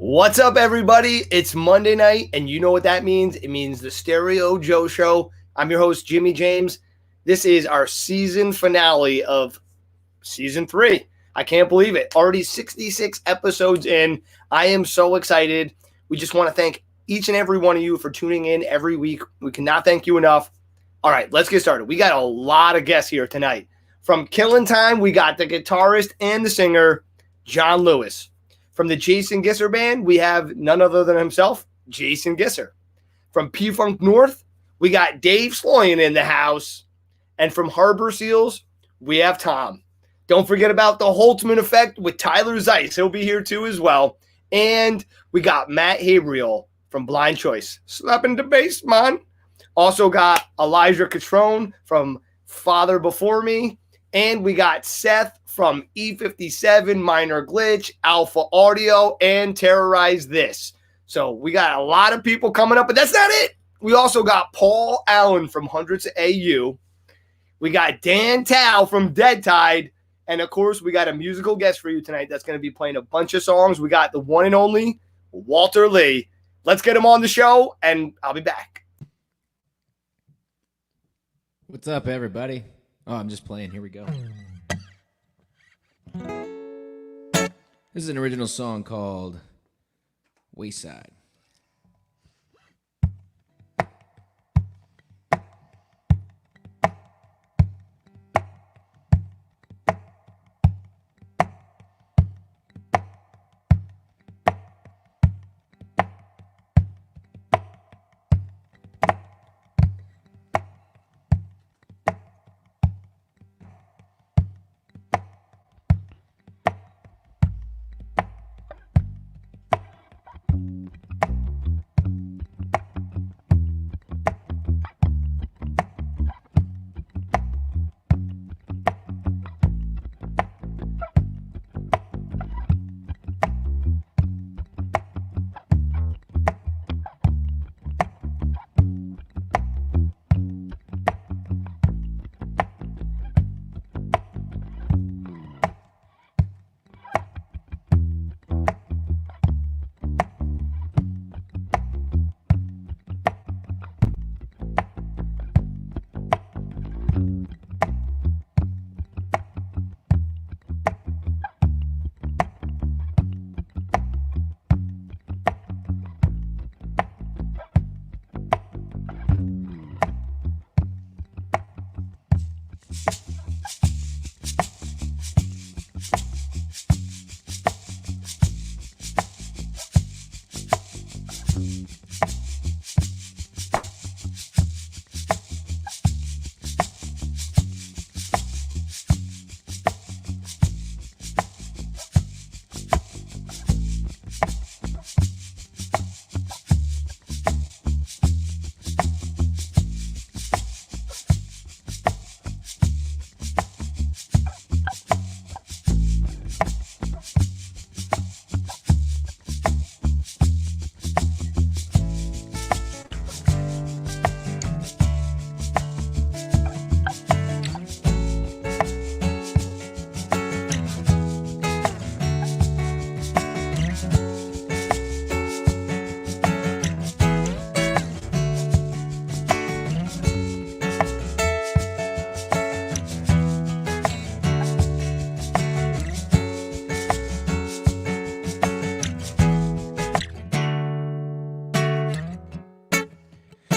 What's up, everybody? It's Monday night, and you know what that means. It means the Stereo Joe Show. I'm your host, Jimmy James. This is our season finale of season 3. I can't believe it. Already 66 episodes in. I am so excited. We just want to thank each and every one of you for tuning in every week. We cannot thank you enough. All right, let's get started. We got a lot of guests here tonight. From Killin time, we got the guitarist and the singer, John Lewis. From the Jason Gisser band, we have none other than himself, Jason Gisser. From P-Funk North, we got Dave Sloyan in the house. And from Harbor Seals, we have Tom. Don't forget about the Holtzmann effect with Tyler Zeiss. He'll be here too as well. And we got Matt Habrial from Blind Choice. Slapping the bass, man. Also got Elijah Catrone from Father Before Me. And we got Seth from E57, Minor Glitch, Alpha Audio, and Terrorize This. So we got a lot of people coming up, but that's not it. We also got Paul Allen from Hundreds of AU. We got Dan Touw from Deadtide. And, of course, we got a musical guest for you tonight that's going to be playing a bunch of songs. We got the one and only Walter Lee. Let's get him on the show, and I'll be back. What's up, everybody? Oh, I'm just playing. Here we go. This is an original song called Wayside.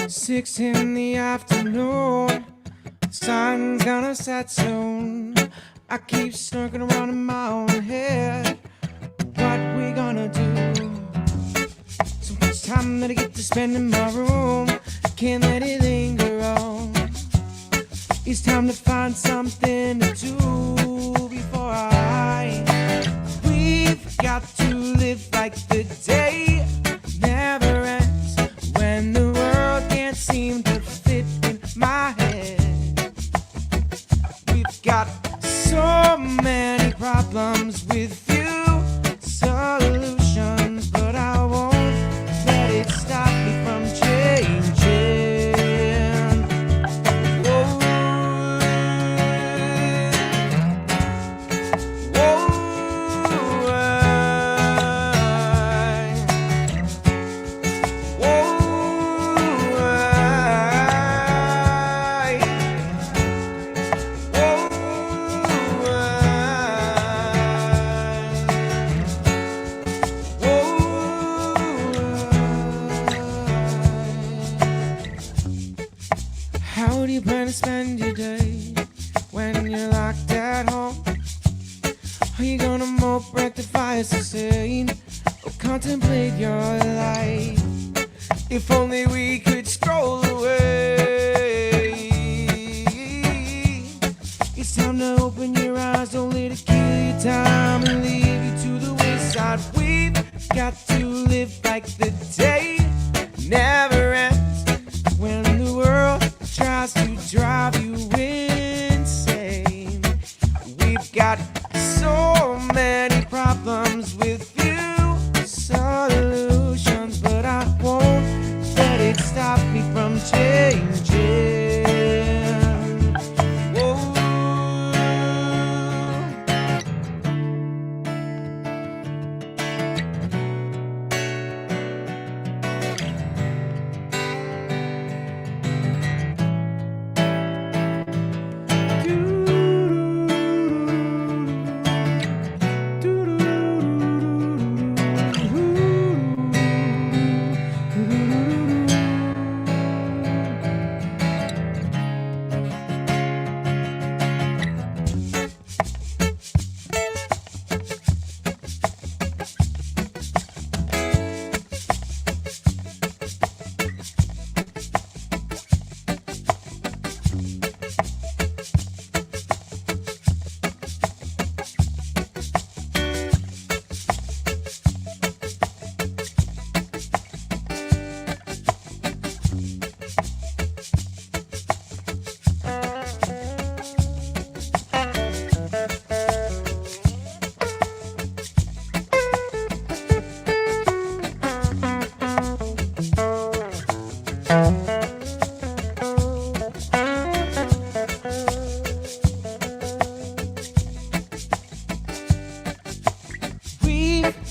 Six in the afternoon, sun's gonna set soon. I keep circling around in my own head. What we gonna do? So much time that I get to spend in my room, can't let it linger on. It's time to find something to do before we've got to live like the day never ends. When the world can't seem to fit in my head, we've got so many problems with few solutions, but I won't let it stop me from changing. Whoa. Whoa. insane or contemplate your life. If only we could scroll away. It's time to open your eyes, only to kill your time and leave you to the wayside. We've got to live like the day never ends. When the world tries to drive you insane, we've got so many problems with few solutions, but I won't let it stop me from changing. Whoa.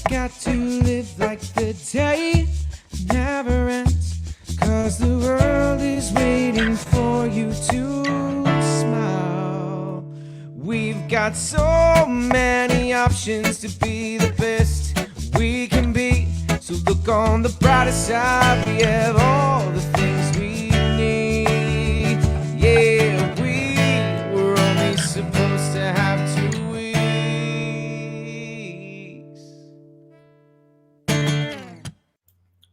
Got to live like the day never ends, 'cause the world is waiting for you to smile. We've got so many options to be the best we can be, so look on the brighter side. We have all the things we need. Yeah, we were only supposed to have 2 weeks.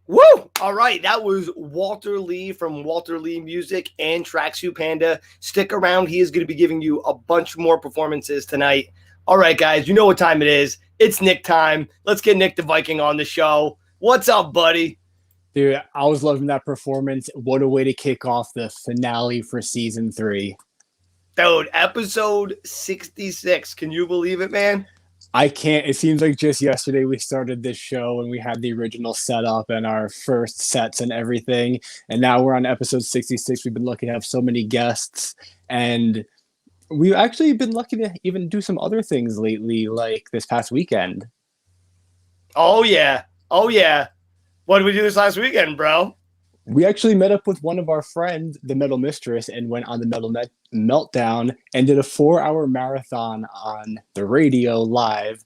Woo! All right, that was Walter Lee from Walter Lee Music and Tracksuit Panda. Stick around. He is going to be giving you a bunch more performances tonight. All right, guys, you know what time it is. It's Nick time. Let's get Nick the Viking on the show. What's up, buddy? Dude, I was loving that performance. What a way to kick off the finale for season 3. Dude, episode 66. Can you believe it, man? I can't. It seems like just yesterday we started this show and we had the original setup and our first sets and everything. And now we're on episode 66. We've been lucky to have so many guests. And we've actually been lucky to even do some other things lately, like this past weekend. Oh, yeah. Oh, yeah. What did we do this last weekend, bro? We actually met up with one of our friends, the Metal Mistress, and went on the Metal Meltdown and did a 4-hour marathon on the radio live.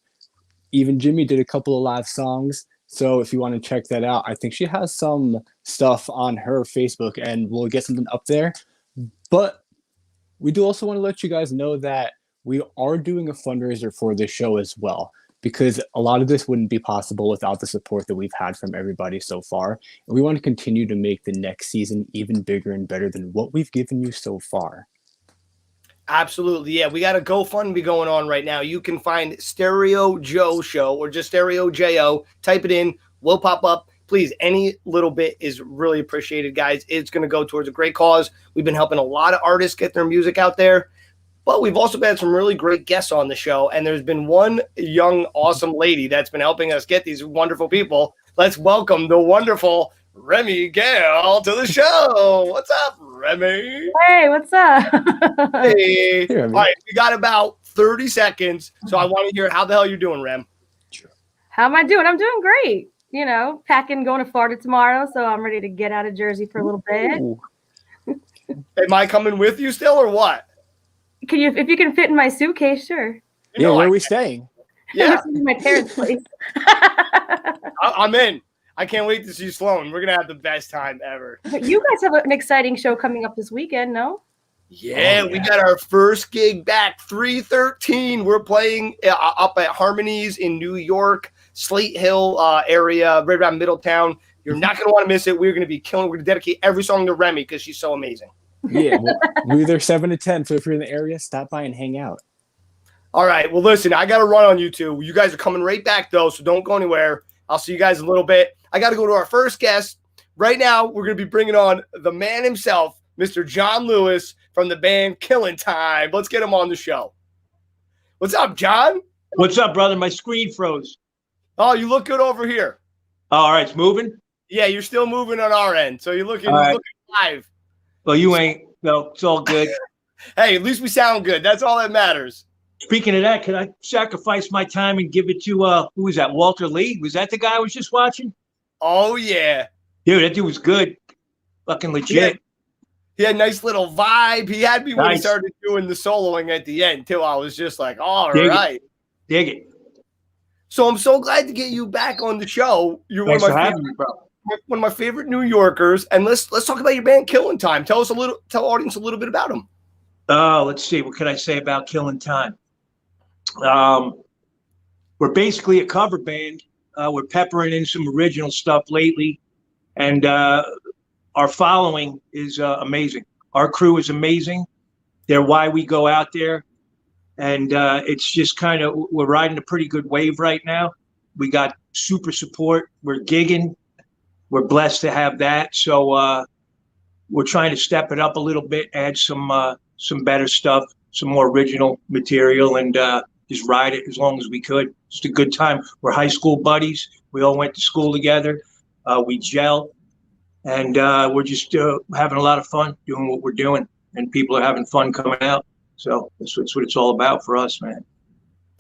Even Jimmy did a couple of live songs. So if you want to check that out, I think she has some stuff on her Facebook and we'll get something up there. But we do also want to let you guys know that we are doing a fundraiser for this show as well, because a lot of this wouldn't be possible without the support that we've had from everybody so far. And we want to continue to make the next season even bigger and better than what we've given you so far. Absolutely. Yeah, we got a GoFundMe going on right now. You can find Stereo Joe Show or just Stereo J-O. Type it in. We'll pop up. Please, any little bit is really appreciated, guys. It's going to go towards a great cause. We've been helping a lot of artists get their music out there. But we've also had some really great guests on the show, and there's been one young, awesome lady that's been helping us get these wonderful people. Let's welcome the wonderful Remy Gale to the show. What's up, Remy? Hey, what's up? Hey. All right, we got about 30 seconds, so I want to hear how the hell you're doing, Rem. How am I doing? I'm doing great. You know, packing, going to Florida tomorrow, so I'm ready to get out of Jersey for a little bit. Am I coming with you still, or what? Can you, if you can fit in my suitcase, sure. Yeah, where are we staying? Yeah, my parents' place. I'm in. I can't wait to see Sloan. We're gonna have the best time ever. But you guys have an exciting show coming up this weekend, no? Yeah, we got our first gig back, 3/13. We're playing up at Harmonies in New York. Slate Hill area, right around Middletown. You're not going to want to miss it. We're going to be killing. We're going to dedicate every song to Remy because she's so amazing. Yeah, we're there 7 to 10. So if you're in the area, stop by and hang out. All right. Well, listen, I got to run on you two. You guys are coming right back, though, so don't go anywhere. I'll see you guys in a little bit. I got to go to our first guest. Right now, we're going to be bringing on the man himself, Mr. John Lewis from the band Killin Time. Let's get him on the show. What's up, John? What's up, brother? My screen froze. Oh, you look good over here. Oh, all right, it's moving? Yeah, you're still moving on our end, so you're looking live. Well, you ain't. No, it's all good. Hey, at least we sound good. That's all that matters. Speaking of that, can I sacrifice my time and give it to, who was that, Walter Lee? Was that the guy I was just watching? Oh, yeah. Dude, that dude was good. Fucking legit. He had a nice little vibe. He had me when he Nice. started doing the soloing at the end, too. I was just like, all Dig it. right. Dig it. So I'm so glad to get you back on the show. You're Thanks one for of my having me, bro. one of my favorite New Yorkers. And let's talk about your band Killin Time. Tell audience a little bit about them. Let's see. What can I say about Killin Time? We're basically a cover band. We're peppering in some original stuff lately. And our following is amazing. Our crew is amazing. They're why we go out there. And it's just kind of, we're riding a pretty good wave right now. We got super support. We're gigging. We're blessed to have that. So we're trying to step it up a little bit, add some better stuff, some more original material, and just ride it as long as we could. Just a good time. We're high school buddies. We all went to school together. We gel. And we're just having a lot of fun doing what we're doing. And people are having fun coming out. So that's what it's all about for us, man.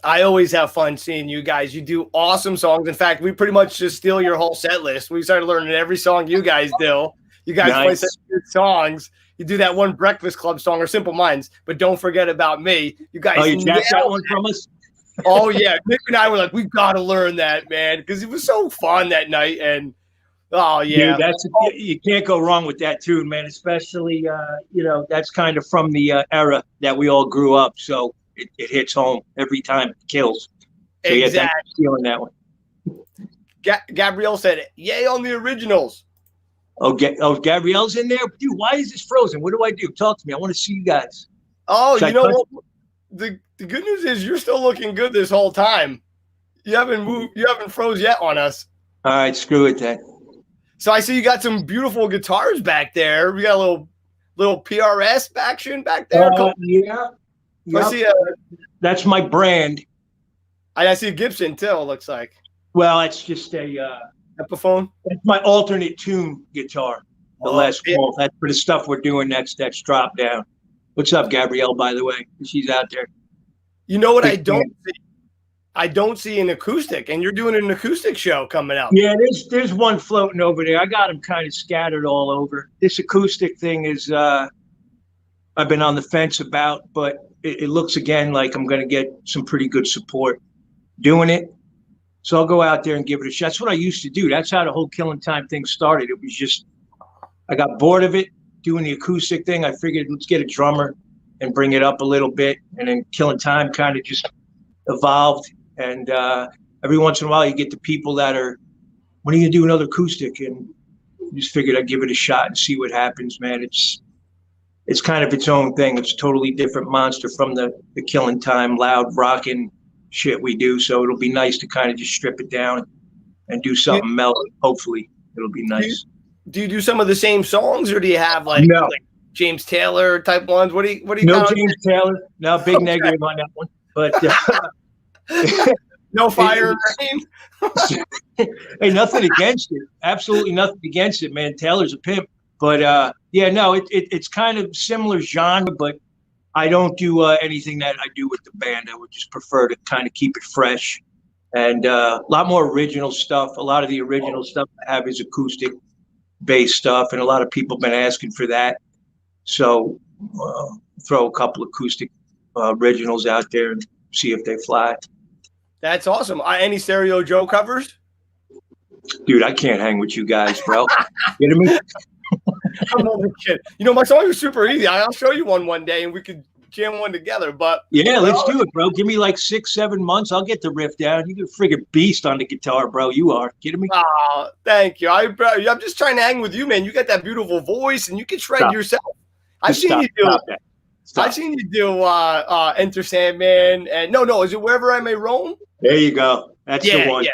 I always have fun seeing you guys. You do awesome songs. In fact, we pretty much just steal your whole set list. We started learning every song you guys do. You guys play such good songs. You do that one Breakfast Club song or Simple Minds, but don't forget about me. You guys. Oh, you jacked that one from us? Oh, yeah. Nick and I were like, we've got to learn that, man, because it was so fun that night. And oh, yeah. Dude, you can't go wrong with that tune, man, especially, that's kind of from the era that we all grew up. So it hits home every time. It kills. So exactly. Yeah, thanks for stealing that one. Gabrielle said it. Yay on the originals. Oh, Gabrielle's in there? Dude, why is this frozen? What do I do? Talk to me. I want to see you guys. Oh, you know what? The good news is you're still looking good this whole time. You haven't moved. You haven't froze yet on us. All right, screw it then. So I see you got some beautiful guitars back there. We got a little PRS action back there. Yeah. I see that's my brand. I see a Gibson too. It looks like. Well, it's just a Epiphone. It's my alternate tune guitar. The last one. That's for the stuff we're doing next. That's drop down. What's up, Gabrielle? By the way, she's out there. You know what I don't see? I don't see an acoustic, and you're doing an acoustic show coming up. Yeah, there's one floating over there. I got them kind of scattered all over. This acoustic thing is I've been on the fence about, but it looks again like I'm going to get some pretty good support doing it. So I'll go out there and give it a shot. That's what I used to do. That's how the whole Killin Time thing started. It was just I got bored of it doing the acoustic thing. I figured let's get a drummer and bring it up a little bit, and then Killin Time kind of just evolved. And every once in a while, you get the people that are, when are you going to do another acoustic? And just figured I'd give it a shot and see what happens, man. It's kind of its own thing. It's a totally different monster from the Killin Time loud rocking shit we do. So it'll be nice to kind of just strip it down and do something mellow. Hopefully, it'll be nice. Do you do some of the same songs, or do you have like James Taylor type ones? What do you? No James Taylor. No, big negative on that one. But no fire rain. Hey, nothing against it. Absolutely nothing against it, man. Taylor's a pimp. But it's kind of similar genre, but I don't do anything that I do with the band. I would just prefer to kind of keep it fresh and a lot more original stuff. A lot of the original stuff I have is acoustic based stuff, and a lot of people have been asking for that. So throw a couple acoustic originals out there and see if they fly. That's awesome. Any Stereo Joe covers? Dude, I can't hang with you guys, bro. You kidding me? I'm only kidding. You know, my song is super easy. I'll show you one day, and we could jam one together. But yeah, let's do it, bro. Give me like 6-7 months. I'll get the riff down. You're a friggin' beast on the guitar, bro. You are. Kidding me? Oh, thank you. I'm just trying to hang with you, man. You got that beautiful voice, and you can shred yourself. I've seen you do. I've seen you do Enter Sandman, and no, is it Wherever I May Roam? There you go. That's the one. Yeah.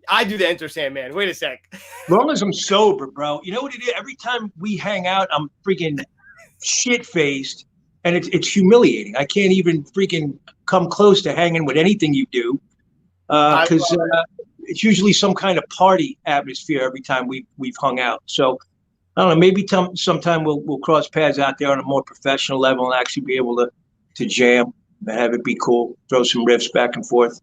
I do the Enter Sandman. Wait a sec. As long as I'm sober, bro. You know what it is? Every time we hang out, I'm freaking shit-faced, and it's humiliating. I can't even freaking come close to hanging with anything you do, because it's usually some kind of party atmosphere every time we've hung out. So I don't know. Maybe sometime we'll cross paths out there on a more professional level and actually be able to jam and have it be cool. Throw some riffs back and forth.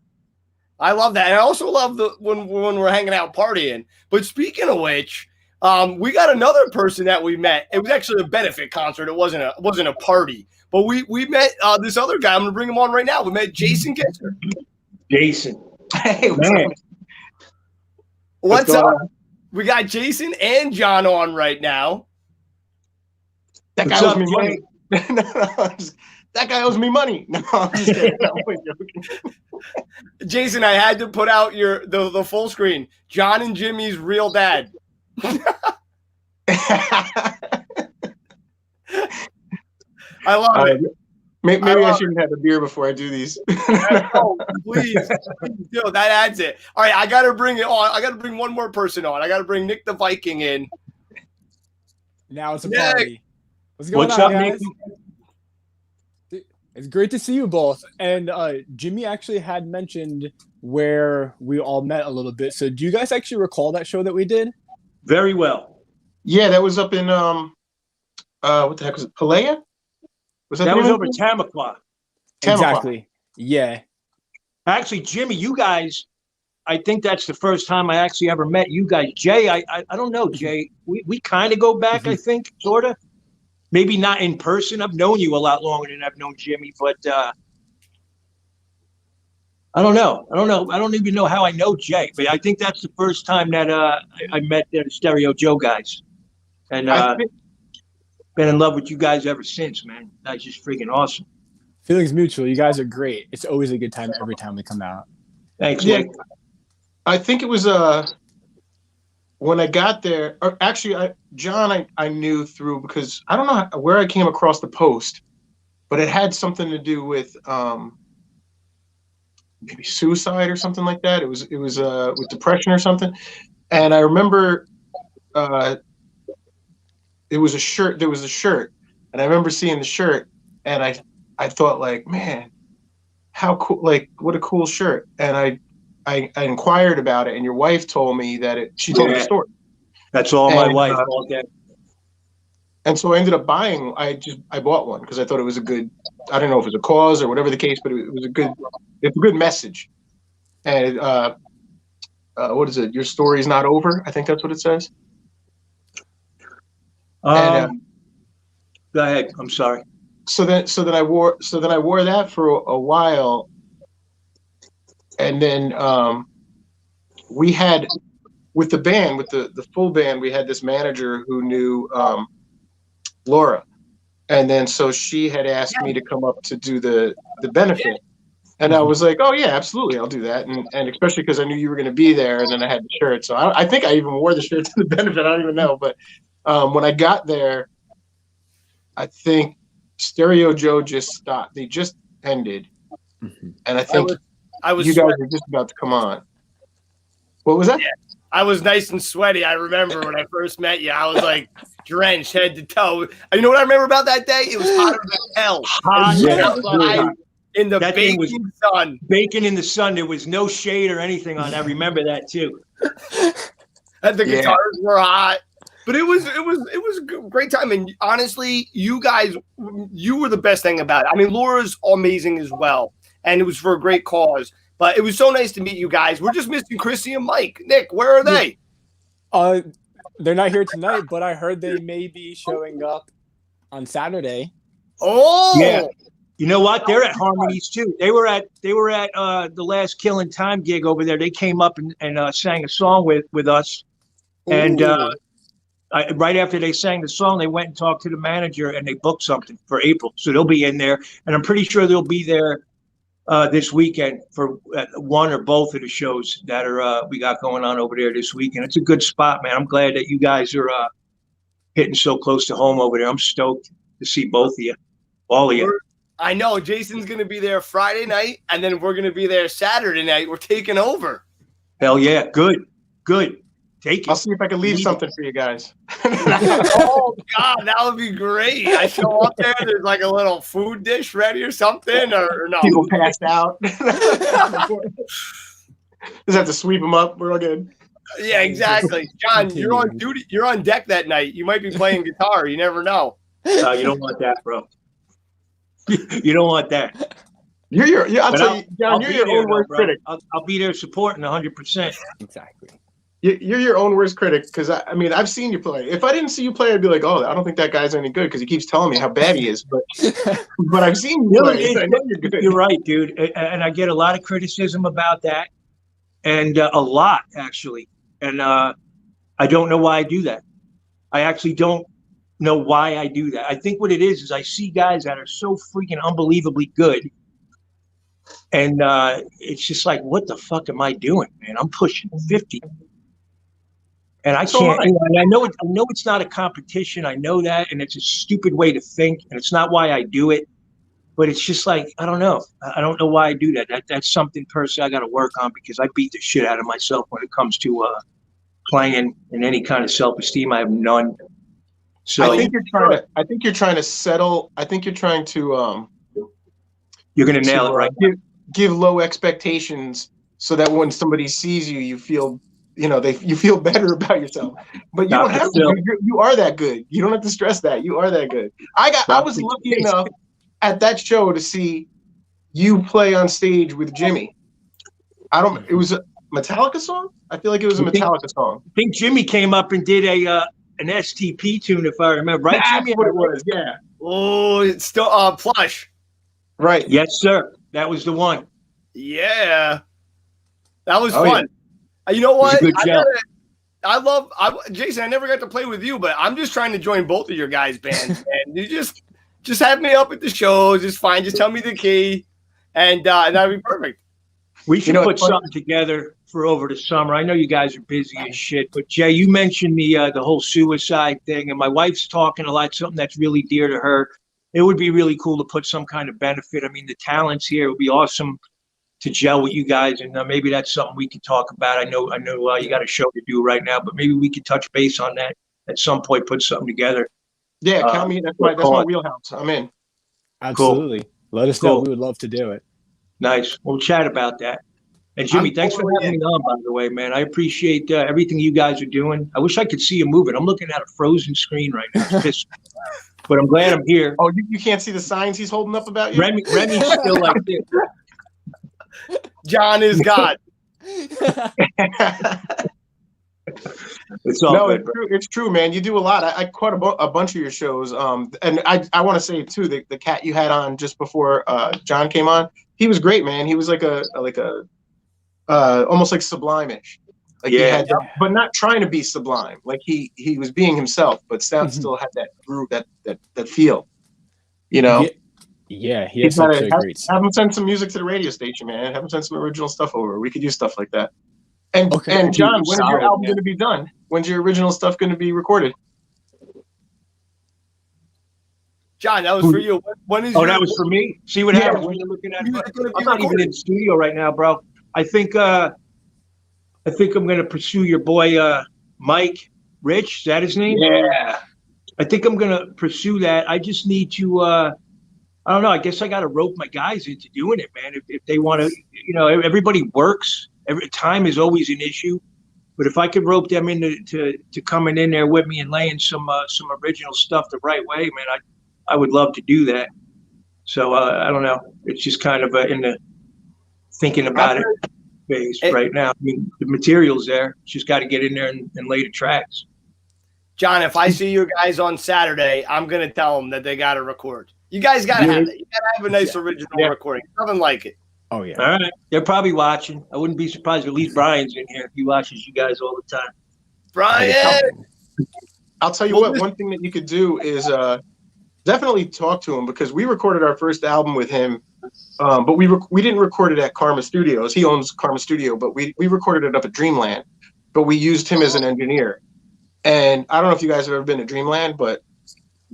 I love that. And I also love when we're hanging out partying. But speaking of which, we got another person that we met. It was actually a benefit concert. It wasn't a party. But we met this other guy. I'm gonna bring him on right now. We met Jason Gisser. Jason. Hey, man. What's up? We got Jason and John on right now. That guy owes me money. That guy owes me money. No, I'm just kidding. No, I'm joking. Jason, I had to put out the full screen. John and Jimmy's real dad. I love it. Maybe I shouldn't have a beer before I do these. Oh, please do. That adds it. All right, I got to bring it on. I got to bring one more person on. I got to bring Nick the Viking in. Now it's a party. What's What's on, up, guys? Nick? It's great to see you both. And Jimmy actually had mentioned where we all met a little bit. So do you guys actually recall that show that we did? Very well. Yeah, that was up in what the heck was it? Pelea? That was over Tamaqua. Exactly. Yeah. Actually, Jimmy, you guys, I think that's the first time I actually ever met you guys. Jay, I don't know, Jay. We kind of go back, I think, sort of. Maybe not in person. I've known you a lot longer than I've known Jimmy, but I don't know. I don't even know how I know Jay, but I think that's the first time that I met the Stereo Joe guys. And been in love with you guys ever since, man. That's just freaking awesome. Feelings mutual. You guys are great. It's always a good time every time we come out. Thanks, Yeah. Nick. I think it was when I got there, or actually John I knew through, because I don't know where I came across the post, but it had something to do with maybe suicide or something like that. It was with depression or something. And I remember it was a shirt. There was a shirt, and I remember seeing the shirt, and I thought, like, man, how cool! Like, what a cool shirt. And I inquired about it, and your wife told me that she told me the story. That's all my wife. And so I ended up buying. I bought one because I thought it was a good. I don't know if it was a cause or whatever the case, but it was a good. It's a good message. And what is it? Your story's not over. I think that's what it says. Go ahead. I'm sorry. So then I wore that for a while, and then we had with the band, with the full band, we had this manager who knew Laura, and then so she had asked me to come up to do the benefit, and I was like, oh yeah, absolutely, I'll do that, and especially because I knew you were going to be there, and then I had the shirt, so I think I even wore the shirt to the benefit. I don't even know, but when I got there, I think Stereo Joe just stopped. They just ended, and I think I was you guys were just about to come on. What was that? Yeah. I was nice and sweaty. I remember when I first met you, I was like drenched head to toe. You know what I remember about that day? It was hotter than hell. In the baking sun. Baking in the sun. There was no shade or anything on. I remember that too. And the guitars were hot. But it was a great time. And honestly, you guys, you were the best thing about it. I mean, Laura's amazing as well. And it was for a great cause. But it was so nice to meet you guys. We're just missing Chrissy and Mike. Nick, where are they? They're not here tonight, but I heard they may be showing up on Saturday. Oh, yeah. You know what? They're at Harmonies too. They were at the last Killin Time gig over there. They came up and sang a song with us. And right after they sang the song, they went and talked to the manager and they booked something for April. So they'll be in there, and I'm pretty sure they'll be there this weekend for one or both of the shows that are we got going on over there this weekend. It's a good spot, man. I'm glad that you guys are hitting so close to home over there. I'm stoked to see both of you, all of you. I know Jason's going to be there Friday night, and then we're going to be there Saturday night. We're taking over. Hell yeah. Good. Take it. I'll see if I can leave something for you guys. Oh, God, that would be great. I show up there, there's like a little food dish ready or something, or no. People passed out. Just have to sweep them up. We're all good. Yeah, exactly. John, you're on duty. You're on deck that night. You might be playing guitar. You never know. You don't want that, bro. You don't want that. I'll tell you, John, you're your own worst critic. I'll be there supporting 100%. Exactly. You're your own worst critic, because I mean, I've seen you play. If I didn't see you play, I'd be like, oh, I don't think that guy's any good because he keeps telling me how bad he is. But I've seen you play. I know you're good. You're right, dude. And I get a lot of criticism about that, and a lot actually. And I don't know why I do that. I actually don't know why I do that. I think what it is I see guys that are so freaking unbelievably good. And it's just like, what the fuck am I doing, man? I'm pushing 50. And I can't, and I know it's not a competition. I know that, and it's a stupid way to think, and it's not why I do it. But it's just like, I don't know. I don't know why I do that. That's something personally I got to work on, because I beat the shit out of myself when it comes to playing in any kind of self-esteem. I have none. So I think you're trying to settle. I think you're trying to you're gonna nail it, right? Give low expectations so that when somebody sees you, you feel. You feel better about yourself, but you don't have to. You are that good. You don't have to stress that. You are that good. I was lucky enough at that show to see you play on stage with Jimmy. It was a Metallica song. I feel like it was a Metallica song. I think Jimmy came up and did an STP tune, if I remember right. That's Jimmy, what it was. Yeah. Oh, it's still Plush. Right. Yes, sir. That was the one. Yeah, that was fun. Yeah. You know what? Jason, I never got to play with you, but I'm just trying to join both of your guys' bands, man. You just have me up at the shows. It's fine. Just tell me the key, and that'd be perfect. We should put something together for over the summer. I know you guys are busy as shit, but Jay, you mentioned the whole suicide thing, and my wife's talking a lot, something that's really dear to her. It would be really cool to put some kind of benefit. I mean, the talents here, it would be awesome to gel with you guys, and maybe that's something we could talk about. I know you got a show to do right now, but maybe we could touch base on that at some point, put something together. Yeah, count me. That's my wheelhouse. I'm in. Absolutely. Cool. Let us know. We would love to do it. Nice. We'll chat about that. And Jimmy, thanks for having me on, by the way, man. I appreciate everything you guys are doing. I wish I could see you moving. I'm looking at a frozen screen right now. But I'm glad I'm here. Oh, you can't see the signs he's holding up about you? Remy's still like this. John is God. It's true, man. You do a lot. I caught a bunch of your shows. And I want to say too, the cat you had on just before John came on, he was great, man. He was like a almost like Sublime-ish. Like he had but not trying to be sublime. Like he was being himself, but still had that groove, that feel. You know. Yeah, he has such a great. Have him send some music to the radio station, man. Have him send some original stuff over. We could use stuff like that. And John, when is your album going to be done? When's your original stuff going to be recorded? John, that was for you. When is that was for me. See what happens when you're looking at it. I'm not even in the studio right now, bro. I think I'm going to pursue your boy Mike Rich. Is that his name? Yeah. I think I'm going to pursue that. I just need to. I don't know. I guess I got to rope my guys into doing it, man. If they want to, everybody works. Time is always an issue. But if I could rope them into coming in there with me and laying some original stuff the right way, man, I would love to do that. So I don't know. It's just kind of in the thinking about it phase right now. I mean, the material's there. Just got to get in there and lay the tracks. John, if I see your guys on Saturday, I'm gonna tell them that they got to record. You guys got to have it. You got to have a nice original recording. Nothing like it. Oh, yeah. All right. They're probably watching. I wouldn't be surprised if at least Brian's in here. He watches you guys all the time. Brian! I'll tell you what. One thing that you could do is definitely talk to him, because we recorded our first album with him, but we didn't record it at Karma Studios. He owns Karma Studio, but we recorded it up at Dreamland. But we used him as an engineer. And I don't know if you guys have ever been to Dreamland, but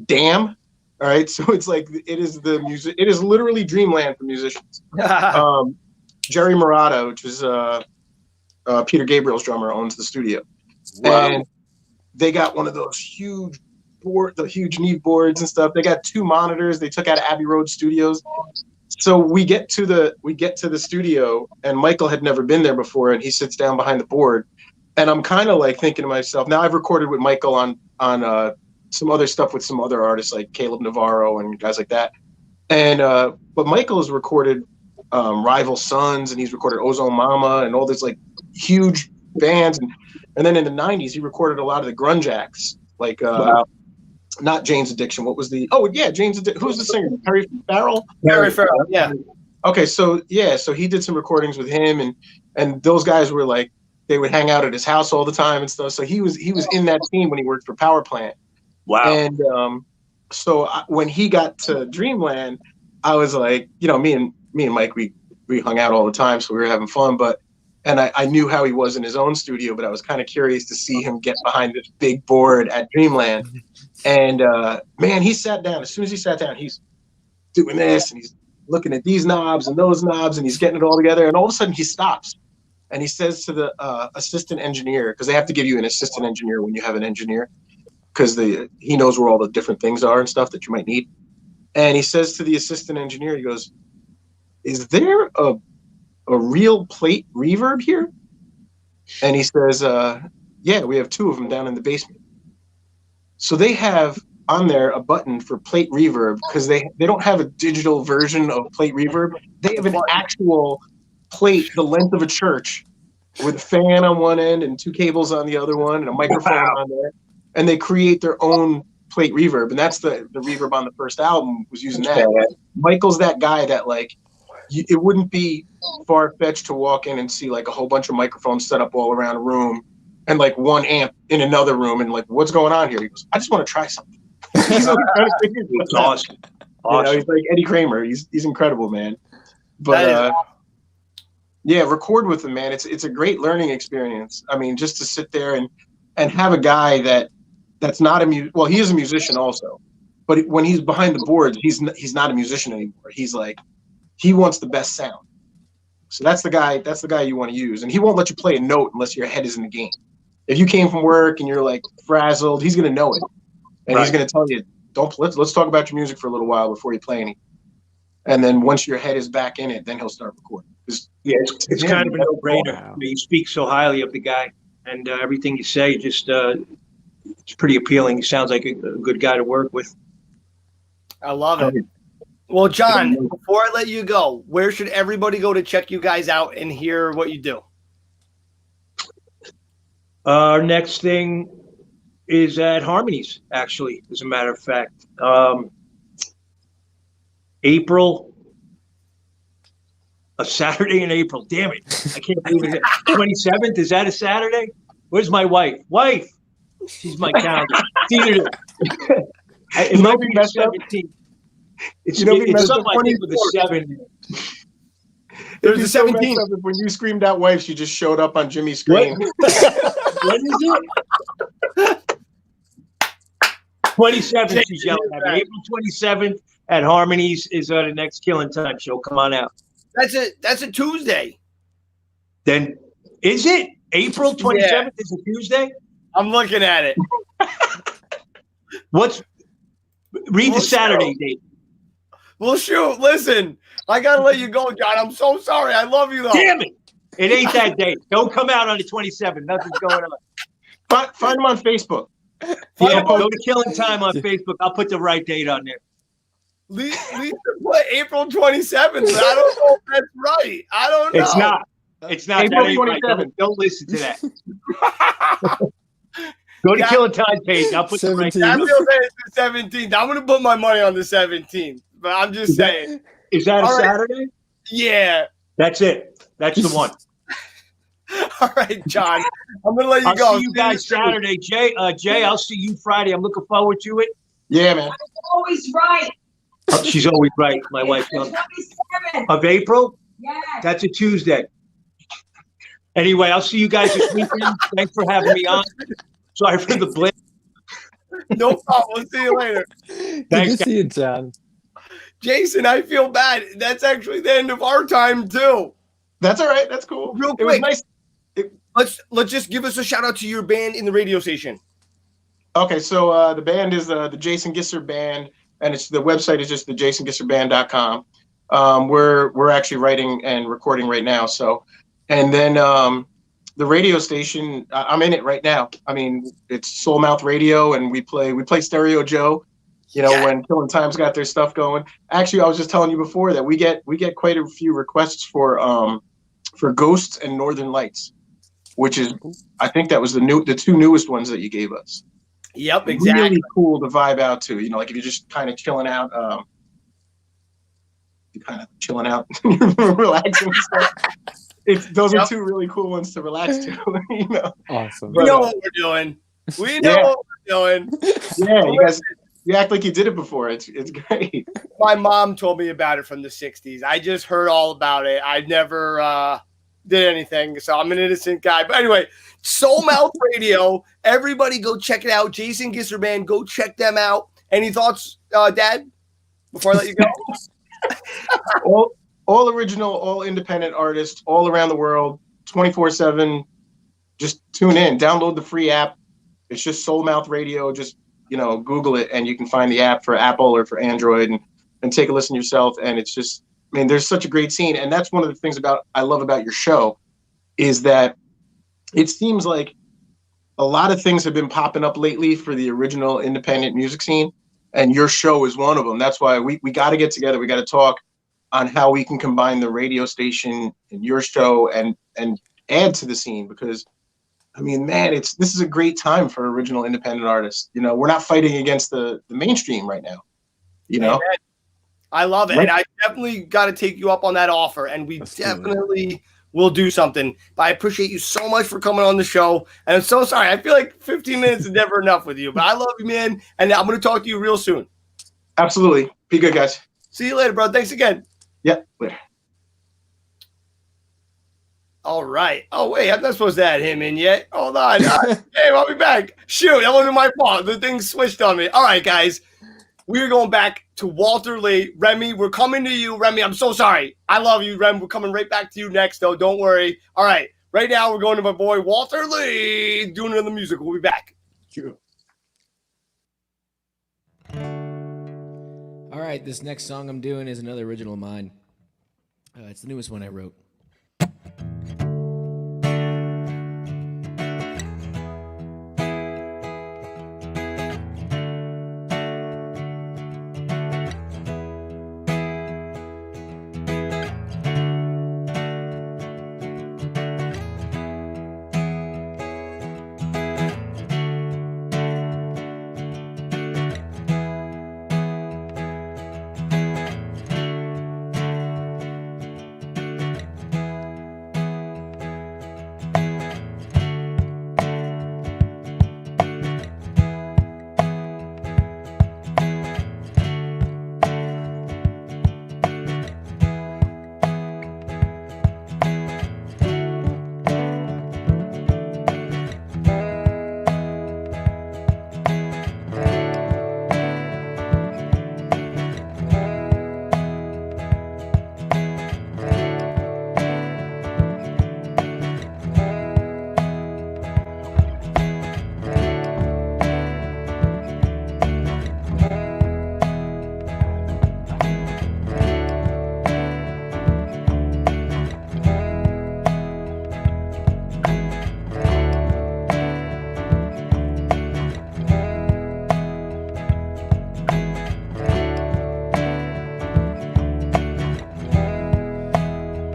damn, all right. So it's like it is literally Dreamland for musicians. Jerry Murata, which is Peter Gabriel's drummer, owns the studio. Wow. And they got one of those huge Neve boards and stuff. They got 2 monitors they took out of Abbey Road Studios. So we get to the studio, and Michael had never been there before, and he sits down behind the board. And I'm kind of like thinking to myself, now I've recorded with Michael on some other stuff with some other artists like Caleb Navarro and guys like that. And but Michael has recorded Rival Sons, and he's recorded Ozone Mama and all this like huge bands. And then in the 90s, he recorded a lot of the grunge acts, like not Jane's Addiction. What was Jane's Addiction. Who's the singer? Perry Farrell? Perry Farrell, yeah. Okay, so he did some recordings with him, and those guys were like, they would hang out at his house all the time and stuff. So he was in that team when he worked for Power Plant. Wow. And when he got to Dreamland, I was like, me and Mike, we hung out all the time, so we were having fun. And I knew how he was in his own studio, but I was kind of curious to see him get behind this big board at Dreamland. And man, he sat down. As soon as he sat down, he's doing this, and he's looking at these knobs and those knobs, and he's getting it all together. And all of a sudden, he stops. And he says to the assistant engineer, because they have to give you an assistant engineer when you have an engineer, because he knows where all the different things are and stuff that you might need. And he says to the assistant engineer, he goes, "Is there a real plate reverb here?" And he says, "Yeah, we have 2 of them down in the basement." So they have on there a button for plate reverb, because they don't have a digital version of plate reverb. They have an actual plate the length of a church with a fan on one end and 2 cables on the other one and a microphone on there, and they create their own plate reverb. And that's the reverb on the first album was using that. Michael's that guy that like it wouldn't be far-fetched to walk in and see like a whole bunch of microphones set up all around a room and like 1 amp in another room and like, what's going on here? He goes, "I just want to try something." He's like, that's awesome. He's like Eddie Kramer. He's incredible, man. But yeah, record with him, man. It's a great learning experience. I mean, just to sit there and have a guy that's not well, he is a musician also, but when he's behind the boards, he's not a musician anymore. He's like, he wants the best sound. So that's the guy you want to use, and he won't let you play a note unless your head is in the game. If you came from work and you're like frazzled, he's gonna know it, and he's gonna tell you, let's talk about your music for a little while before you play anything. And then once your head is back in it, then he'll start recording. Yeah, it's kind of a no-brainer. Wow. You speak so highly of the guy, and everything you say just it's pretty appealing. He sounds like a good guy to work with. I love it. Well, John, before I let you go, where should everybody go to check you guys out and hear what you do? Our next thing is at Harmonies, actually, as a matter of fact. April, a Saturday in April. Damn it. I can't believe it. 27th, is that a Saturday? Where's my wife? Wife! She's my calendar. It might be the 17th. It's something I think with a 7. There's a 17th. When you screamed out wife, she just showed up on Jimmy's screen. When is it? 27th, she's yelling at me. April 27th at Harmonies is the next Killin Time show. Come on out. That's a Tuesday. Then is it? April 27th is a Tuesday? I'm looking at it. Read the Saturday date. Well, shoot, listen, I got to let you go, John. I'm so sorry. I love you, though. Damn it. It ain't that date. Don't come out on the 27th. Nothing's going on. Find him on Facebook. Yeah, go to Killin Time on Facebook. I'll put the right date on there. Lisa put April 27th. I don't know if that's right. I don't know. It's not. April 27th. Right. Don't listen to that. Go to Killin Time page. I'll put the right date. I feel that it's the 17th. I'm going to put my money on the 17th. But I'm just saying. Is that a Saturday? Yeah. That's it. That's the one. All right, John. I'm gonna let you I'll go. see you guys Saturday. Jay, I'll see you Friday. I'm looking forward to it. Yeah, man. Always right. Oh, she's always right, my wife. It's the 27th. Of April? Yes. That's a Tuesday. Anyway, I'll see you guys this weekend. Thanks for having me on. Sorry for the blip. No problem. We'll see you later. Good Thanks, to see you, John. Jason, I feel bad. That's actually the end of our time too. That's all right. That's cool. Real It was quick. nice. Let's just give us a shout out to your band in the radio station. Okay, so the band is the Jason Gisser Band, and the website is just the jasongisserBand.com. We're actually writing and recording right now. So, and then the radio station, I'm in it right now. I mean, it's Soul Mouth Radio, and we play Stereo Joe. You know, when Killin Time's got their stuff going. Actually, I was just telling you before that we get quite a few requests for Ghosts and Northern Lights, which is, I think that was the two newest ones that you gave us. Yep, exactly. Really cool to vibe out to. You know, like if you're just kind of chilling out, relaxing and stuff. Those are two really cool ones to relax to. You know. Awesome. We know what we're doing. We know what we're doing. Yeah, you guys. You act like you did it before. It's great. My mom told me about it from the 60s. I just heard all about it. I never did anything, so I'm an innocent guy. But anyway, Soul Mouth Radio. Everybody go check it out. Jason Gisser Band, go check them out. Any thoughts, Dad, before I let you go? all original, all independent artists all around the world, 24/7. Just tune in. Download the free app. It's just Soul Mouth Radio. Just Google it and you can find the app for Apple or for Android and take a listen yourself. And it's just, I mean, there's such a great scene. And that's one of the things I love about your show is that it seems like a lot of things have been popping up lately for the original independent music scene. And your show is one of them. That's why we got to get together. We got to talk on how we can combine the radio station and your show and add to the scene, because I mean, man, this is a great time for original independent artists. You know, we're not fighting against the mainstream right now. You know, Amen. I love it. Right. And I definitely got to take you up on that offer, and we definitely will do something. But I appreciate you so much for coming on the show. And I'm so sorry. I feel like 15 minutes is never enough with you, but I love you, man. And I'm going to talk to you real soon. Absolutely. Be good, guys. See you later, bro. Thanks again. Yeah, later. All right. Oh, wait. I'm not supposed to add him in yet. Hold on. Hey, I'll be back. Shoot, that wasn't my fault. The thing switched on me. All right, guys. We're going back to Walter Lee. Remy, we're coming to you. Remy, I'm so sorry. I love you, Remy. We're coming right back to you next, though. Don't worry. All right. Right now, we're going to my boy, Walter Lee, doing another music. We'll be back. Sure. All right, this next song I'm doing is another original of mine. It's the newest one I wrote.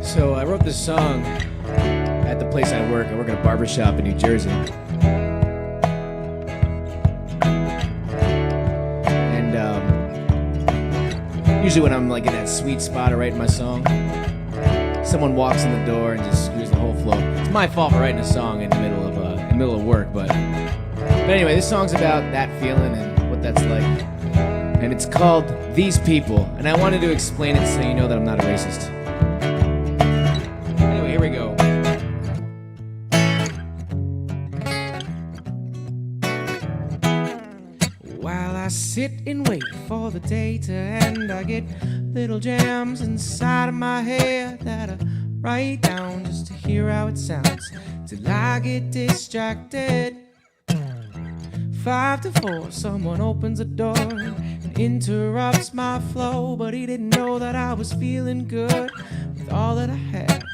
So I wrote this song at the place I work. I work at a barbershop in New Jersey. And usually when I'm like in that sweet spot of writing my song, someone walks in the door and just screws the whole flow. It's my fault for writing a song in the middle of work, but anyway, this song's about that feeling and what that's like, and it's called These People, and I wanted to explain it so you know that I'm not a racist. Anyway, here we go. While I sit and wait for the day to end, I get little jams inside of my head that I write down just to hear how it sounds till I get distracted. 5 to 4, someone opens the door and interrupts my flow, but he didn't know that I was feeling good with all that I had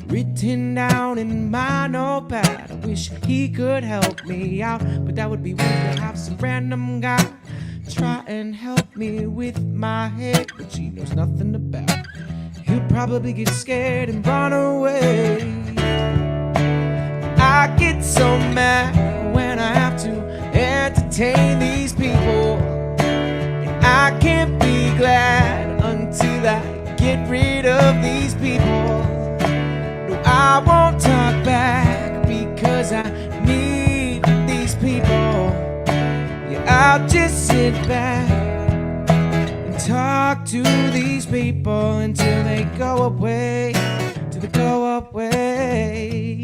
written down in my notepad. I wish he could help me out, but that would be weird to have some random guy try and help me with my head, which he knows nothing about. He'll probably get scared and run away. I get so mad when I have to entertain these people, and I can't be glad until I get rid of these people. No, I won't talk back because I need these people. Yeah, I'll just sit back and talk to these people until they go away, till they go away.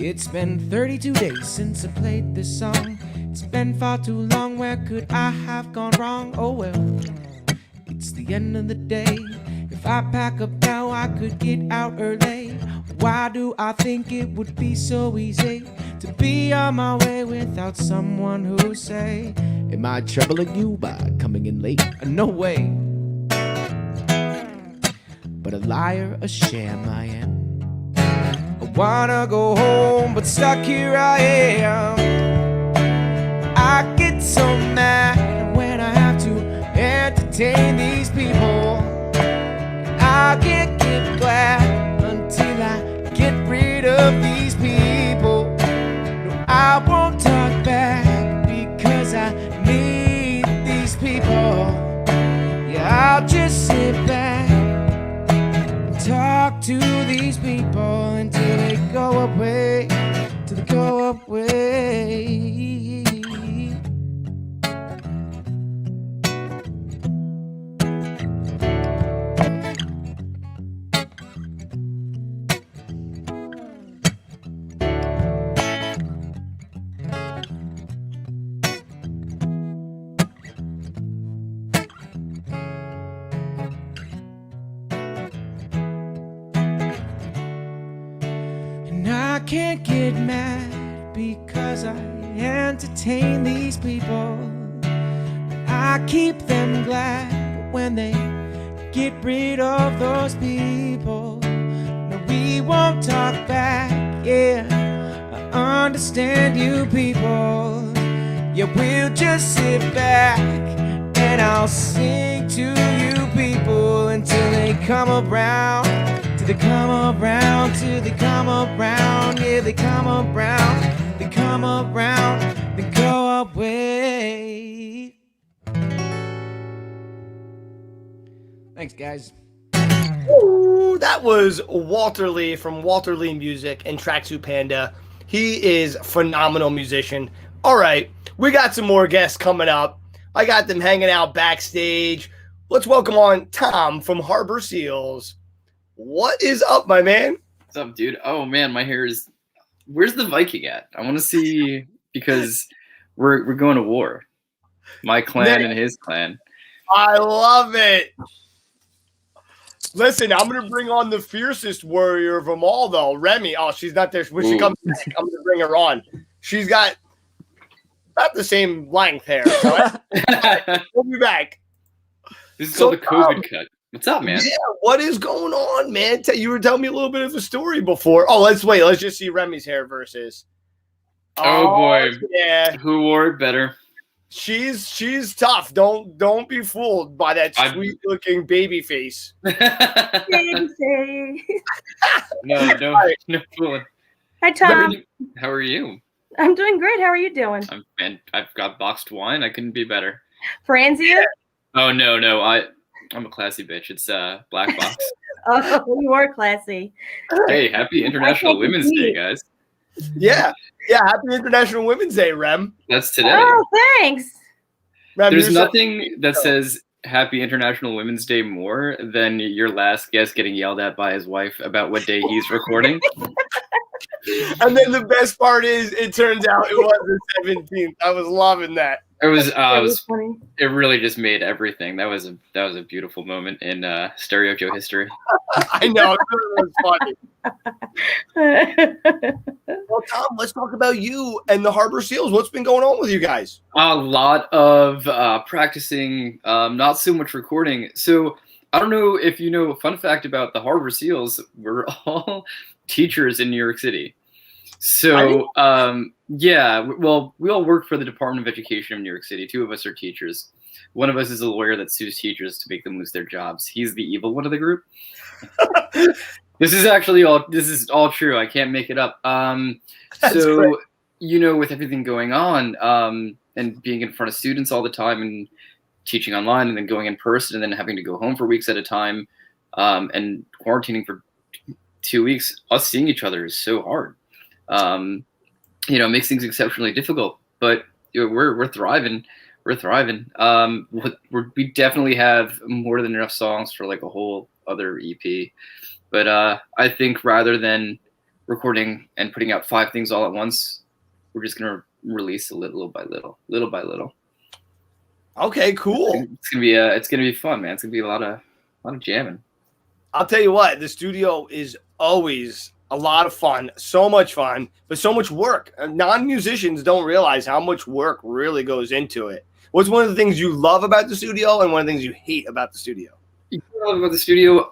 It's been 32 days since I played this song. It's been far too long, where could I have gone wrong? Oh well, it's the end of the day. If I pack up now, I could get out early. Why do I think it would be so easy to be on my way without someone who say, Am I troubling you by coming in late? no way. But a liar, a sham I am. I wanna go home, but stuck here I am. I get so mad when I have to entertain these people. I can't get glad until I get rid of these people. No, I won't talk back because I need these people. Yeah, I'll just sit back and talk to these people until they go away, till they go away. I can't get mad because I entertain these people. I keep them glad, but when they get rid of those people, no, we won't talk back. Yeah, I understand you people. Yeah, we'll just sit back and I'll sing to you people until they come around. Till they come around, till they come around, yeah, they come around, they come around, they go away. Thanks, guys. Ooh, that was Walter Lee from Walter Lee Music and Tracksuit Panda. He is a phenomenal musician. All right, we got some more guests coming up. I got them hanging out backstage. Let's welcome on Tom from Harbor Seals. What is up, my man? What's up, dude? Oh man, my hair is. Where's the Viking at? I want to see, because we're going to war. My clan and his clan. I love it. Listen, I'm gonna bring on the fiercest warrior of them all, though, Remy. Oh, she's not there. When she comes back, I'm gonna bring her on. She's got about the same length hair. So we'll be back. This is called the COVID cut. What's up, man? Yeah, what is going on, man? You were telling me a little bit of a story before. Oh, let's wait. Let's just see Remy's hair versus. Oh boy, yeah. Who wore it better? She's tough. Don't be fooled by that sweet looking baby face. No fooling. Hi, Tom. How are you? I'm doing great. How are you doing? I've got boxed wine. I couldn't be better. Franzia? Oh no. I'm a classy bitch. It's Black Box. Oh, you are classy. Hey, happy International Women's Day, guys. Yeah. Happy International Women's Day, Rem. That's today. Oh, thanks. Rem, There's you're nothing that says Happy International Women's Day more than your last guest getting yelled at by his wife about what day he's recording. And then the best part is, it turns out it was the 17th. I was loving that. It was funny. it really just made everything. That was a beautiful moment in Stereo Joe history. I know. It really was funny. Well, Tom, let's talk about you and the Harbor Seals. What's been going on with you guys? A lot of practicing, not so much recording. So I don't know if you know a fun fact about the Harbor Seals. We're all teachers in New York City. So yeah, well, we all work for the Department of Education of New York City. 2 of us are teachers. One of us is a lawyer that sues teachers to make them lose their jobs. He's the evil one of the group. This is all true. I can't make it up. So great. You know, with everything going on, and being in front of students all the time and teaching online and then going in person and then having to go home for weeks at a time, and quarantining for 2 weeks, us seeing each other is so hard. You know, it makes things exceptionally difficult, but you know, we're thriving. We're thriving. We definitely have more than enough songs for like a whole other EP. But I think rather than recording and putting out 5 things all at once, we're just gonna release little by little. Okay, cool. It's gonna be fun, man. It's gonna be a lot of jamming. I'll tell you what, the studio is always a lot of fun, so much fun, but so much work. Non-musicians don't realize how much work really goes into it. What's one of the things you love about the studio and one of the things you hate about the studio? You love about the studio?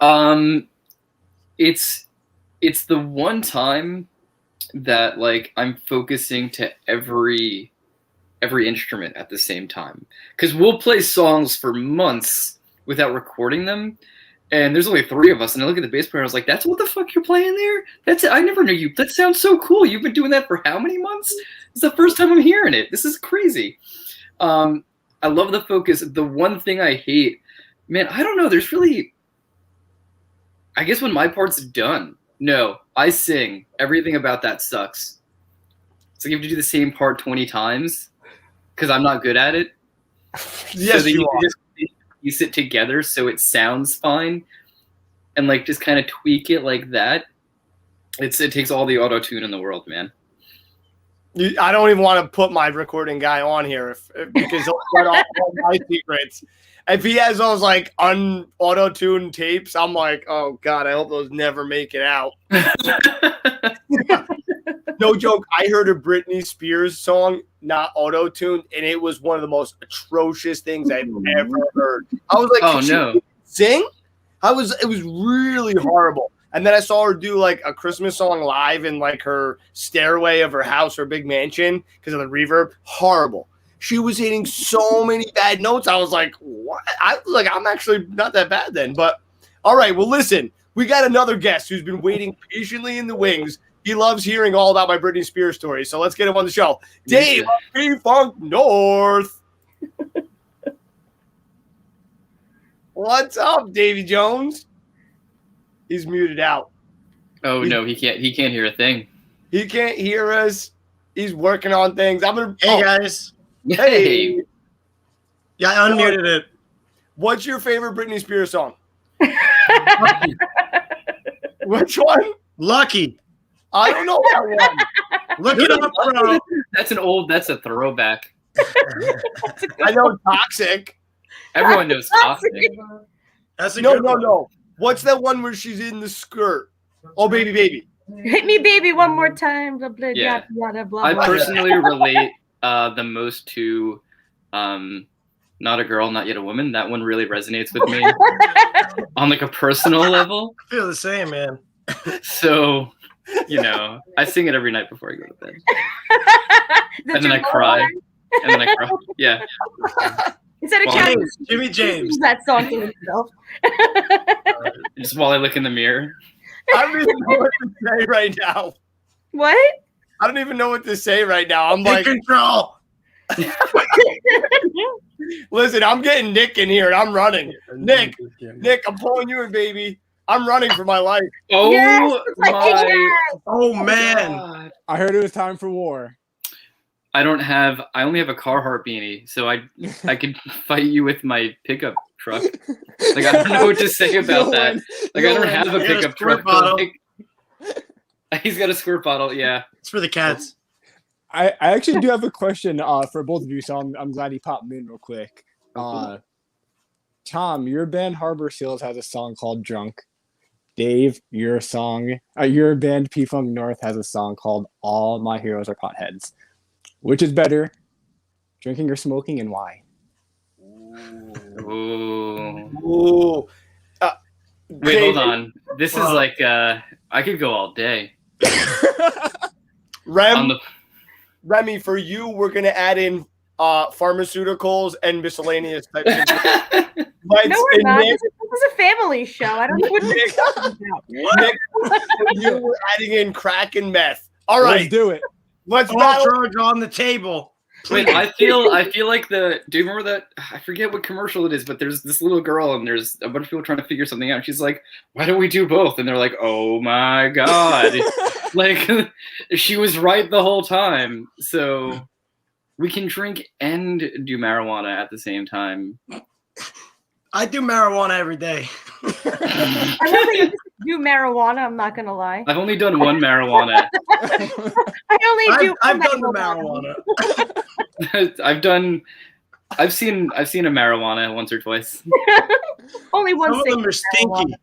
It's the one time that like I'm focusing to every instrument at the same time, because we'll play songs for months without recording them, and there's only 3 of us, and I look at the bass player, I was like, that's what the fuck you're playing there? I never knew you. That sounds so cool. You've been doing that for how many months? It's the first time I'm hearing it. This is crazy. I love the focus. The one thing I hate, man, I don't know, there's really, I guess when my part's done, no, I sing. Everything about that sucks. So you have to do the same part 20 times because I'm not good at it. Yes, so you just piece it together so it sounds fine and like just kind of tweak it like that. It takes all the auto-tune in the world, man. I don't even want to put my recording guy on here because he'll cut off all my secrets. If he has those like auto-tuned tapes, I'm like, oh God, I hope those never make it out. No joke. I heard a Britney Spears song, not auto-tuned, and it was one of the most atrocious things I've ever heard. I was like, oh no, sing? It was really horrible. And then I saw her do like a Christmas song live in like her stairway of her house, her big mansion, because of the reverb. Horrible. She was hitting so many bad notes. I was like, what? I'm actually not that bad then. But all right, well, listen, we got another guest who's been waiting patiently in the wings. He loves hearing all about my Britney Spears story. So let's get him on the show. Dave, P-Funk North. What's up, Davy Jones? He's muted out. Oh no, he can't hear a thing. He can't hear us. He's working on things. Hey guys. Hey. Yeah, I unmuted it. What's your favorite Britney Spears song? Which one? Lucky. I don't know that one. Look it up, bro. That's a throwback. I know Toxic. Everyone knows Toxic. That's a No. What's that one where she's in the skirt? Oh, baby, baby. Hit me, baby, one more time. Blah, blah, Yeah. blah, blah, blah, I blah. personally relate the most to Not a Girl, Not Yet a Woman. That one really resonates with me on like a personal level. I feel the same, man. So, you know, I sing it every night before I go to bed. And then I cry. Yeah. Instead of Jimmy James. That song to himself. Just while I look in the mirror. I don't even know what to say right now. What? I don't even know what to say right now. I'm like, control. Listen, I'm getting Nick in here and I'm running. Nick, I'm pulling you in, baby. I'm running for my life. Oh Yes, my! Oh man. God. I heard it was time for war. I only have a Carhartt beanie, so I could fight you with my pickup truck. Like I don't know what to say about that. Like I don't have a pickup truck. But, like, he's got a squirt bottle. Yeah, It's for the cats. I actually do have a question for both of you, so I'm glad he popped me in real quick. Tom, your band Harbor Seals has a song called Drunk. Dave, your band P-Funk North has a song called All My Heroes Are Potheads. Which is better, drinking or smoking, and why? Ooh. Wait, Dave, hold on. This is like I could go all day. Remy, for you, we're gonna add in pharmaceuticals and miscellaneous types of No, we're not. This is a family show. I don't know what you're talking about. Nick, for you, we're adding in crack and meth. All right. Let's do it. Let's All battle. drugs on the table. Wait, I feel like do you remember that? I forget what commercial it is, but there's this little girl and there's a bunch of people trying to figure something out. And she's like, why don't we do both? And they're like, oh my God. Like she was right the whole time. So we can drink and do marijuana at the same time. I do marijuana every day. I know that you do marijuana. I'm not gonna lie. I've only done one marijuana. I've done the marijuana. I've seen a marijuana once or twice. Only one. Some of them are stinky.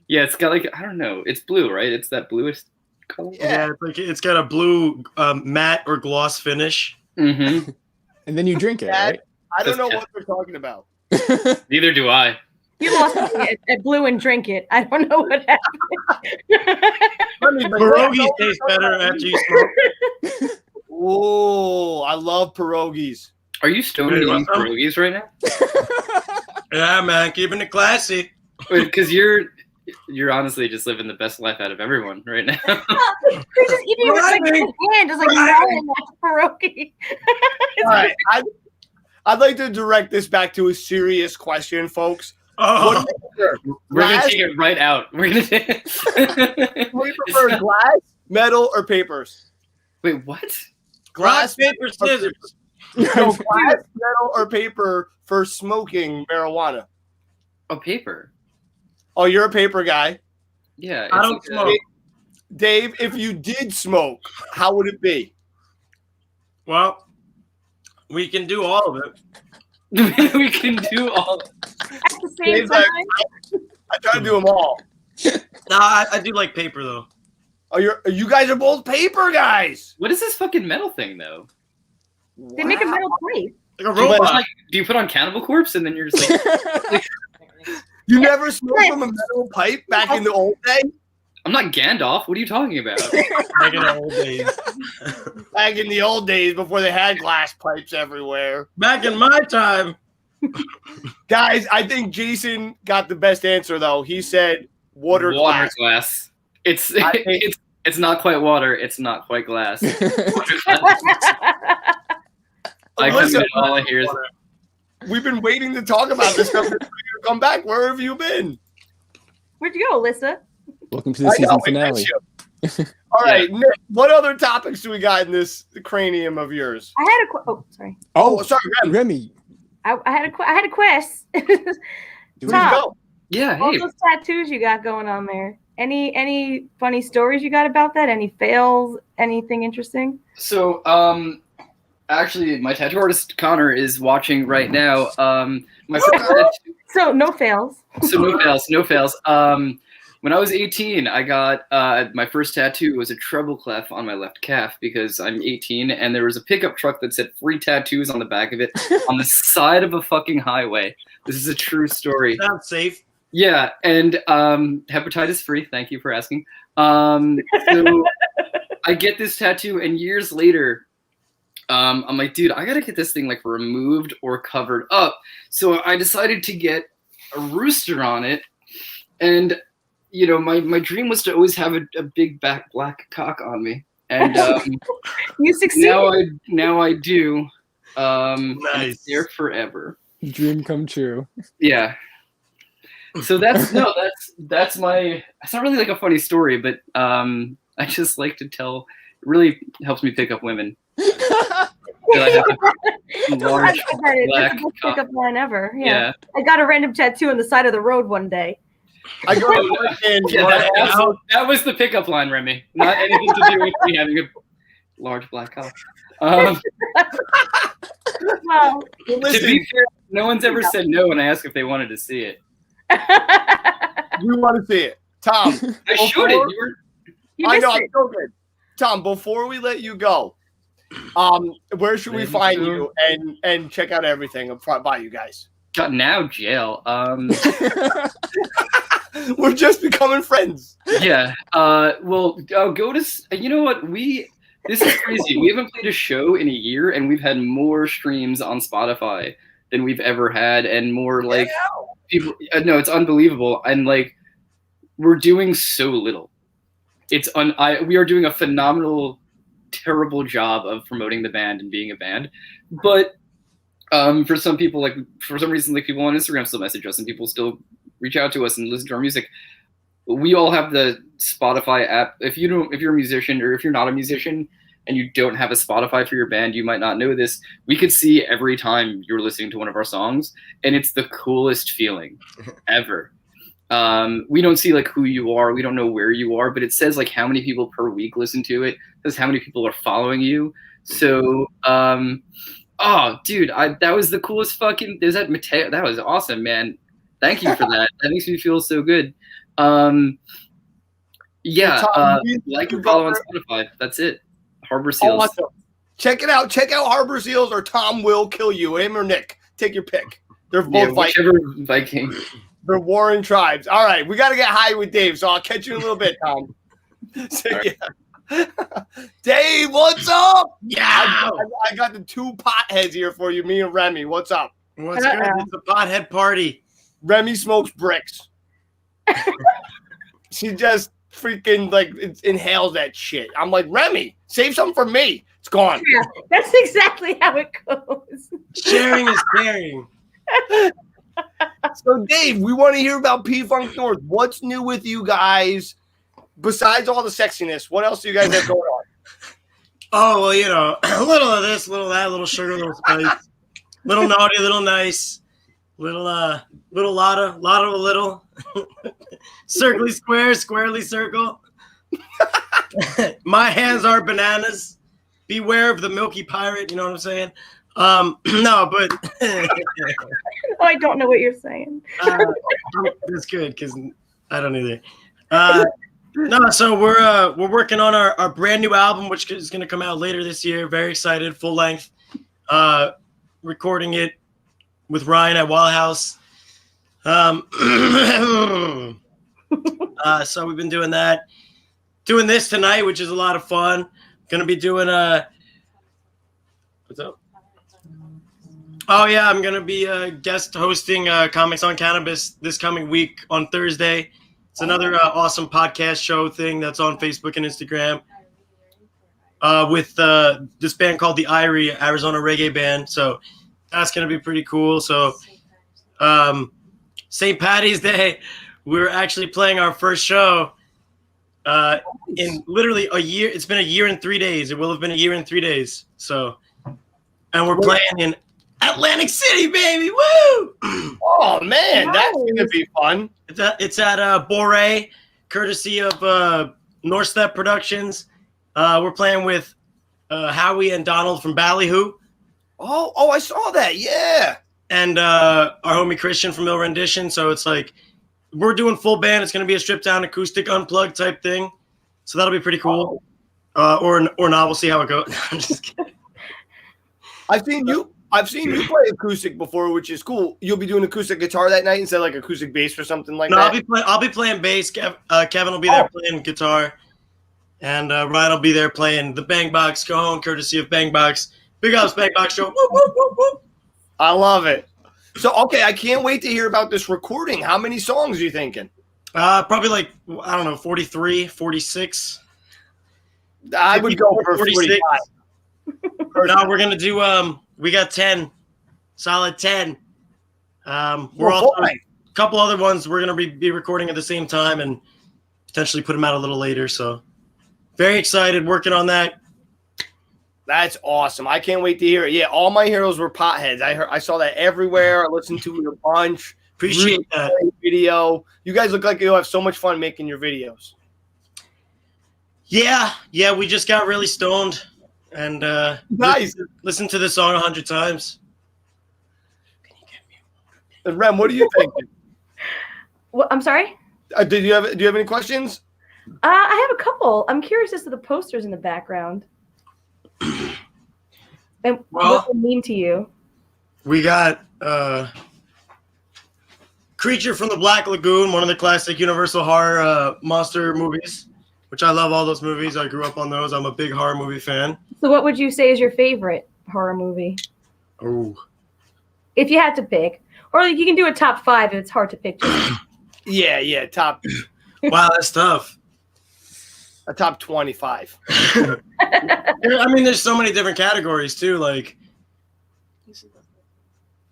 Yeah, it's got like I don't know. It's blue, right? It's that bluish color. Yeah, it's got a blue matte or gloss finish. Mm-hmm. And then you drink it, right? I don't know what they're talking about. Neither do I. You lost me at blue and drink it. I don't know what happened. Pierogies taste better after you smoke. Oh, I love pierogies. Are you stoned eating pierogies right now? Yeah, man, keeping it classy. Because you're honestly just living the best life out of everyone right now. You're just eating it with like your hand, just like melting that pierogi. All right, I'd like to direct this back to a serious question, folks. Oh. We're gonna take it right out. We're gonna take it. What do you prefer, glass, metal, or papers? Wait, what? Glass, paper, scissors. No, glass, metal, or paper for smoking marijuana? Oh, paper. Oh, you're a paper guy. Yeah. I don't smoke. Dave, if you did smoke, how would it be? Well, we can do all of it. We can do all. At the same time. I try to do them all. No, I do like paper though. Oh, you guys are both paper guys. What is this fucking metal thing though? They make a metal plate. Like a robot. Do you put on Cannibal Corpse and then you're just like? You never smoked from a metal pipe back in the old day? I'm not Gandalf. What are you talking about? Back in the old days. Back in the old days before they had glass pipes everywhere. Back in my time. Guys, I think Jason got the best answer though. He said water glass. It's not quite water. It's not quite glass. All I hear is. We've been waiting to talk about this stuff for you to come back. Where have you been? Where'd you go, Alyssa? Welcome to the season finale. All right, Nick, what other topics do we got in this cranium of yours? I had a sorry. Oh, sorry, Remy. I had a quest. Tom, yeah, all hey. those tattoos you got going on there. Any funny stories you got about that? Any fails? Anything interesting? So, actually, my tattoo artist Connor is watching right now. My first tattoo. So no fails. So no fails. When I was 18, I got my first tattoo was a treble clef on my left calf because I'm 18, and there was a pickup truck that said free tattoos on the back of it on the side of a fucking highway. This is a true story. Sounds safe. Yeah, and hepatitis free. Thank you for asking. So I get this tattoo, and years later, I'm like, dude, I gotta get this thing like removed or covered up. So I decided to get a rooster on it, and you know, my dream was to always have a big black cock on me. and You succeeded. now I do. And Nice. it's there forever. Dream come true. Yeah. So that's my. It's not really like a funny story, but I just like to tell. It really helps me pick up women. I have a large black That's the best cock. pickup line ever. Yeah. Yeah. I got a random tattoo on the side of the road one day. I go to work in. Yeah, that was the pickup line, Remy. Not anything to do with me having a large black cock. Wow. To be fair, no one's ever said no when I ask if they wanted to see it. We want to see it. Tom, I showed it. You were I know, I'm so good. Tom, before we let you go, where should we find you and check out everything by you guys? got now jail. We're just becoming friends. Yeah. Well, go to. You know what? This is crazy. We haven't played a show in a year, and we've had more streams on Spotify than we've ever had, and more like people. No, it's unbelievable, and like we're doing so little. We are doing a phenomenal, terrible job of promoting the band and being a band, but for some people, like for some reason, like people on Instagram still message us, and people still reach out to us and listen to our music. We all have the Spotify app. If you're a musician, or if you're not a musician and you don't have a Spotify for your band, you might not know this. We could see every time you're listening to one of our songs, and it's the coolest feeling ever. We don't see like who you are. We don't know where you are, but it says like how many people per week listen to it. It says how many people are following you. So, oh, dude, that was the coolest fucking. There's that Mateo. That was awesome, man. Thank you for that. That makes me feel so good. Yeah, Tom, like and follow on Spotify. That's it. Harbor Seals. Awesome. Check it out. Check out Harbor Seals, or Tom will kill you. Him or Nick. Take your pick. They're both fighting. Whichever Viking. They're warring tribes. All right, we got to get high with Dave, so I'll catch you in a little bit, Tom. So, yeah. Dave, what's up? Yeah. I got the two potheads here for you, me and Remy. What's up? What's good? It's a pothead party. Remy smokes bricks. She just freaking like inhales that shit. I'm like, Remy, save something for me. It's gone. Yeah, that's exactly how it goes. Sharing is caring. So, Dave, we want to hear about P-Funk North. What's new with you guys? Besides all the sexiness, what else do you guys have going on? Oh, well, you know, a little of this, a little of that, a little sugar, a little spice, little naughty, a little nice, little lot of a little, circly square, squarely circle. My hands are bananas. Beware of the milky pirate. You know what I'm saying? No, but Oh, I don't know what you're saying. that's good because I don't either. No, so we're working on our brand new album, which is going to come out later this year. Very excited, full length. Recording it with Ryan at Wild House. So we've been doing that. Doing this tonight, which is a lot of fun. Going to be doing what's up? Oh yeah, I'm going to be guest hosting Comics on Cannabis this coming week on Thursday. It's another awesome podcast show thing that's on Facebook and Instagram with this band called the Irie, Arizona reggae band. So that's going to be pretty cool. So St. Paddy's Day, we're actually playing our first show in literally a year. It's been a year and 3 days. It will have been a year and 3 days. So, and we're playing in Atlantic City, baby. Woo! Oh, man, that's going to be fun. It's at Bore, courtesy of North Step Productions. We're playing with Howie and Donald from Ballyhoo. Oh, I saw that. Yeah. And our homie Christian from Ill Rendition. So it's like we're doing full band. It's going to be a stripped down acoustic unplugged type thing. So that'll be pretty cool. Or not. We'll see how it goes. I'm just kidding. I've seen you play acoustic before, which is cool. You'll be doing acoustic guitar that night instead of like acoustic bass or something like that. I'll be playing bass. Kevin will be there playing guitar, and Ryan will be there playing the Bang Box Cajon, courtesy of Bang Box. Big ups, Bang Box Show. Whoop, whoop, whoop, whoop. I love it. So, okay, I can't wait to hear about this recording. How many songs are you thinking? Probably like, I don't know, 43, 46. I would go for 46. 45. No, we're gonna do. We got 10, solid 10. We're Well, also boy. a couple other ones. We're gonna be recording at the same time and potentially put them out a little later. So very excited, working on that. That's awesome. I can't wait to hear it. Yeah, all my heroes were potheads. I saw that everywhere. I listened to it a bunch. Appreciate Really that. great video. You guys look like you'll have so much fun making your videos. Yeah, we just got really stoned and Nice. listened to this song 100 times. And Rem, what do you think? Well, I'm sorry. Do you have any questions? I have a couple. I'm curious as to the posters in the background. And what they mean to you. We got Creature from the Black Lagoon, one of the classic Universal horror monster movies, which I love all those movies. I grew up on those. I'm a big horror movie fan. So what would you say is your favorite horror movie? Oh. If you had to pick. Or you can do a top 5 if it's hard to pick. Yeah, top. Wow, that's tough. A top 25. I mean, there's so many different categories too. Like,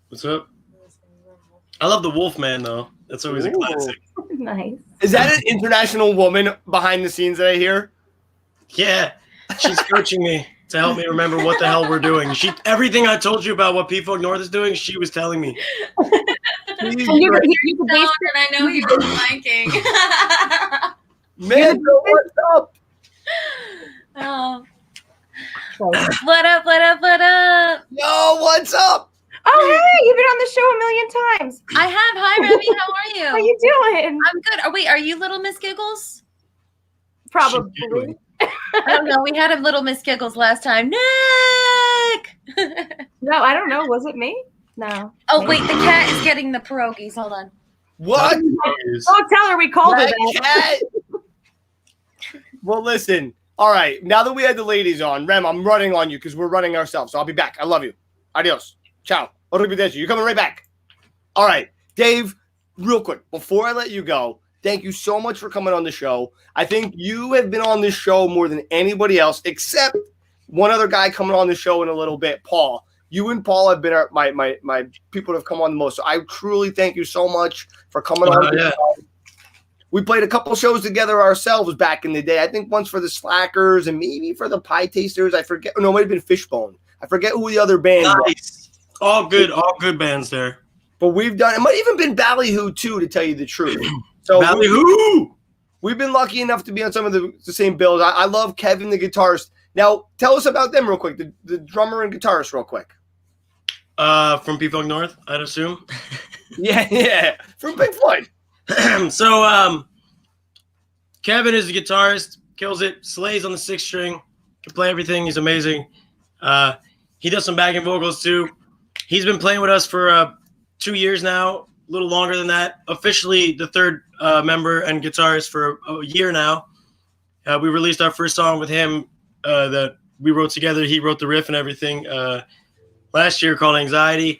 what's up? I love the Wolfman though. That's always a classic. Nice. Is that an international woman behind the scenes that I hear? Yeah, she's coaching me to help me remember what the hell we're doing. Everything I told you about what P-Folk North is doing, she was telling me. You can and I know he was liking. Man, what's up? Oh. What up? Yo, what's up? Oh, hey, you've been on the show a million times. I have. Hi, Remy. How are you? How you doing? I'm good. Oh, wait, are you Little Miss Giggles? Probably. I don't know. We had a Little Miss Giggles last time. Nick! No, I don't know. Was it me? No. Oh, wait, the cat is getting the pierogies. Hold on. What? Don't tell her we called her that. Well, listen. All right. Now that we had the ladies on, Rem, I'm running on you because we're running ourselves. So I'll be back. I love you. Adios. Ciao. You're coming right back. All right. Dave, real quick, before I let you go, thank you so much for coming on the show. I think you have been on this show more than anybody else, except one other guy coming on the show in a little bit, Paul. You and Paul have been my people that have come on the most. So I truly thank you so much for coming on the show. We played a couple shows together ourselves back in the day. I think once for the Slackers and maybe for the Pie Tasters. I forget. No, it might have been Fishbone. I forget who the other band was. All good bands there. But we've done, it might even been Ballyhoo too, to tell you the truth. So Ballyhoo! We've been lucky enough to be on some of the same bills. I love Kevin, the guitarist. Now, tell us about them real quick, the drummer and guitarist real quick. From P-Funk North, I'd assume. Yeah, from Big Floyd. So, Kevin is the guitarist, kills it, slays on the 6th string, can play everything. He's amazing. He does some backing vocals too. He's been playing with us for 2 years now, a little longer than that. Officially the 3rd member and guitarist for a year now. We released our first song with him that we wrote together. He wrote the riff and everything last year called Anxiety.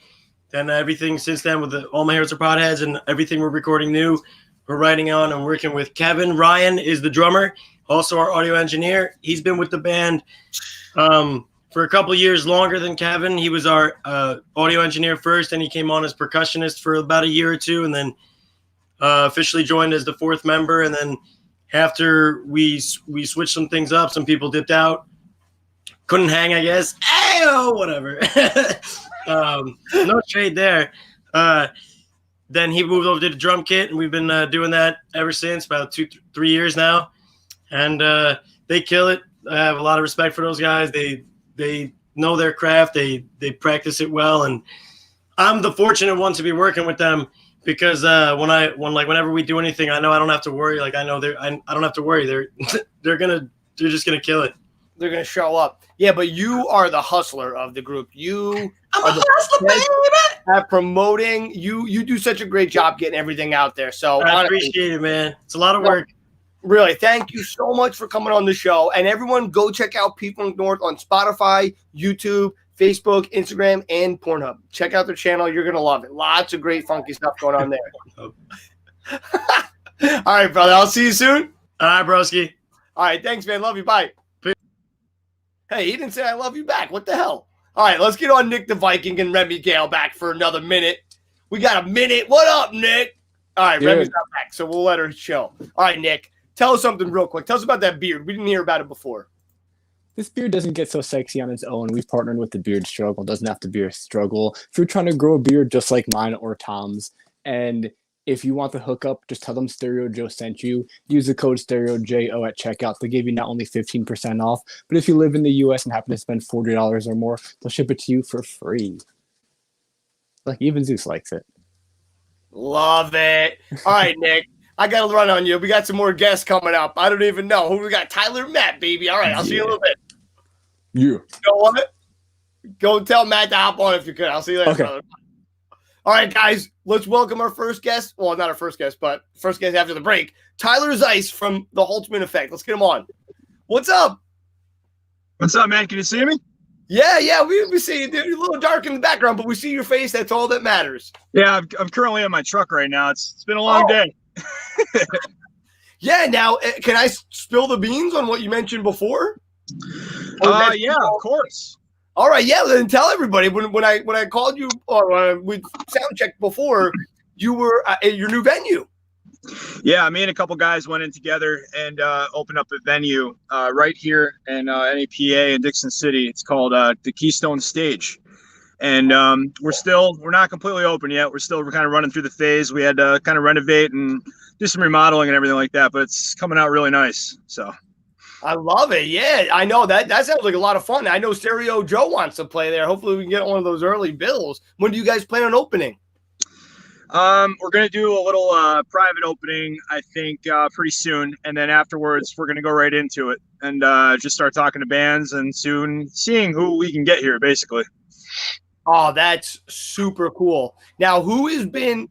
Then everything since then with All My Heroes Are Potheads and everything we're recording new, we're writing on and working with Kevin. Ryan is the drummer, also our audio engineer. He's been with the band for a couple years longer than Kevin. He was our audio engineer first, and he came on as percussionist for about a year or two, and then officially joined as the 4th member. And then after we switched some things up, some people dipped out, couldn't hang, I guess. Ayo, whatever. No shade there. Then he moved over to the drum kit, and we've been doing that ever since, about 2-3 years now. And they kill it. I have a lot of respect for those guys. They know their craft. They practice it well, and I'm the fortunate one to be working with them because whenever we do anything, I know I don't have to worry. Like I know I don't have to worry. They're just gonna kill it. They're gonna show up. Yeah, but you are the hustler of the group. I'm a hustler, baby. At promoting. You do such a great job getting everything out there. So I appreciate it, man. It's a lot of work. Really, thank you so much for coming on the show. And everyone, go check out P-Funk North on Spotify, YouTube, Facebook, Instagram, and Pornhub. Check out their channel. You're going to love it. Lots of great funky stuff going on there. All right, brother. I'll see you soon. All right, broski. All right. Thanks, man. Love you. Bye. Peace. Hey, he didn't say I love you back. What the hell? All right, let's get on Nick the Viking and Remy Gale back for another minute. We got a minute. What up, Nick? All right, Remy's not back, so we'll let her chill. All right, Nick, tell us something real quick. Tell us about that beard. We didn't hear about it before. This beard doesn't get so sexy on its own. We've partnered with the Beard Struggle. It doesn't have to be a struggle. If you're trying to grow a beard just like mine or Tom's, and if you want the hookup, just tell them Stereo Joe sent you. Use the code StereoJO at checkout. They give you not only 15% off, but if you live in the U.S. and happen to spend $40 or more, they'll ship it to you for free. Like, even Zeus likes it. Love it. All right, Nick. I got to run on you. We got some more guests coming up. I don't even know. Who we got? Tyler and Matt, baby. All right, I'll see you in a little bit. Yeah. You know what? Go tell Matt to hop on if you could. I'll see you later, brother. All right, guys. Let's welcome our first guest. Well, not our first guest, but first guest after the break. Tyler Zeiss from the Holtzmann Effect. Let's get him on. What's up? What's up, man? Can you see me? Yeah, we see you, dude. You're a little dark in the background, but we see your face. That's all that matters. Yeah, I'm currently in my truck right now. It's been a long day. Yeah, now, can I spill the beans on what you mentioned before? Yeah, of course. All right, yeah, then tell everybody. When I called you, or we sound checked before, you were at your new venue. Yeah, me and a couple guys went in together and opened up a venue right here in NAPA in Dixon City. It's called the Keystone Stage. And we're not completely open yet. We're still kind of running through the phase. We had to kind of renovate and do some remodeling and everything like that, but it's coming out really nice. So I love it. Yeah, I know that sounds like a lot of fun. I know Stereo Joe wants to play there. Hopefully we can get one of those early bills. When do you guys plan on opening? We're going to do a little private opening, I think, pretty soon. And then afterwards, we're going to go right into it and just start talking to bands and soon seeing who we can get here, basically. Oh, that's super cool. Now, who has been,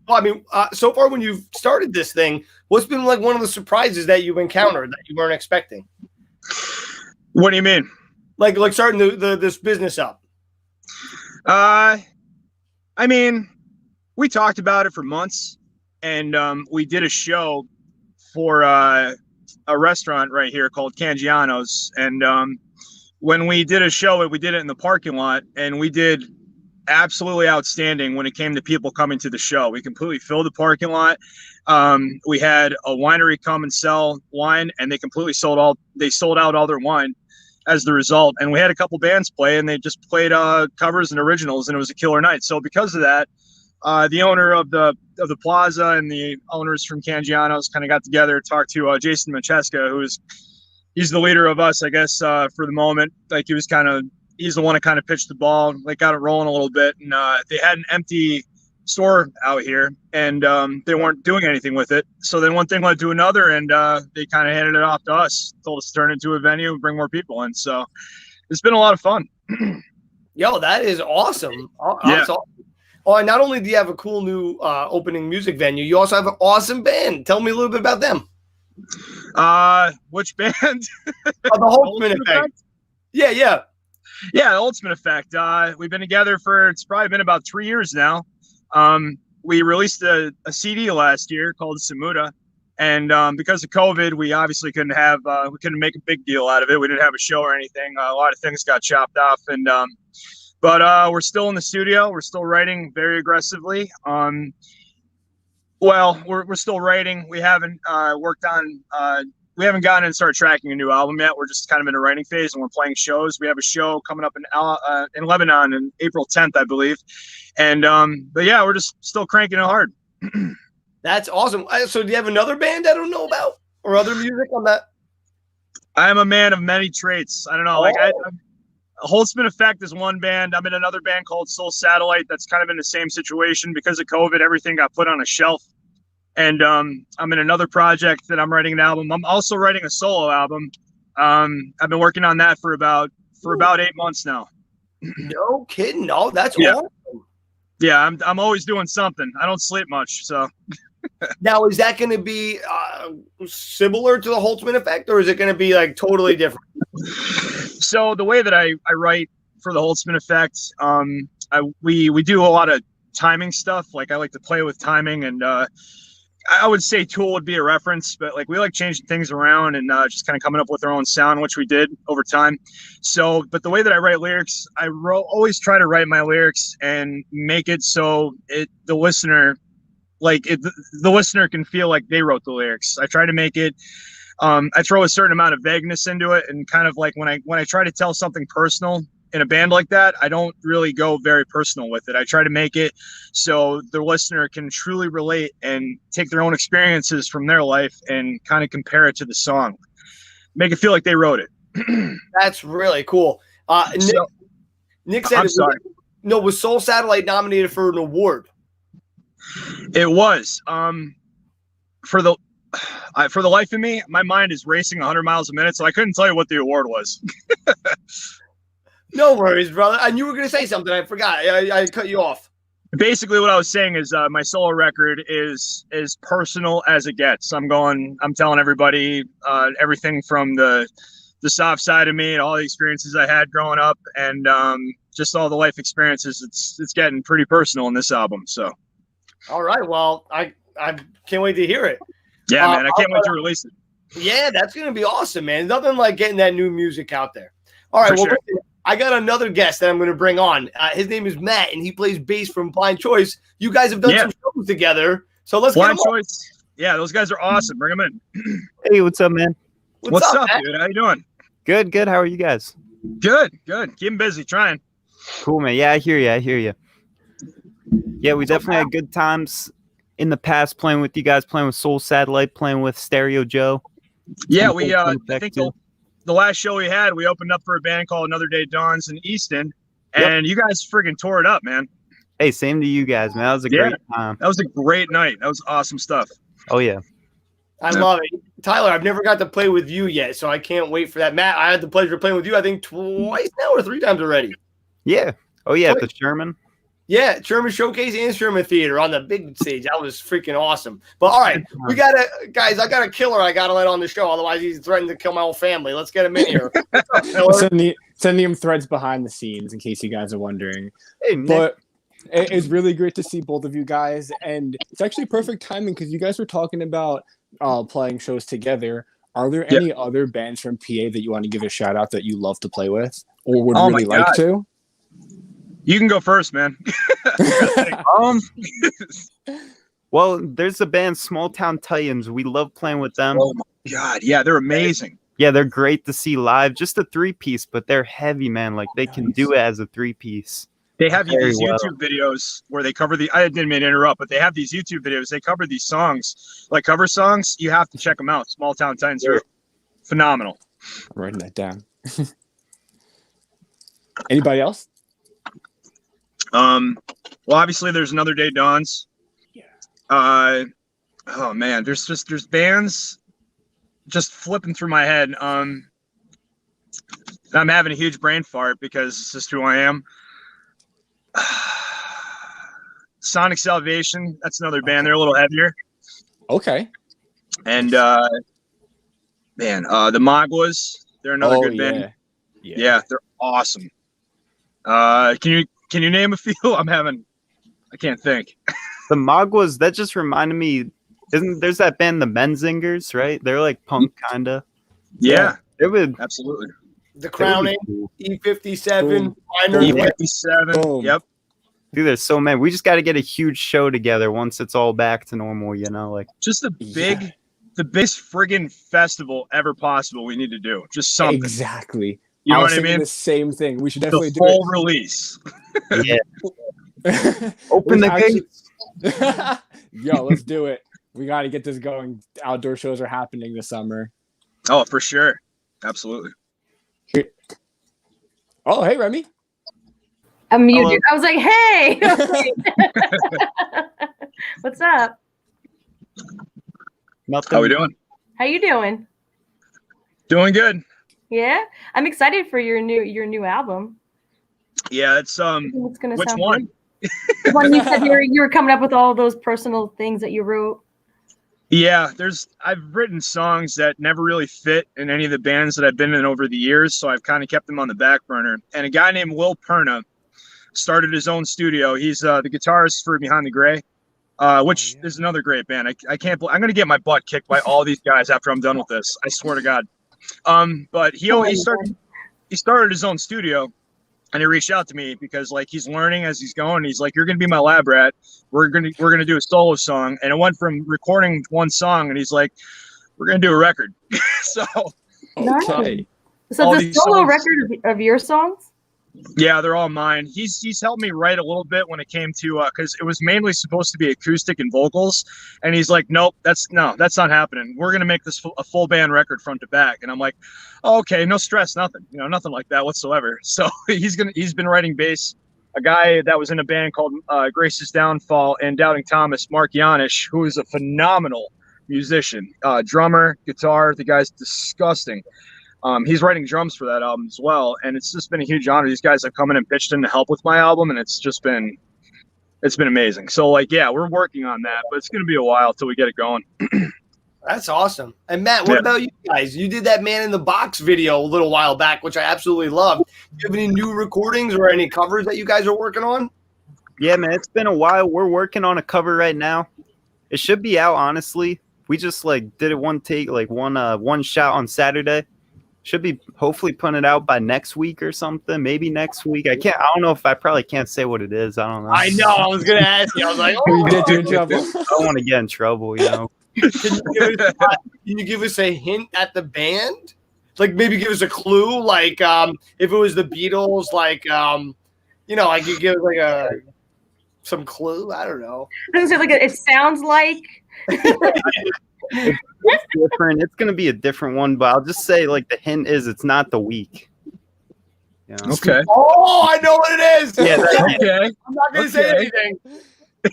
so far when you've started this thing, what's been like one of the surprises that you've encountered that you weren't expecting? What do you mean? Like starting this business up? I mean, we talked about it for months, and we did a show for a restaurant right here called Cangiano's. And when we did a show, we did it in the parking lot, and we did absolutely outstanding when it came to people coming to the show. We completely filled the parking lot. We had a winery come and sell wine, and they completely sold out all their wine as the result. And we had a couple bands play, and they just played covers and originals, and it was a killer night. So because of that, the owner of the plaza and the owners from Cangiano's kind of got together, talked to Jason Macheska, he's the leader of us, I guess, for the moment. Like he's the one that kind of pitched the ball, like got it rolling a little bit. And they had an empty store out here, and they weren't doing anything with it. So then one thing led to another, and they kind of handed it off to us, told us to turn it into a venue and bring more people in. So it's been a lot of fun. Yo, that is awesome. Yeah. That's awesome. Oh, and not only do you have a cool new opening music venue, you also have an awesome band. Tell me a little bit about them. Which band? The Holtzmann Effect. Yeah. Yeah, the Holtzmann Effect. We've been together it's probably been about 3 years now. We released a CD last year called Samuda, and because of COVID, we obviously couldn't make a big deal out of it. We didn't have a show or anything. A lot of things got chopped off, and but we're still in the studio. We're still writing very aggressively. We're still writing. We haven't we haven't gotten and started tracking a new album yet. We're just kind of in a writing phase, and we're playing shows. We have a show coming up in Lebanon on April 10th, I believe. And but yeah, we're just still cranking it hard. That's awesome. So do you have another band I don't know about, or other music on that? I am a man of many traits. I don't know. Holtzmann Effect is one band. I'm in another band called Soul Satellite that's kind of in the same situation. Because of COVID, everything got put on a shelf. And I'm in another project that I'm writing an album. I'm also writing a solo album. I've been working on that for about 8 months now. No kidding. Oh, that's awesome. Yeah, I'm always doing something. I don't sleep much, so. Now, is that going to be similar to the Holtzmann Effect, or is it going to be like totally different? So the way that I write for the Holtzmann Effect, we do a lot of timing stuff. Like I like to play with timing, and I would say Touw would be a reference, but like we like changing things around and just kind of coming up with our own sound, which we did over time. So, but the way that I write lyrics, always try to write my lyrics and make it so the listener, the listener can feel like they wrote the lyrics. I try to make it. I throw a certain amount of vagueness into it, and kind of like when I try to tell something personal in a band like that, I don't really go very personal with it. I try to make it so the listener can truly relate and take their own experiences from their life and kind of compare it to the song. Make it feel like they wrote it. That's really cool. Nick said, I'm sorry. No, was Soul Satellite nominated for an award? It was. For the life of me, my mind is racing 100 miles a minute, so I couldn't tell you what the award was. No worries, brother. And you were going to say something. I forgot. I cut you off. Basically, what I was saying is my solo record is as personal as it gets. I'm telling everybody everything from the soft side of me and all the experiences I had growing up, and just all the life experiences. It's getting pretty personal in this album. So, all right. Well, I can't wait to hear it. Yeah, man. I can't wait to release it. Yeah, that's going to be awesome, man. Nothing like getting that new music out there. All right. For sure. I got another guest that I'm going to bring on. His name is Matt, and he plays bass from Blind Choice. You guys have done some shows together, so let's Blind get him Choice. Yeah, those guys are awesome. Bring them in. Hey, what's up, man? What's up, dude? How you doing? Good. How are you guys? Good. Keep busy, trying. Cool, man. Yeah, I hear you. Yeah, we definitely had good times in the past playing with you guys, playing with Soul Satellite, playing with Stereo Joe. Yeah, we I think the last show we had, we opened up for a band called Another Day Dawns in Easton, and you guys friggin' tore it up, man. Hey, same to you guys, man. That was a great time. That was a great night. That was awesome stuff. Oh, yeah. I love it. Tyler, I've never got to play with you yet, so I can't wait for that. Matt, I had the pleasure of playing with you, I think, twice now or 3 times already. Yeah. Oh, yeah, at the Sherman. Yeah, Sherman Showcase and Sherman Theater on the big stage. That was freaking awesome. But all right, I got a killer I gotta let on the show. Otherwise, he's threatening to kill my whole family. Let's get him in here. Sending him threads behind the scenes in case you guys are wondering. Hey, Nick. But it's really great to see both of you guys, and it's actually perfect timing because you guys were talking about playing shows together. Are there any other bands from PA that you want to give a shout out that you love to play with or would really like to? You can go first, man. Well, there's the band Small Town Titans. We love playing with them. Oh my God, yeah, they're amazing. Yeah, they're great to see live. Just a 3-piece, but they're heavy, man. Like they can do it as a 3-piece. They have these YouTube videos where they cover I didn't mean to interrupt, but they have these YouTube videos. They cover these songs, like cover songs. You have to check them out. Small Town Titans are phenomenal. I'm writing that down. Anybody else? Well, obviously there's Another Day Dawns. Yeah. Oh man, there's bands just flipping through my head. I'm having a huge brain fart because it's just who I am. Sonic Salvation, that's another band. They're a little heavier. Okay. And the Magwas, they're another good band. Yeah, they're awesome. Can you name a few? I can't think. The Magwas, that just reminded me, there's that band, the Menzingers, right? They're like punk kinda. Yeah. They would absolutely. The Crowning, E57, E57. Yep. Dude, there's so many. We just got to get a huge show together once it's all back to normal, like just the biggest friggin' festival ever possible we need to do. Just something. Exactly. You know what I mean? The same thing. We should definitely do full release. Yeah. Open the gates. Yo, let's do it. We got to get this going. Outdoor shows are happening this summer. Oh, for sure. Absolutely. Oh, hey, Remy. I'm muted. I was like, hey. What's up? Nothing. How we doing? How you doing? Doing good. Yeah, I'm excited for your new album. Yeah, it's It's gonna which sound one? good. The one you said you were coming up with all those personal things that you wrote. Yeah, I've written songs that never really fit in any of the bands that I've been in over the years, so I've kind of kept them on the back burner. And a guy named Will Perna started his own studio. He's the guitarist for Behind the Gray. which is another great band. I can't believe I'm gonna get my butt kicked by all these guys after I'm done with this. I swear to God. But he started his own studio, and he reached out to me because like he's learning as he's going. He's like, "You're gonna be my lab rat. We're gonna do a solo song." And it went from recording one song, and he's like, "We're gonna do a record." So okay. So the solo record of your songs? Yeah, they're all mine. He's helped me write a little bit when it came to because it was mainly supposed to be acoustic and vocals, and he's like, "Nope, that's not happening. We're gonna make this a full band record front to back." And I'm like, oh, "Okay, no stress, nothing, nothing like that whatsoever." So he's been writing bass. A guy that was in a band called Grace's Downfall and Doubting Thomas, Mark Yanish, who is a phenomenal musician, drummer, guitar. The guy's disgusting. He's writing drums for that album as well, and it's just been a huge honor. These guys have come in and pitched in to help with my album, and it's been amazing. So like, yeah, we're working on that, but it's gonna be a while till we get it going. That's awesome. And Matt, what about you guys? You did that Man in the Box video a little while back, which I absolutely loved. Do you have any new recordings or any covers that you guys are working on? Yeah, man, it's been a while. We're working on a cover right now. It should be out, honestly. We just like did it one take, like one shot on Saturday. Should be hopefully putting it out by next week or something. Maybe next week. I don't know if I probably can't say what it is. I don't know. I know. I was gonna ask you. I was like, you get you in trouble. I don't want to get in trouble, Can you give us a hint at the band? Like maybe give us a clue. Like if it was the Beatles, like I could give like some clue. I don't know. I was gonna say it sounds like. It's different. It's gonna be a different one, but I'll just say like the hint is it's not the week. Okay. Oh, I know what it is. Yeah. Okay. I'm not gonna say anything.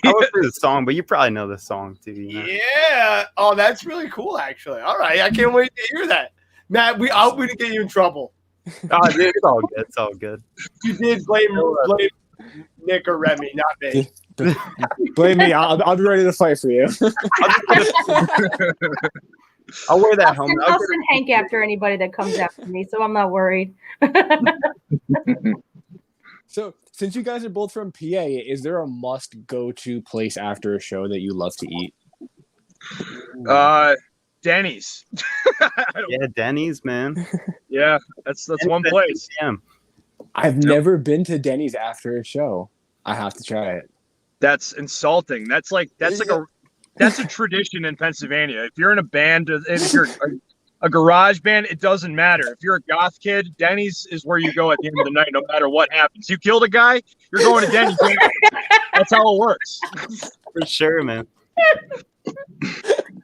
I went for the song, but you probably know the song too. Yeah. Oh, that's really cool, actually. All right, I can't wait to hear that, Matt. I hope we didn't get you in trouble. Oh, dude, it's all good. It's all good. You did blame Nick or Remy, not me. Blame me. I'll be ready to fight for you. I'll wear that helmet. I'll send Hank after anybody that comes after me, so I'm not worried. So, since you guys are both from PA, is there a must-go-to place after a show that you love to eat? Denny's. Yeah, Denny's, man. Yeah, that's one place. I've never been to Denny's after a show. I have to try it. That's insulting. That's a tradition in Pennsylvania. If you're in a band, if you're a garage band, it doesn't matter. If you're a goth kid, Denny's is where you go at the end of the night, no matter what happens. You killed a guy, you're going to Denny's. That's how it works. For sure, man.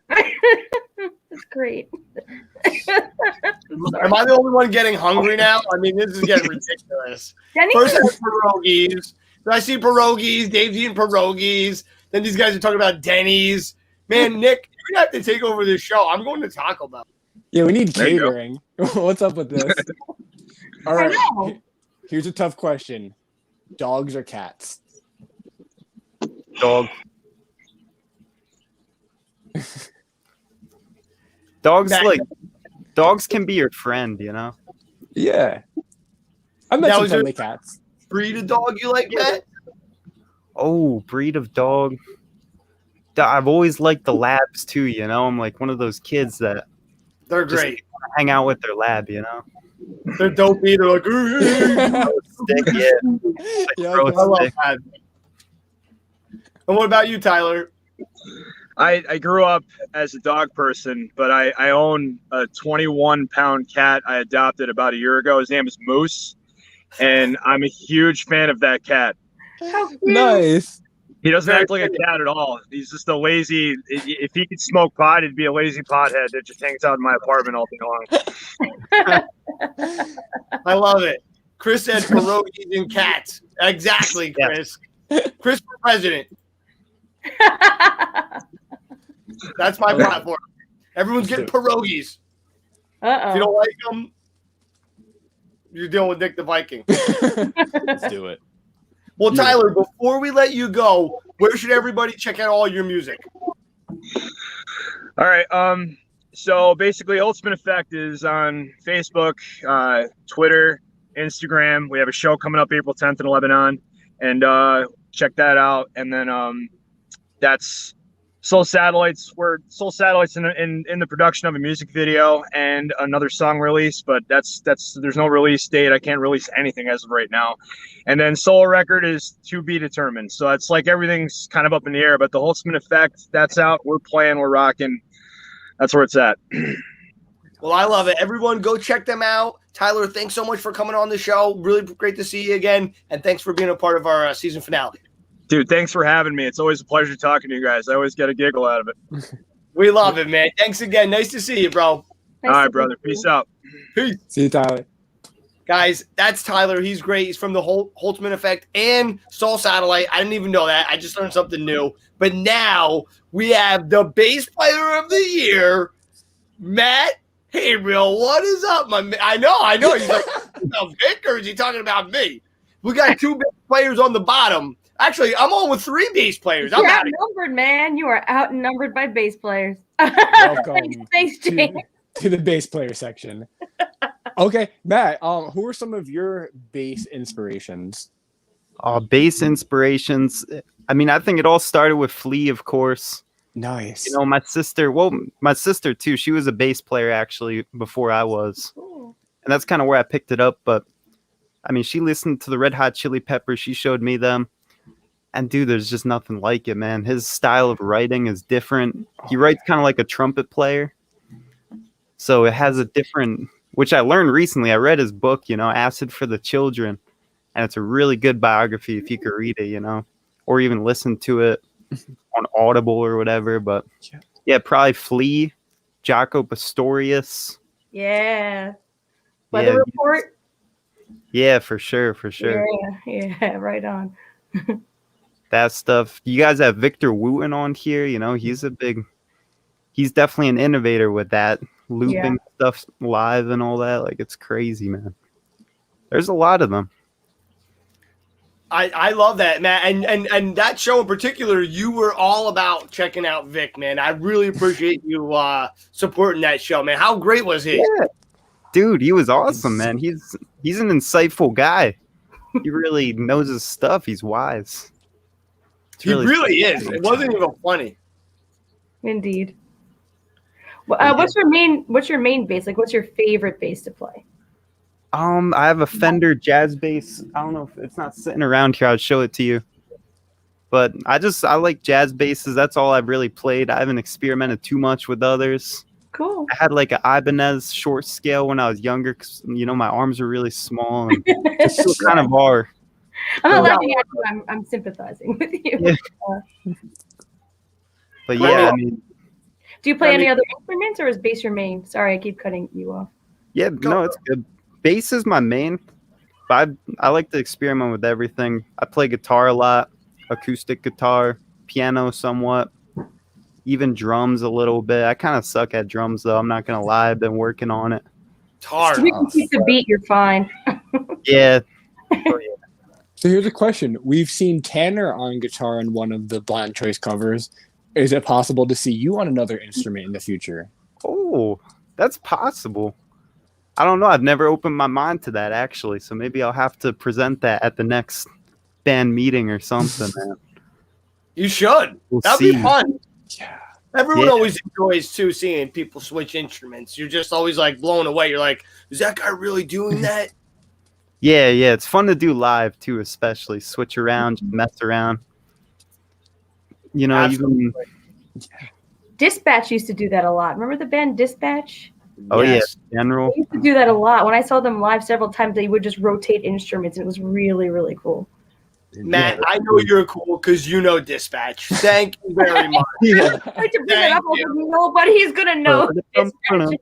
That's great. Am I the only one getting hungry now? I mean, this is getting ridiculous. Denny's First, I had pierogies. Then I see pierogies. Dave's eating pierogies. Then these guys are talking about Denny's. Man, Nick, you're going to have to take over this show. I'm going to Taco Bell. Yeah, we need catering. What's up with this? All right. Here's a tough question. Dogs or cats? Dog. Dogs can be your friend, Yeah. I met some friendly cats. Breed of dog you like, Matt? Oh, breed of dog. I've always liked the labs too, I'm like one of those kids that they're great. Hang out with their lab, They're dopey. They're like, stick, yeah. I love that. And what about you, Tyler? I grew up as a dog person, but I own a 21-pound cat I adopted about a year ago. His name is Moose, and I'm a huge fan of that cat. Nice. He doesn't act like a cat at all. He's just a lazy. If he could smoke pot, he'd be a lazy pothead that just hangs out in my apartment all day long. I love it. Chris said pierogies and cats. Exactly, Chris. Chris for president. That's my platform. Everyone's getting pierogies. If you don't like them, you're dealing with Nick the Viking. Let's do it. Well, Tyler, before we let you go, where should everybody check out all your music? All right. So basically, Holtzmann Effect is on Facebook, Twitter, Instagram. We have a show coming up April 10th in Lebanon, and check that out. And then that's Soul Satellites. We're Soul Satellites in the production of a music video and another song release, but that's there's no release date. I can't release anything as of right now. And then Soul Record is to be determined. So it's like everything's kind of up in the air. But the Holtzmann Effect, that's out. We're playing. We're rocking. That's where it's at. Well, I love it. Everyone, go check them out. Tyler, thanks so much for coming on the show. Really great to see you again, and thanks for being a part of our season finale. Dude, thanks for having me. It's always a pleasure talking to you guys. I always get a giggle out of it. We love it, man. Thanks again. Nice to see you, bro. All right, brother. Peace out. Peace. See you, Tyler. Guys, that's Tyler. He's great. He's from the Holtzmann Effect and Soul Satellite. I didn't even know that. I just learned something new. But now we have the bass player of the year, Matt Habrial. What is up, my man? I know. He's like, about Vic, or is he talking about me? We got 2 bass players on the bottom. Actually, I'm on with 3 bass players. You're outnumbered, man. You are outnumbered by bass players. Welcome Thanks, James. to the bass player section. Okay, Matt, who are some of your bass inspirations? Bass inspirations. I mean, I think it all started with Flea, of course. Nice. You know, my sister too. She was a bass player actually before I was. Cool. And that's kind of where I picked it up. But I mean, she listened to the Red Hot Chili Peppers. She showed me them. And dude, there's just nothing like it, man. His style of writing is different. He writes kind of like a trumpet player. So it has a different, which I learned recently. I read his book, you know, Acid for the Children. And it's a really good biography if you could read it, you know, or even listen to it on Audible or whatever. But yeah, probably Flea, Jaco Pastorius. Yeah. Weather Report. Yeah, for sure. Yeah, right on. That stuff. You guys have Victor Wooten on here. You know, he's definitely an innovator with that looping stuff live and all that. Like, it's crazy, man. There's a lot of them. I love that, Matt. And that show in particular, you were all about checking out Vic, man. I really appreciate you supporting that show, man. How great was he? Yeah. Dude, he was awesome, man. He's an insightful guy. He really knows his stuff. He's wise. He really is. It wasn't even funny. Indeed. What's your main bass? Like, what's your favorite bass to play? I have a Fender jazz bass. I don't know if it's not sitting around here. I'll show it to you. But I like jazz basses. That's all I've really played. I haven't experimented too much with others. Cool. I had like an Ibanez short scale when I was younger because, you know, my arms are really small and still kind of are. I'm not laughing at you. I'm sympathizing with you. Yeah. But yeah, I mean. Do you play any other instruments, or is bass your main? Sorry, I keep cutting you off. Yeah, no, it's good. Bass is my main, but I like to experiment with everything. I play guitar a lot, acoustic guitar, piano somewhat, even drums a little bit. I kind of suck at drums, though. I'm not going to lie. I've been working on it. It's hard. If you can keep the beat, you're fine. Yeah. So here's a question. We've seen Tanner on guitar in one of the Blind Choice covers. Is it possible to see you on another instrument in the future? Oh, that's possible. I don't know. I've never opened my mind to that, actually. So maybe I'll have to present that at the next band meeting or something, man. You should. That'd be fun. Yeah. Everyone always enjoys, too, seeing people switch instruments. You're just always, like, blown away. You're like, is that guy really doing that? Yeah. It's fun to do live, too, especially. Switch around, mess around. You know, even Dispatch used to do that a lot. Remember the band Dispatch? Oh, yes. Yeah, General. They used to do that a lot. When I saw them live several times, they would just rotate instruments. It was really, really cool. Matt, I know you're cool because you know Dispatch. Thank you very much. I tried to bring it up. Nobody's going to know Dispatch.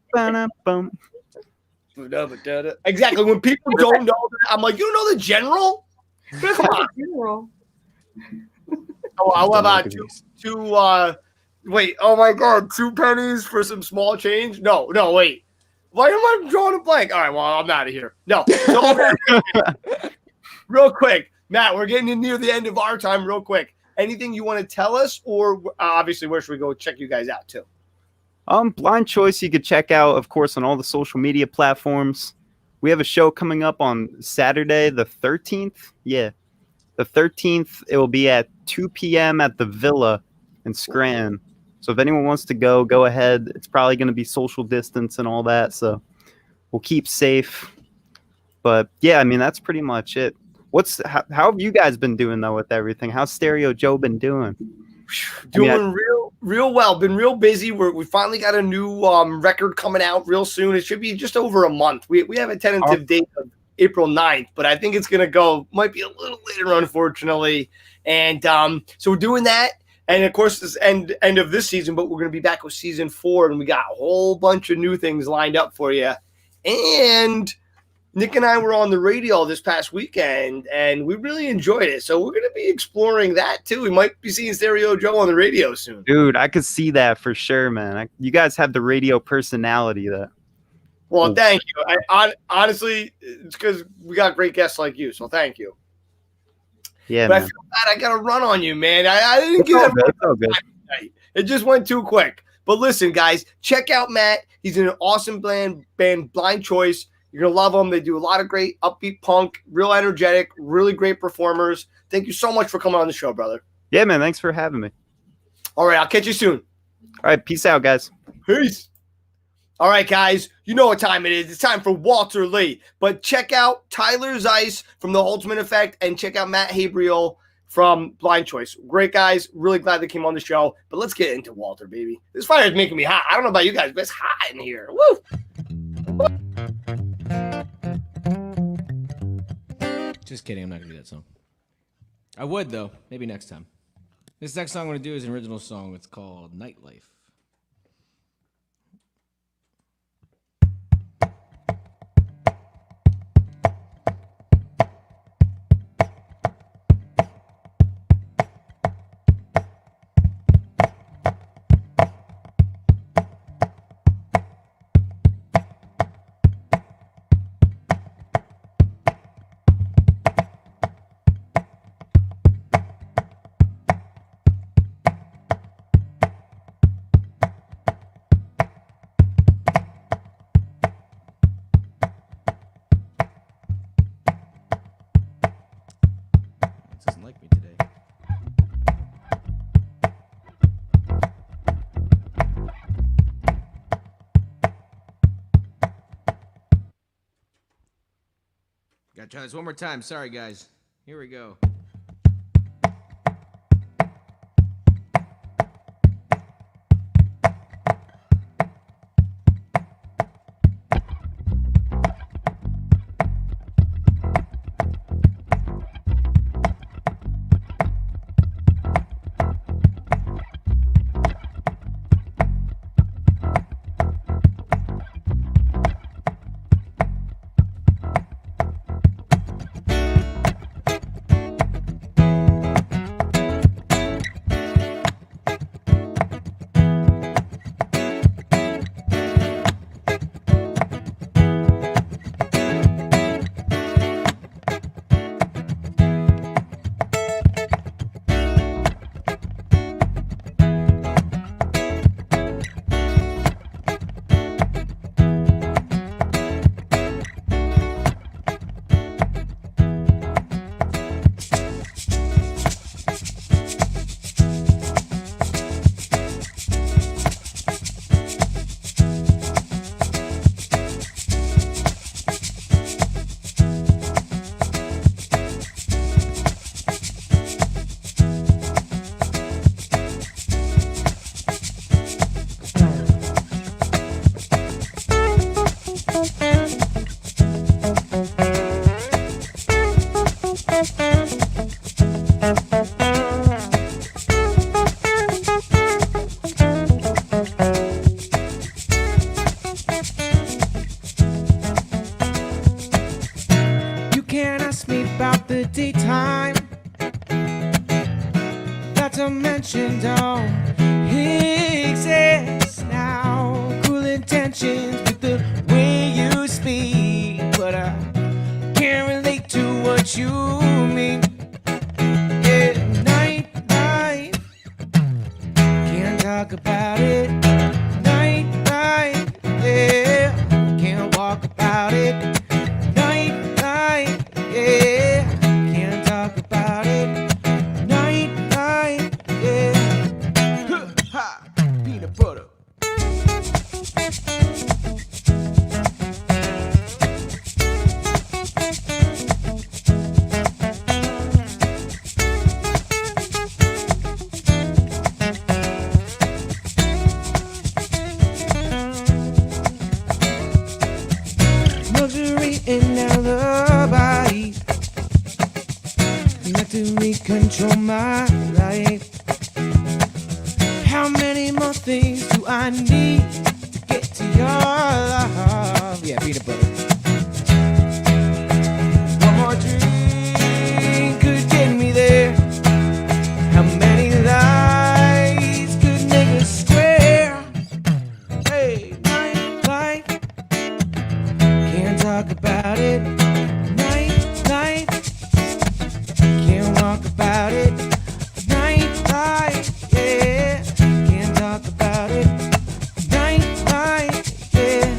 Exactly. When people don't know that, I'm like, you know the General? Come on. General. Oh, how about two wait, oh my God, 2 pennies for some small change? No, wait. Why am I drawing a blank? All right, well, I'm out of here. No. Real quick, Matt, we're getting near the end of our time real quick. Anything you want to tell us, or obviously where should we go check you guys out too? Blind Choice you could check out, of course, on all the social media platforms. We have a show coming up on Saturday, the 13th. Yeah. The 13th, it will be at 2 p.m. at the Villa in Scranton. So if anyone wants to go ahead. It's probably going to be social distance and all that, so we'll keep safe. But yeah, I mean, that's pretty much it. How have you guys been doing though with everything? How's Stereo Joe been doing? Doing real well. Been real busy. We finally got a new record coming out real soon. It should be just over a month. We have a tentative date of April 9th, but I think it's gonna might be a little later, unfortunately. And so we're doing that. And of course, this end of this season, but we're gonna be back with season 4, and we got a whole bunch of new things lined up for you. And Nick and I were on the radio this past weekend, and we really enjoyed it. So we're going to be exploring that, too. We might be seeing Stereo Joe on the radio soon. Dude, I could see that for sure, man. You guys have the radio personality. Well, thank you. Honestly, it's because we got great guests like you, so thank you. Yeah, but man. I feel bad I got to run on you, man. I didn't get it. It just went too quick. But listen, guys, check out Matt. He's in an awesome band, Blind Choice. You're going to love them. They do a lot of great upbeat punk, real energetic, really great performers. Thank you so much for coming on the show, brother. Yeah, man. Thanks for having me. All right. I'll catch you soon. All right. Peace out, guys. Peace. All right, guys. You know what time it is. It's time for Walter Lee. But check out Tyler Zeiss from the Holtzmann Effect and check out Matt Habrial from Blind Choice. Great guys. Really glad they came on the show. But let's get into Walter, baby. This fire is making me hot. I don't know about you guys, but it's hot in here. Woo! Just kidding. I'm not going to do that song. I would, though. Maybe next time. This next song I'm going to do is an original song. It's called Nightlife. Doesn't like me today. Gotta try this one more time. Sorry, guys. Here we go. You can't ask me about the daytime. Not to mention don't exist now. Cool intentions with the way you speak, but I can't relate to what you mean. Yeah, nightlife, can't talk about it. Nightlife, yeah, can't walk about it. Nightlife, yeah, can't talk about it. Nightlife, yeah. luxury in alibi. Mentally control my life. How many more things do I need to get to your love? Yeah, peanut butter. One more drink could get me there. How many lies could make us square? Hey, nightlife, can't talk about it. Nightlife, can't walk about it. Nightlife, yeah, can't talk about it. Nightlife, yeah.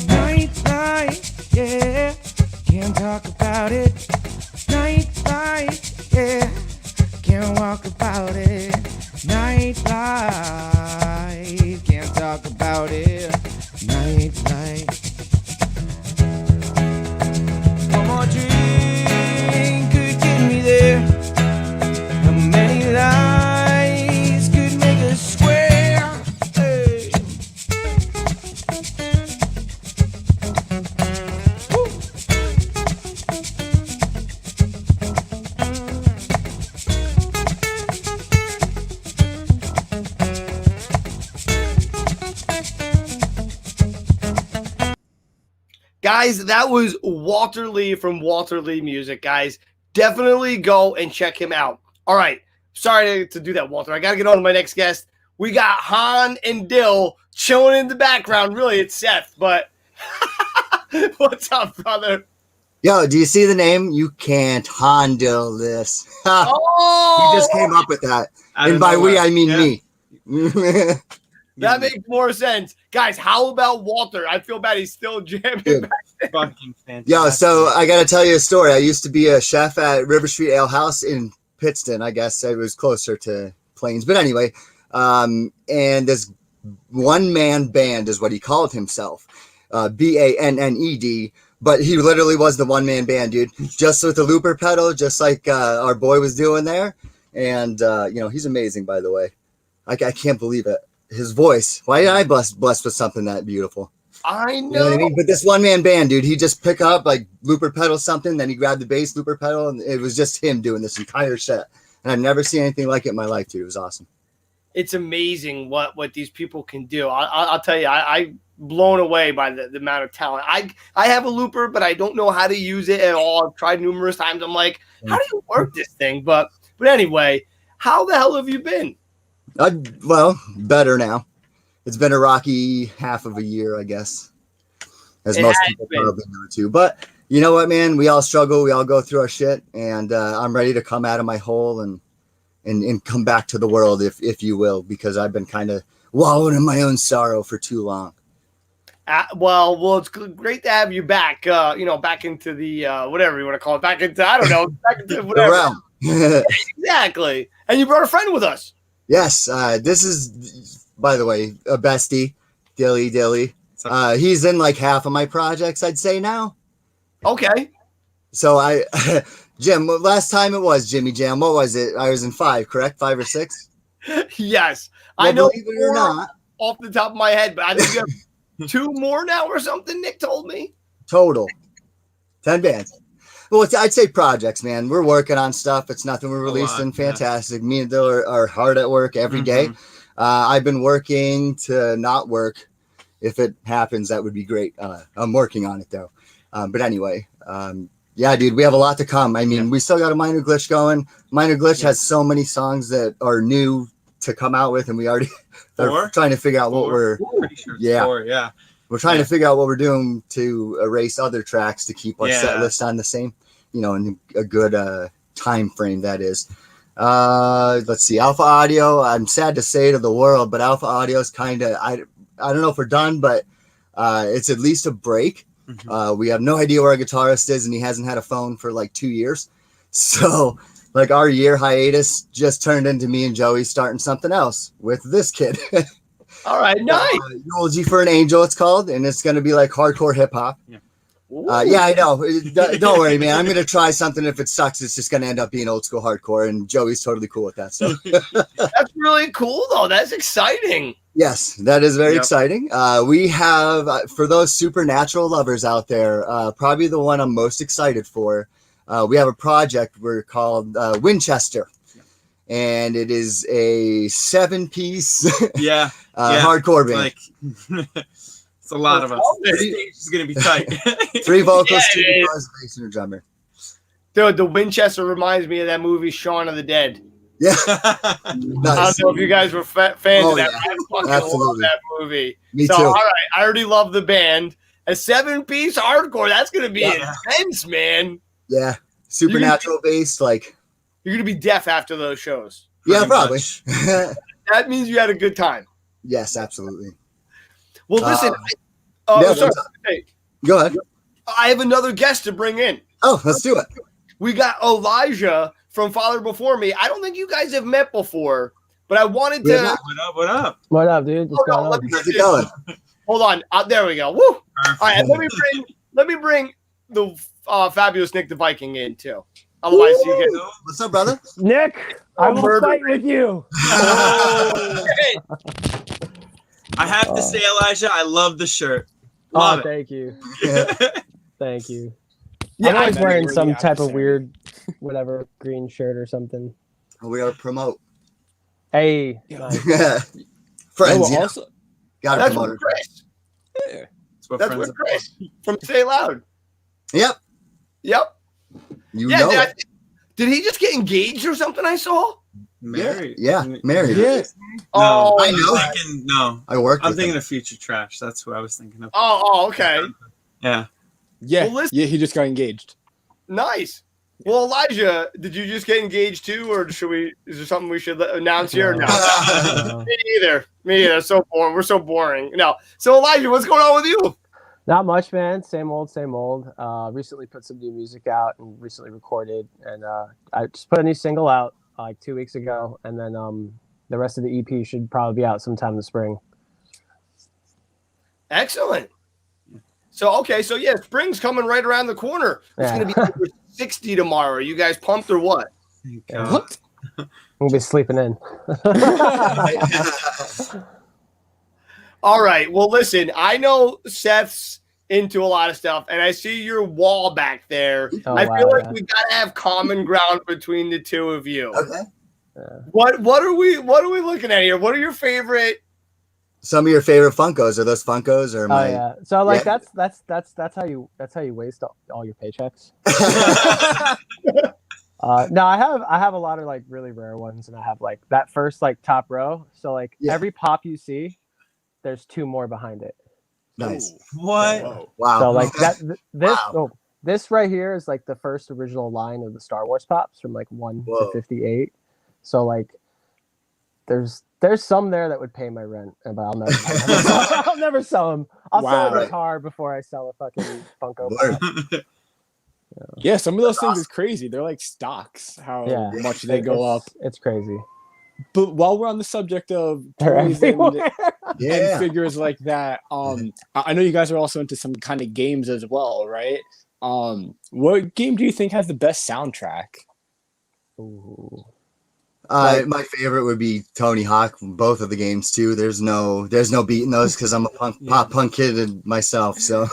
Nightlife, yeah, can't talk about it. Nightlife, yeah, can't walk about it. Nightlife, can't talk about it. Nightlife. One more drink could get me there. How many lies could make us square? Hey. Guys, that was Walter Lee from Walter Lee Music, guys. Definitely go and check him out. All right. Sorry to do that, Walter. I got to get on to my next guest. We got Han and Dill chilling in the background. Really, it's Seth, but what's up, brother? Yo, do you see the name? You can't handle this. Oh! You just came up with that. Out And of by we, nowhere. I mean Yeah. me. That makes more sense. Guys, how about Walter? I feel bad he's still jamming Dude. back there. Fucking fantastic. Yo, so I got to tell you a story. I used to be a chef at River Street Ale House in Pittston. I guess it was closer to Plains. But anyway, and this one-man band is what he called himself, Banned. But he literally was the one-man band, dude. Just with the looper pedal, just like our boy was doing there. And, he's amazing, by the way. I can't believe it. His voice. Why did I blessed with something that beautiful? I know. You know what I mean? But this one-man band, dude, he just pick up, like, looper pedal something, then he grabbed the bass looper pedal, and it was just him doing this entire set. And I've never seen anything like it in my life, dude. It was awesome. It's amazing what these people can do. I'll tell you, I'm blown away by the amount of talent. I have a looper, but I don't know how to use it at all. I've tried numerous times. I'm like, how do you work this thing? But anyway, how the hell have you been? Well, better now. It's been a rocky half of a year, I guess, as It most has people been. probably know too. But you know what, man? We all struggle. We all go through our shit, and I'm ready to come out of my hole and come back to the world, if you will, because I've been kind of wallowing in my own sorrow for too long. Well, it's great to have you back. Back into the whatever you want to call it. Back into back into whatever. The realm. Exactly. And you brought a friend with us. Yes, this is, by the way, a bestie, Dilly. He's in like half of my projects, I'd say now. Okay. So Jim, last time it was Jimmy Jam. What was it? I was in 5, correct? 5 or 6? Yes. Well, I know believe it or not. off the top of my head, but I think you have 2 more now or something, Nick told me. Total 10 bands. Well, I'd say projects, man. We're working on stuff. It's nothing we're releasing. Fantastic. Me and Dill are hard at work every day. I've been working to not work. If it happens, that would be great. I'm working on it though. But anyway, yeah, dude, we have a lot to come. I mean, we still got a Minor Glitch going. Minor Glitch has so many songs that are new to come out with, and we already are trying to figure out what we're. Yeah. We're trying to figure out what we're doing to erase other tracks to keep our set list on the same, in a good time frame, that is. Let's see, Alpha Audio. I'm sad to say to the world, but Alpha Audio is kind of, I don't know if we're done, but it's at least a break. We have no idea where our guitarist is, and he hasn't had a phone for like 2 years. So like our year hiatus just turned into me and Joey starting something else with this kid. All right, nice. Eulogy for an Angel, it's called, and it's going to be like hardcore hip hop. Yeah, I know. Don't worry, man. I'm going to try something. If it sucks, it's just going to end up being old school hardcore, and Joey's totally cool with that. So that's really cool, though. That's exciting. Yes, that is very exciting. We have, for those supernatural lovers out there, probably the one I'm most excited for. We have a project we're called Winchester. And it is a 7-piece hardcore band. It's a lot of us. The stage is going to be tight. 3 vocals, 2 guitars, bass, and a drummer. Dude, the Winchester reminds me of that movie Shaun of the Dead. Yeah. Nice. I don't know if you guys were fans of that. I fucking love that movie. Me too. All right, I already love the band. A 7-piece hardcore, that's going to be intense, man. Yeah. Supernatural based, like. You're going to be deaf after those shows. Yeah, probably. That means you had a good time. Yes, absolutely. Well, listen. Sorry. Hey, go ahead. I have another guest to bring in. Oh, let's do it. We got Elijah from Father Before Me. I don't think you guys have met before, but I wanted to. What up? What up, dude? What's going on? How's it going? Hold on. There we go. Woo! All right, let me bring the fabulous Nick the Viking in too. Otherwise, you get. What's up, brother? Nick, I will fight with you. I have to say, Elijah, I love the shirt. Love it. Thank you. Thank you. I'm always wearing some type of weird, whatever, green shirt or something. We are promote. Hey. Nice. Friends, also, got that's promote. Chris. Yeah. That's what Chris from Say Loud. Yep. You know. Did he just get engaged or something? I saw. Married. Yeah, married. Yeah. Oh, I know. No, I worked. I'm thinking of Future Trash. That's who I was thinking of. Oh, okay. Yeah. Well, he just got engaged. Nice. Well, Elijah, did you just get engaged too, or should we? Is there something we should announce here? No. Me either. So boring. We're so boring. No. So Elijah, what's going on with you? Not much, man. Same old, same old. Recently put some new music out and recently recorded, and I just put a new single out like 2 weeks ago, and then the rest of the EP should probably be out sometime in the spring. Excellent. So spring's coming right around the corner. It's going to be over 60 tomorrow. Are you guys pumped or what? What? We'll be sleeping in. All right. Well, listen, I know Seth's into a lot of stuff, and I see your wall back there. I feel like we got to have common ground between the two of you. Okay. What are we looking at here? What are your favorite? Some of your favorite Funkos. Are those Funkos or my? Oh yeah. So like that's how you waste all your paychecks. No, I have a lot of like really rare ones, and I have like that first like top row. So like every pop you see, there's 2 more behind it. Nice. What? Wow. So like this right here is like the first original line of the Star Wars pops from like 1 to 58. So like there's some there that would pay my rent, but I'll never sell them. I'll sell a guitar before I sell a fucking Funko Pop. Yeah, some of those things is crazy. They're like stocks. How much they go up. It's crazy. But while we're on the subject of toys and figures like that, I know you guys are also into some kind of games as well, right? What game do you think has the best soundtrack? Ooh. My favorite would be Tony Hawk. Both of the games too. There's no beating those because I'm a pop punk kid and myself. So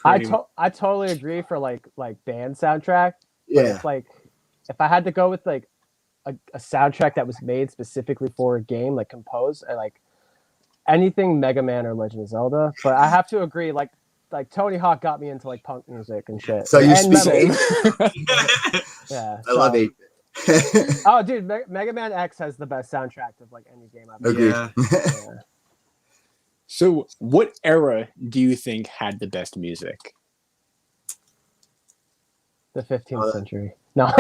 I totally agree for like band soundtrack. Yeah. If I had to go with like a soundtrack that was made specifically for a game, like composed, I like anything Mega Man or Legend of Zelda. But I have to agree, like Tony Hawk got me into like punk music and shit. So you and speak. Yeah, I love 8. Oh, dude, Mega Man X has the best soundtrack of like any game I've Agreed. Yeah. So, what era do you think had the best music? The 15th century. No.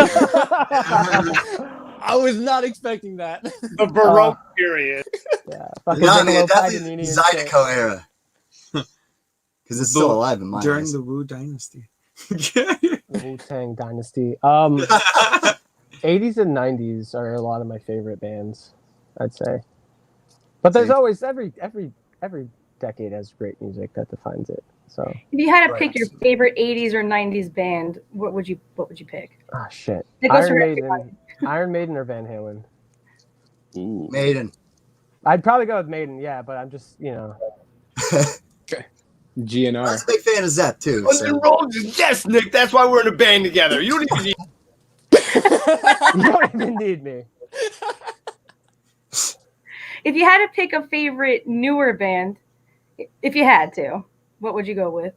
I was not expecting that. The Baroque period. Yeah. No, man, definitely Zydeco era. Because it's still alive in my during eyes. the Wu Dynasty. The Wu-Tang Dynasty. 80s and 90s are a lot of my favorite bands, I'd say. But there's always every decade has great music that defines it. So if you had to pick your favorite 80s or 90s band, what would you pick? Ah, shit. It goes Iron for Maiden, everybody. Iron Maiden or Van Halen. Ooh. Maiden. I'd probably go with Maiden, yeah, but I'm just, GNR. I was a big fan of Zepp too. Guns N' Roses, yes, Nick. That's why we're in a band together. You don't even need. You don't even need me. If you had to pick a favorite newer band, if you had to, what would you go with?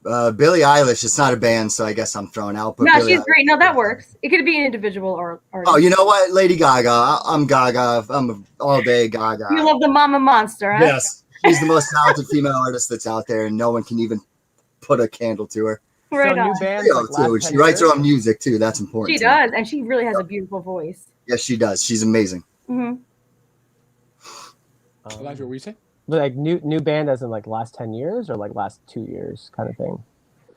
Billie Eilish. It's not a band, so I guess I'm thrown out. But No, Billie she's Eilish. great. No, that works. It could be an individual or. Oh, you know what? Lady Gaga. I'm Gaga. I'm all day Gaga. You love the Mama Monster, huh? Yes. She's the most talented female artist that's out there, and no one can even put a candle to her. Right So on. new bands, Yo, like, last too. 10 She writes her years? own music too. That's important. She to me. does, and she really has a beautiful voice. Yes, she does. She's amazing. Mm-hmm. Elijah, what were you saying? Like new band as in like last 10 years or like last 2 years kind of thing?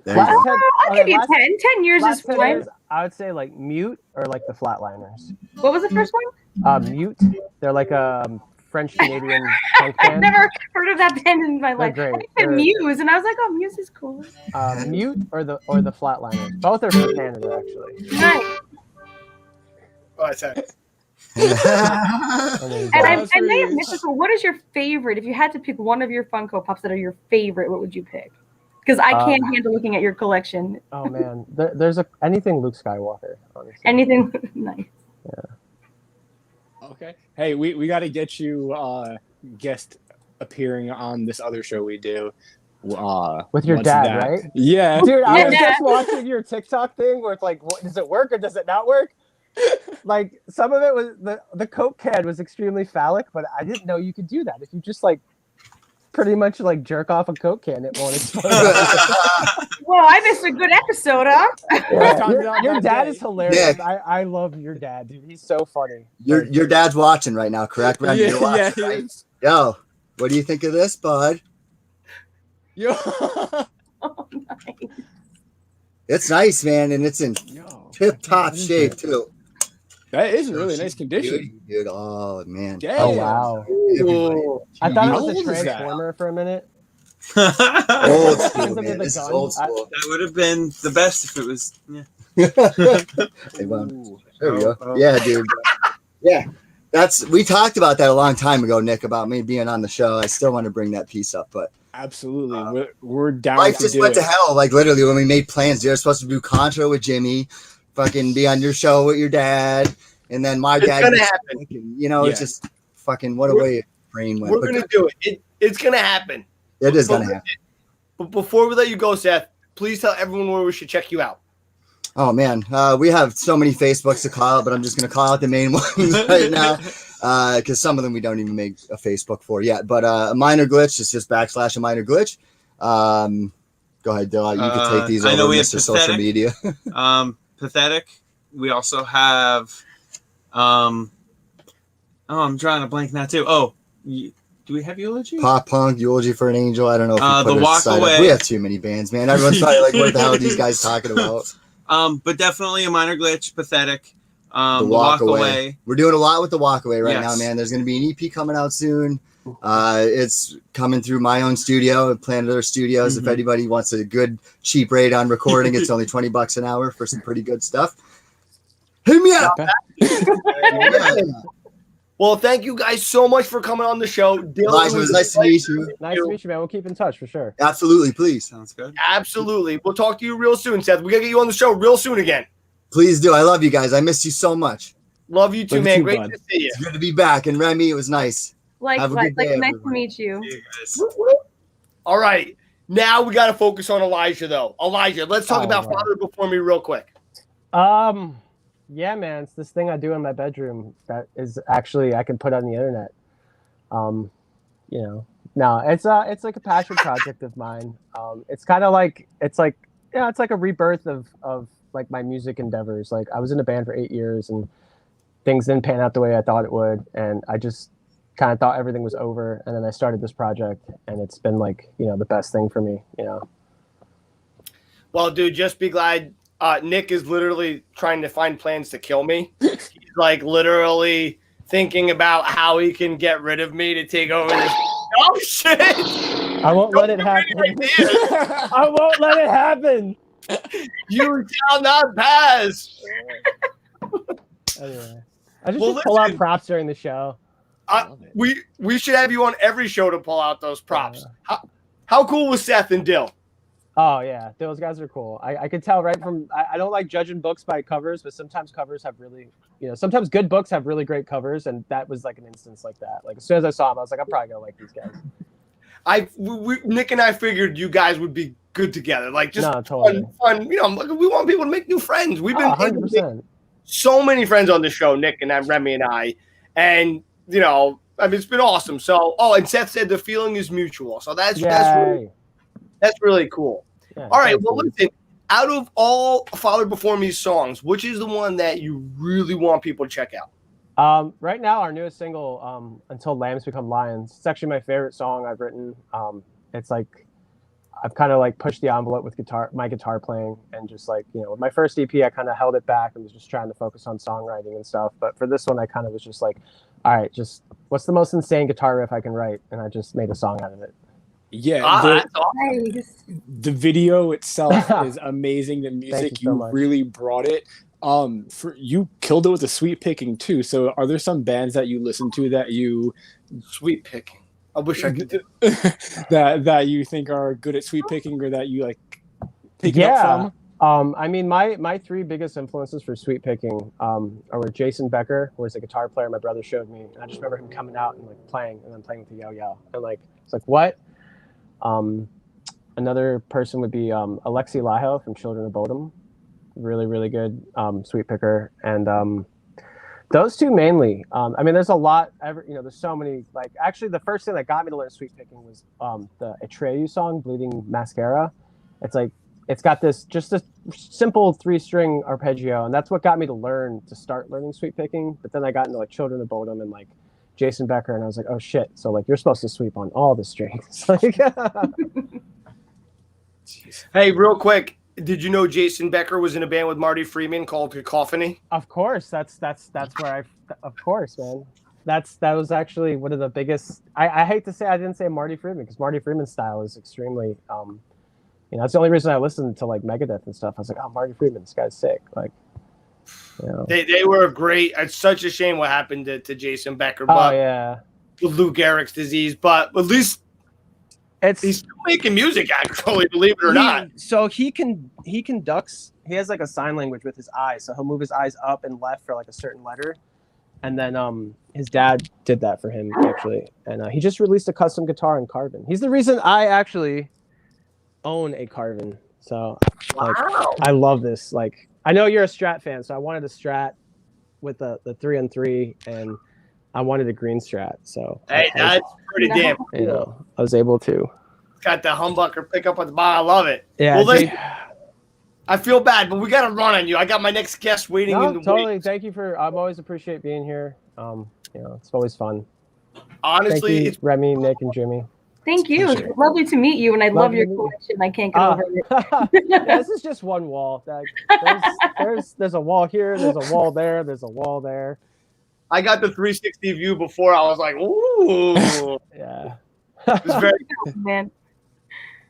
There you go. I'll give you 10. 10 years is last 10 fine. years, I would say like Mute or like the Flatliners. What was the first one? Mute. They're like a French Canadian punk I've band. never heard of that band in my life. great. I said They're- Muse, and I was like, oh, Muse is cool. Mute or the Flatliners. Both are from Canada, actually. Nice. Oh, I said. And I may have missed this, but what is your favorite? If you had to pick one of your Funko Pops that are your favorite, what would you pick? Because I can't handle looking at your collection. Oh man, there's anything Luke Skywalker. Honestly. Anything nice. Okay. Hey, we got to get you guest appearing on this other show we do. With your once dad, that- right? Yeah. Dude, I was Yeah. just watching your TikTok thing where it's like, does it work or does it not work? Like some of it was the Coke can was extremely phallic, but I didn't know you could do that. If you just like pretty much like jerk off a Coke can, it won't explode. Well, I missed a good episode, huh? Yeah, your dad is hilarious. Yeah. I love your dad, dude. He's so funny. Your dad's watching right now, correct? Remy? Yeah, You're watching, yeah, he right? is. Yo, what do you think of this, bud? Yo. Oh, nice. It's nice, man, and it's in tip-top shape too. That is in really nice condition. Dude. Oh man. Damn. Oh wow. Everybody. I thought it How was old a is that? transformer for a minute. Old school, Because of man. the This is gun. old school. That would have been the best if it was. Yeah. Hey, well, there we go. Yeah, dude. Yeah. We talked about that a long time ago, Nick, about me being on the show. I still want to bring that piece up, but Absolutely. We're down life to just do went it. to hell. Like literally when we made plans, you're supposed to do Contra with Jimmy, fucking be on your show with your dad, and then my It's dad. gonna just happen. fucking, it's just fucking what a way your brain went. We're But gonna do it. It's gonna happen. it is gonna happen. But before we let you go, Seth, please tell everyone where we should check you out. Oh man, we have so many Facebooks to call out, but I'm just gonna call out the main ones right now. Because some of them we don't even make a Facebook for yet. But a minor glitch is just / a minor glitch. Go ahead, Dill. You can take these I know over, we have Mr. Social Pathetic. Media. Pathetic. We also have. I'm drawing a blank now too. Oh, do we have Eulogy? Pop Punk, Eulogy for an Angel. I don't know if you put The it Walk aside. Away. We have too many bands, man. Everyone's probably like, what the hell are these guys talking about? But definitely a minor glitch. Pathetic. The Walk Away. We're doing a lot with the Walk Away right now, Yes. man. There's going to be an EP coming out soon. It's coming through my own studio, Planet Earth Studios. If anybody wants a good cheap rate on recording, it's only $20 an hour for some pretty good stuff. Hit me up. Well, thank you guys so much for coming on the show. Dylan, Elijah, it was nice to meet you. Nice to meet you, man. We'll keep in touch for sure. Absolutely, please. Sounds good. Absolutely. We'll talk to you real soon, Seth. We got to get you on the show real soon again. Please do. I love you guys. I missed you so much. Love you too, Love you man. too, Great bud. to see you. It's good to be back. And Remy, it was nice. Have a good day, Nice to everyone. meet you. All right. Now we got to focus on Elijah, though. Elijah, let's talk about right. Father Before Me real quick. Yeah, man, it's this thing I do in my bedroom that is actually I can put on the internet. You know, no, it's like a passion project of mine. It's kind of like it's like a rebirth of like my music endeavors. Like I was in a band for 8 years and things didn't pan out the way I thought it would, and I just kind of thought everything was over. And then I started this project, and it's been like the best thing for me. Well, dude, just be glad. Nick is literally trying to find plans to kill me. He's like literally thinking about how he can get rid of me to take over this. Oh shit! I won't let it happen. I won't let it happen. You shall not pass. Anyway, I just pull out props during the show. We should have you on every show to pull out those props. How cool was Seth and Dill? Oh yeah, those guys are cool. I could tell right from I don't like judging books by covers, but sometimes covers have really, sometimes good books have really great covers, and that was like an instance like that. Like as soon as I saw him, I was like, I'm probably gonna like these guys. Nick and I figured you guys would be good together. Like just totally. fun. We want people to make new friends. We've been 100%. So many friends on the show, Nick and Remy and I, and it's been awesome. So, and Seth said the feeling is mutual. So that's really cool. Yeah, all right. Well, listen, out of all Father Before Me songs, which is the one that you really want people to check out? Right now, our newest single, Until Lambs Become Lions. It's actually my favorite song I've written. It's like I've kind of like pushed the envelope with my guitar playing, and just like, with my first EP, I kind of held it back and was just trying to focus on songwriting and stuff. But for this one, I kind of was just like, all right, just what's the most insane guitar riff I can write? And I just made a song out of it. Yeah, the video itself is amazing. The music, you really brought it. You killed it with the sweep picking too. So, are there some bands that you listen to that you sweep picking? I wish I could do that you think are good at sweep picking, or that you like pick it up from? I mean, my three biggest influences for sweep picking were Jason Becker, who was a guitar player my brother showed me, and I just remember him coming out and like playing, and then playing with the yo-yo, and like it's like what. Another person would be Alexi Lajo from Children of Bodom. Really, really good sweep picker. And those two mainly. I mean, there's a lot. There's so many. Like, actually, the first thing that got me to learn sweep picking was the Atreyu song, Bleeding Mascara. It's like, it's got just a simple 3-string arpeggio. And that's what got me to start learning sweep picking. But then I got into like Children of Bodom and like Jason Becker, and I was like, oh shit, so like you're supposed to sweep on all the strings. Like, hey, real quick, did you know Jason Becker was in a band with Marty Freeman called Cacophony? Of course, that's where of course, man. That was actually one of the biggest. I hate to say I didn't say Marty Freeman, because Marty Freeman's style is extremely that's the only reason I listened to like Megadeth and stuff. I was like, oh, Marty Freeman, this guy's sick. Like, They were great. It's such a shame what happened to Jason Becker. But with Lou Gehrig's disease, but at least he's still making music, actually, believe it or not. So he conducts. He has like a sign language with his eyes, so he'll move his eyes up and left for like a certain letter, and then his dad did that for him actually, and he just released a custom guitar in carbon. He's the reason I actually own a carbon. So like, I love this. Like, I know you're a Strat fan, so I wanted a Strat with the 3-on-3, and I wanted a green Strat. So that's pretty damn cool. I was able to. Got the humbucker pickup at the bottom. I love it. Yeah. Well, I feel bad, but we got to run on you. I got my next guest waiting in the totally. wings. Thank you I've always appreciate being here. It's always fun. Honestly, it's Remy, Nick, and Jimmy. Thank you. It's lovely to meet you, and I love your collection. I can't get over it. This is just one wall. There's a wall here. There's a wall there. There's a wall there. I got the 360 view before. I was like, ooh. Yeah. It was very cool, man.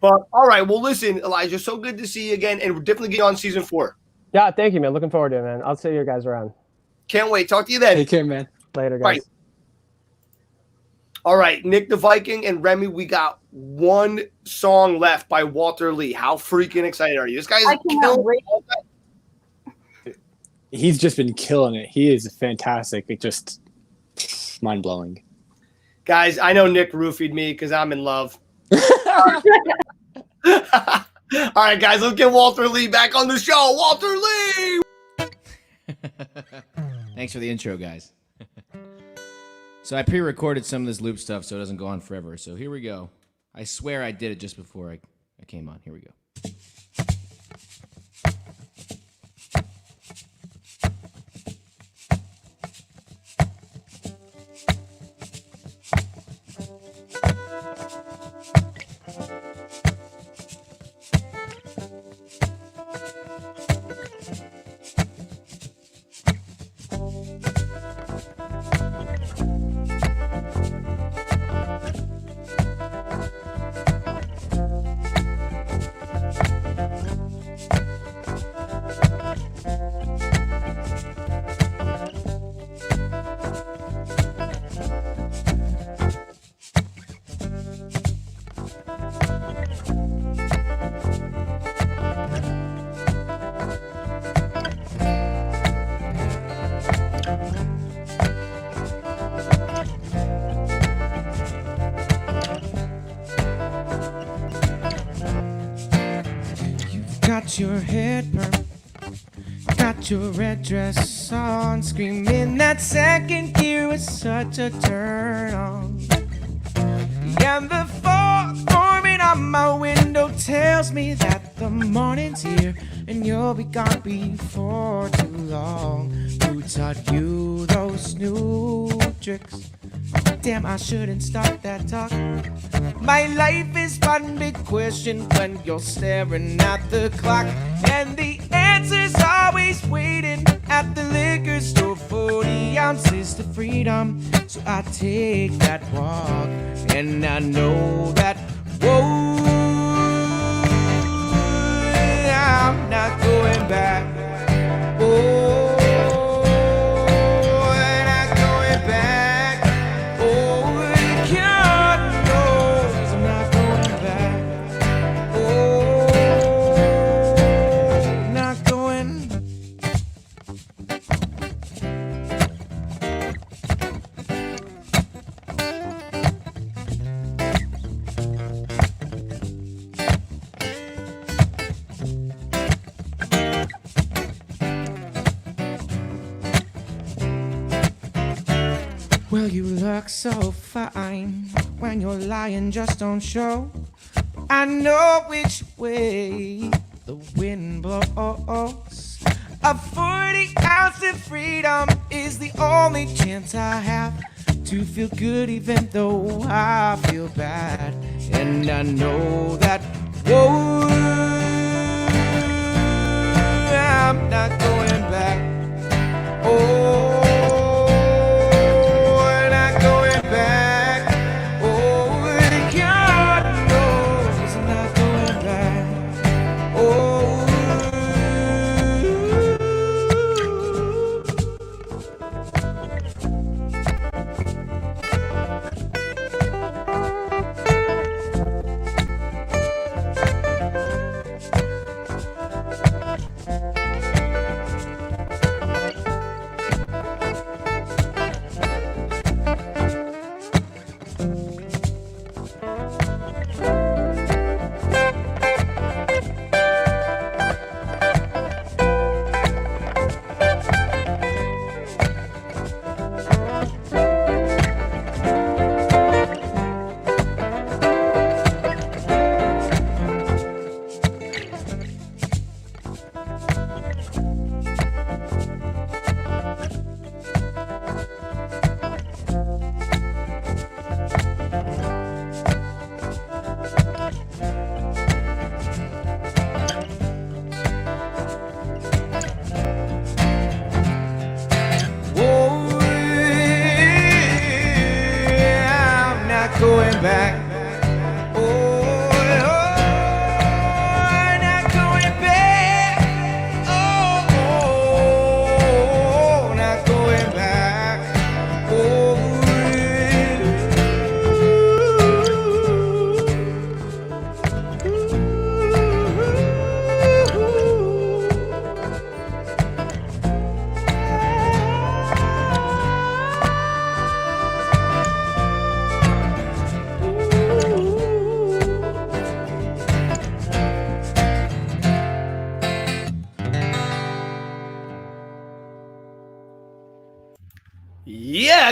But all right, well, listen, Elijah, so good to see you again, and we're definitely getting on season 4. Yeah, thank you, man. Looking forward to it, man. I'll see you guys around. Can't wait. Talk to you then. Take care, man. Later, guys. Right. All right, Nick the Viking and Remy, we got one song left by Walter Lee. How freaking excited are you? This guy's killing it. He's just been killing it. He is fantastic. It just mind blowing. Guys, I know Nick roofied me because I'm in love. All right, guys, let's get Walter Lee back on the show. Walter Lee! Thanks for the intro, guys. So I pre-recorded some of this loop stuff so it doesn't go on forever. So here we go. I swear I did it just before I came on. Here we go. Got your head perm, got your red dress on, screaming that second gear was such a turn on. Yeah, the fog forming on my window tells me that the morning's here and you'll be gone before too long. Who taught you those new tricks? Damn, I shouldn't start that talk. My life is one big question when you're staring at the clock, and the answer's always waiting at the liquor store. 40 ounces to freedom, so I take that walk, and I know that, whoa, I'm not going back. Oh, well, you look so fine when you're lying, just don't show. I know which way the wind blows. A 40 ounce of freedom is the only chance I have to feel good, even though I feel bad. And I know that, whoa, I'm not going back. Oh,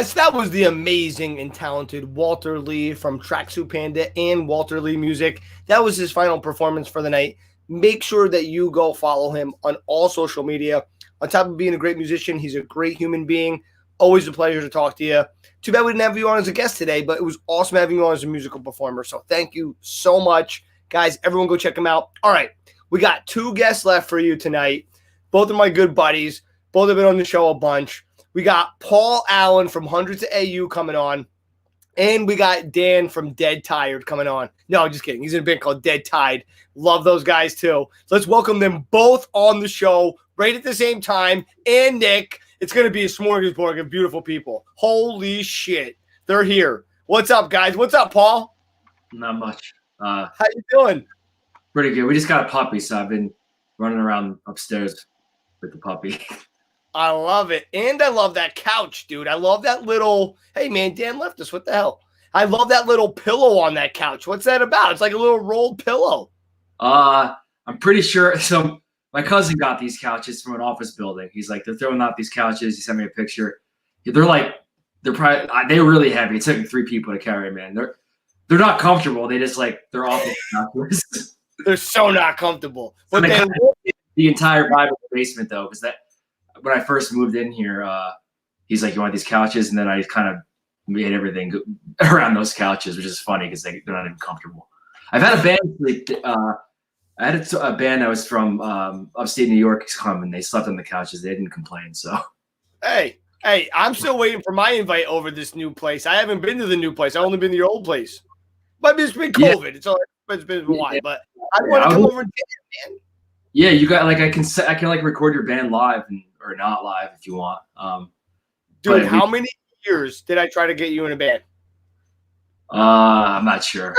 Yes, that was the amazing and talented Walter Lee from Tracksuit Panda and Walter Lee Music. That was his final performance for the night. Make sure that you go follow him on all social media. On top of being a great musician, he's a great human being. Always a pleasure to talk to you. Too bad we didn't have you on as a guest today, but it was awesome having you on as a musical performer. So thank you so much. Guys, everyone go check him out. All right, we got 2 guests left for you tonight. Both of my good buddies. Both have been on the show a bunch. We got Paul Allen from Hundreds of AU coming on. And we got Dan from Deadtide coming on. No, just kidding. He's in a band called Deadtide. Love those guys too. So let's welcome them both on the show right at the same time. And Nick, it's going to be a smorgasbord of beautiful people. Holy shit. They're here. What's up, guys? What's up, Paul? Not much. How you doing? Pretty good. We just got a puppy, so I've been running around upstairs with the puppy. I love it. And I love that couch, dude. I love that little, hey, man, Dan left us. What the hell? I love that little pillow on that couch. What's that about? It's like a little rolled pillow. I'm pretty sure. So my cousin got these couches from an office building. He's like, they're throwing out these couches. He sent me a picture. They're really heavy. It took me 3 people to carry them, man. They're not comfortable. They just they're awful couches. They're so not comfortable. But the entire vibe of the basement, though, because when I first moved in here, he's like, you want these couches? And then I kind of made everything around those couches, which is funny because they're not even comfortable. I've had a band I had a band that was from upstate New York come, and they slept on the couches. They didn't complain. So, hey, I'm still waiting for my invite over this new place. I haven't been to the new place. I've only been to your old place. But it's been COVID. Yeah. It's been a while. But I want to come over and get it, man. Yeah, you got I can record your band live or not live if you want. Dude, how many years did I try to get you in a band? I'm not sure.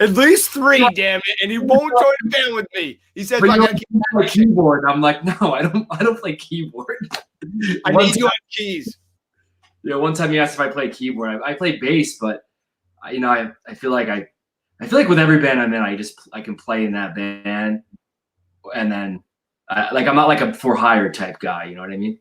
At least 3, damn it, and he won't join the band with me. He said, "I got play keyboard." I'm like, "No, I don't play keyboard. I need you on keys." Yeah, one time he asked if I play keyboard. I play bass, but I feel like with every band I'm in, I can play in that band, and then I'm not like a for hire type guy. You know what I mean?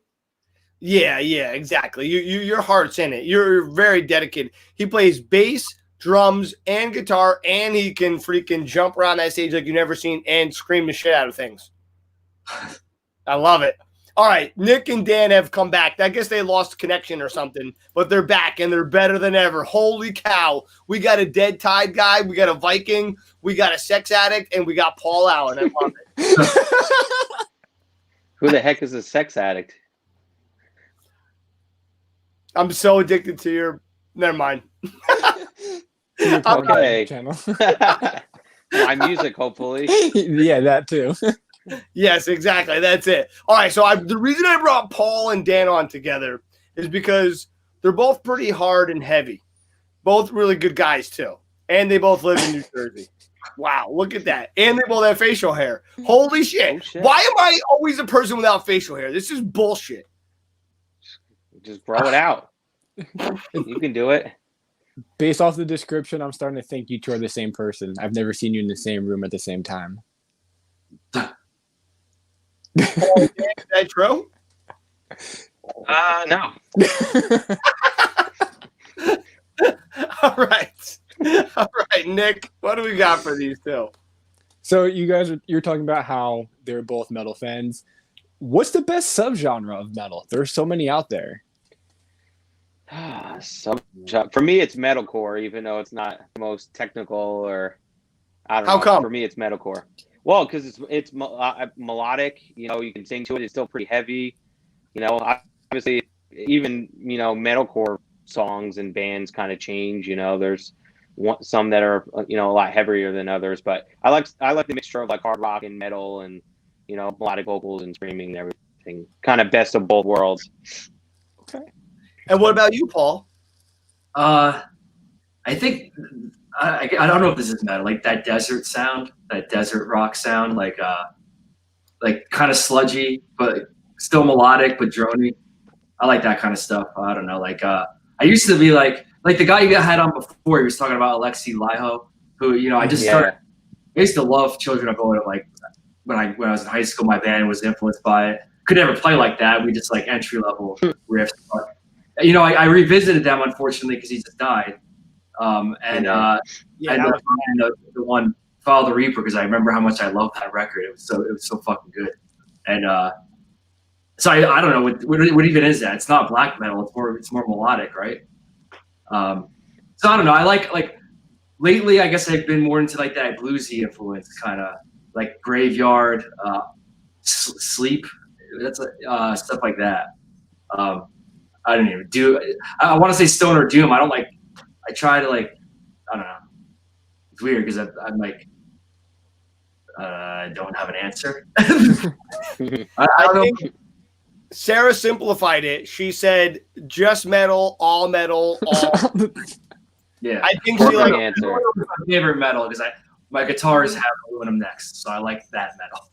Yeah, exactly. Your heart's in it. You're very dedicated. He plays bass, drums, and guitar, and he can freaking jump around that stage like you've never seen and scream the shit out of things. I love it. All right, Nick and Dan have come back. I guess they lost connection or something, but they're back, and they're better than ever. Holy cow. We got a Deadtide guy, we got a Viking, we got a sex addict, and we got Paul Allen. I love it. Who the heck is a sex addict? I'm so addicted to your... Never mind. Okay. My music, hopefully. Yeah, that too. Yes, exactly. That's it. All right. So the reason I brought Paul and Dan on together is because they're both pretty hard and heavy. Both really good guys too. And they both live in New Jersey. Wow. Look at that. And they both have facial hair. Holy shit. Oh, shit. Why am I always a person without facial hair? This is bullshit. Just grow it out. You can do it. Based off the description, I'm starting to think you two are the same person. I've never seen you in the same room at the same time. Is that true? No. All right. All right, Nick, what do we got for these two? So you're talking about how they're both metal fans. What's the best subgenre of metal? There's so many out there. For me, it's metalcore, even though it's not the most technical or I don't know. How come? For me, it's metalcore. Well, because it's melodic. You know, you can sing to it. It's still pretty heavy. You know, obviously, even metalcore songs and bands kind of change. You know, there's some that are a lot heavier than others. But I like the mixture of like hard rock and metal and melodic vocals and screaming and everything. Kind of best of both worlds. Okay. And what about you, Paul? I think I don't know if this is metal, like that desert sound, that desert rock sound, like kind of sludgy, but still melodic, but drony. I like that kind of stuff. I don't know. Like I used to be like the guy you had on before. He was talking about Alexi Liho, who I just started. I used to love Children of Bodom. Like when I was in high school, my band was influenced by it. Could never play like that. We just like entry level riffs. But you know, I revisited them unfortunately because he just died. And I ended up buying the one Follow the Reaper because I remember how much I loved that record. It was so fucking good. And so I don't know what even is that? It's not black metal. It's more melodic, right? So I don't know. I like lately. I guess I've been more into like that bluesy influence, kind of like Graveyard, Sleep. That's stuff like that. I don't even do. I want to say Stoner Doom. I don't like. I try to like. I don't know. It's weird because I'm like. I don't have an answer. I think Sarah simplified it. She said just metal, all metal, all. Yeah, I think she like my favorite metal because my guitars have aluminum necks, so I like that metal.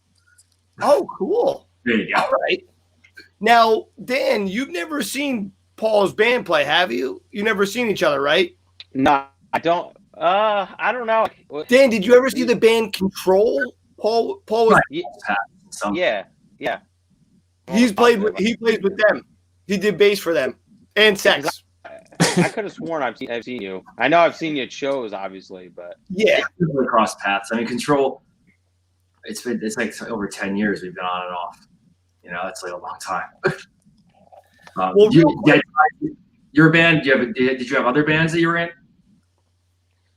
Oh, cool. There you go. All right. Now, Dan, you've never seen Paul's band play, have you? You've never seen each other, right? No, I don't. I don't know. Dan, did you ever see the band Control? Paul was. Yeah. He plays with them. He did bass for them and Sex. I could have sworn I've seen you. I know I've seen you at shows, obviously, but yeah, we cross paths. I mean, Control. It's like over 10 years we've been on and off. You know, that's like a long time. Well, your band. Did you have other bands that you were in?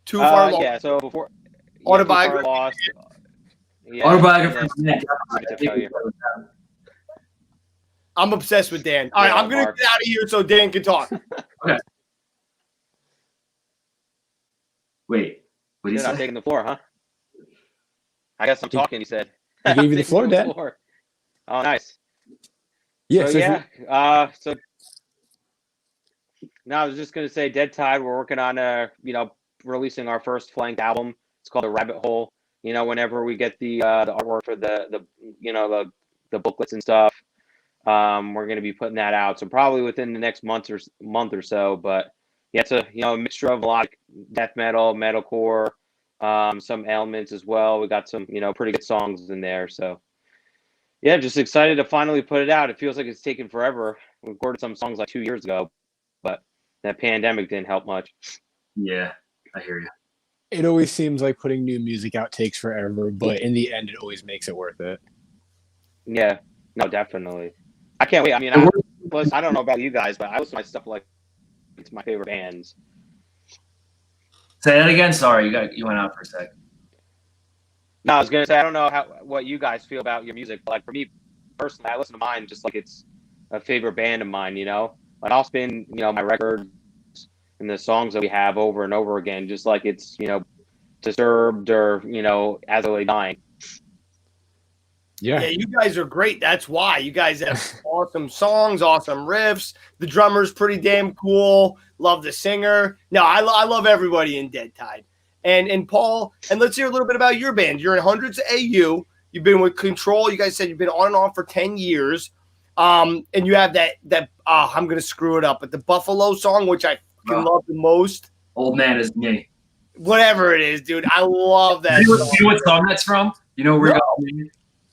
Too Far Lost. Yeah. So before Autobiography. Too Far Lost. Yeah, Autobiography. I'm obsessed with Dan. All right, I'm gonna get out of here so Dan can talk. Okay. Wait, what You're not taking the floor, huh? I guess I'm talking. He said. I gave you the floor, Dan. Oh, nice. Yeah. So, yeah. So now I was just gonna say, Deadtide. We're working on releasing our first flanked album. It's called The Rabbit Hole. You know, whenever we get the artwork for the booklets and stuff, we're going to be putting that out. So probably within the next month or so. But yeah, it's a mixture of a lot of death metal, metalcore, some elements as well. We got some pretty good songs in there. So yeah, just excited to finally put it out. It feels like it's taken forever. We recorded some songs like 2 years ago, but that pandemic didn't help much. Yeah, I hear you. It always seems like putting new music out takes forever, but in the end, it always makes it worth it. Yeah, no, definitely. I can't wait. I mean, I don't know about you guys, but I listen to my stuff like it's my favorite bands. Say that again. Sorry, you went out for a sec. No, I was gonna say I don't know what you guys feel about your music. But like for me personally, I listen to mine just like it's a favorite band of mine. Like I'll spin my records and the songs that we have over and over again, just like it's, Disturbed or, As I Lay Dying. Yeah, you guys are great. That's why. You guys have awesome songs, awesome riffs. The drummer's pretty damn cool. Love the singer. No, I love everybody in Deadtide. And Paul, and let's hear a little bit about your band. You're in Hundreds AU. You've been with Control. You guys said you've been on and off for 10 years. And you have that I'm going to screw it up, but the Buffalo song, which I love the most. Old Man Is Me. Whatever it is, dude. I love that. Do you know what song that's from? You know where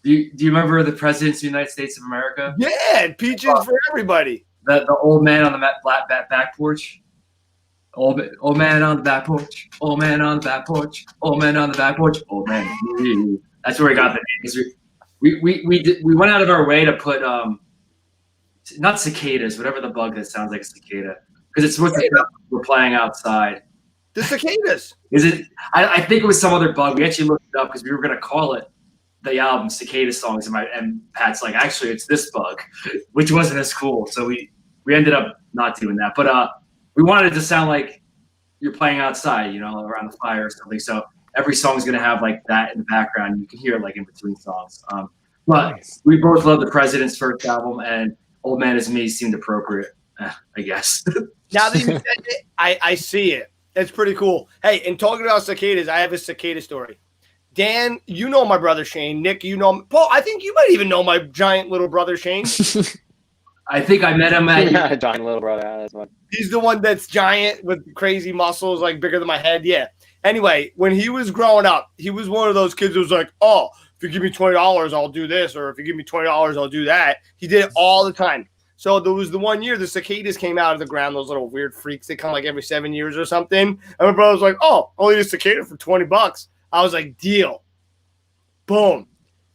do you remember the Presidents of the United States of America? Yeah, Peaches for everybody. The old man on the back porch. Old man on the back porch. Old man on the back porch. Old man on the back porch. Old man. That's where we got the name. We went out of our way to put not cicadas, whatever the bug that sounds like a cicada. Because it's what we're playing outside. The cicadas. Is it? I think it was some other bug. We actually looked it up because we were going to call it the album Cicada Songs. And Pat's like, actually, it's this bug, which wasn't as cool. So we ended up not doing that. But we wanted it to sound like you're playing outside, around the fire or something. So every song's going to have like that in the background. You can hear it like in between songs. But we both love the President's first album, and Old Man Is Me seemed appropriate, I guess. Now that you said it, I see it. It's pretty cool. Hey, and talking about cicadas, I have a cicada story. Dan, you know my brother Shane. Nick, you know him. Paul, I think you might even know my giant little brother Shane. I think I met him at giant little brother. That's one. He's the one that's giant with crazy muscles, like bigger than my head. Yeah. Anyway, when he was growing up, he was one of those kids who was like, oh, if you give me $20, I'll do this. Or if you give me $20, I'll do that. He did it all the time. So there was the one year the cicadas came out of the ground, those little weird freaks. They come like every 7 years or something. And my brother was like, oh, only a cicada for $20. I was like, deal. Boom.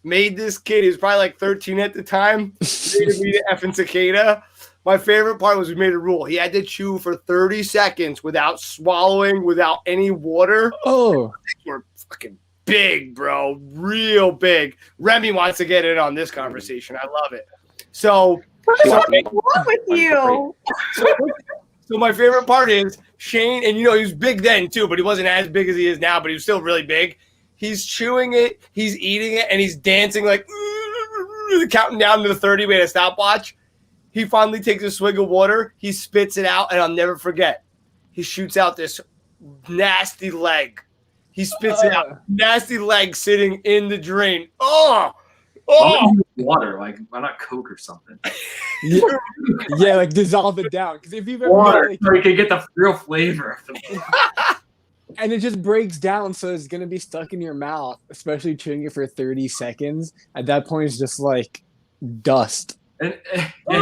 Made this kid, he was probably like 13 at the time, made him eat an effing cicada. My favorite part was we made a rule. He had to chew for 30 seconds without swallowing, without any water. Oh. They were fucking big, bro. Real big. Remy wants to get in on this conversation. I love it. So, what is wrong with you? So my favorite part is Shane, and he was big then too, but he wasn't as big as he is now, but he was still really big. He's chewing it, he's eating it, and he's dancing like counting down to the 30. We had a stopwatch. He finally takes a swig of water, he spits it out, and I'll never forget. He shoots out this nasty leg. He spits it out. Nasty leg sitting in the drain. Oh! Water, like why not Coke or something? Yeah, like dissolve it down. Because if you've ever Water, so you can get the real flavor of the and it just breaks down, so it's gonna be stuck in your mouth, especially chewing it for 30 seconds. At that point, it's just like dust. And you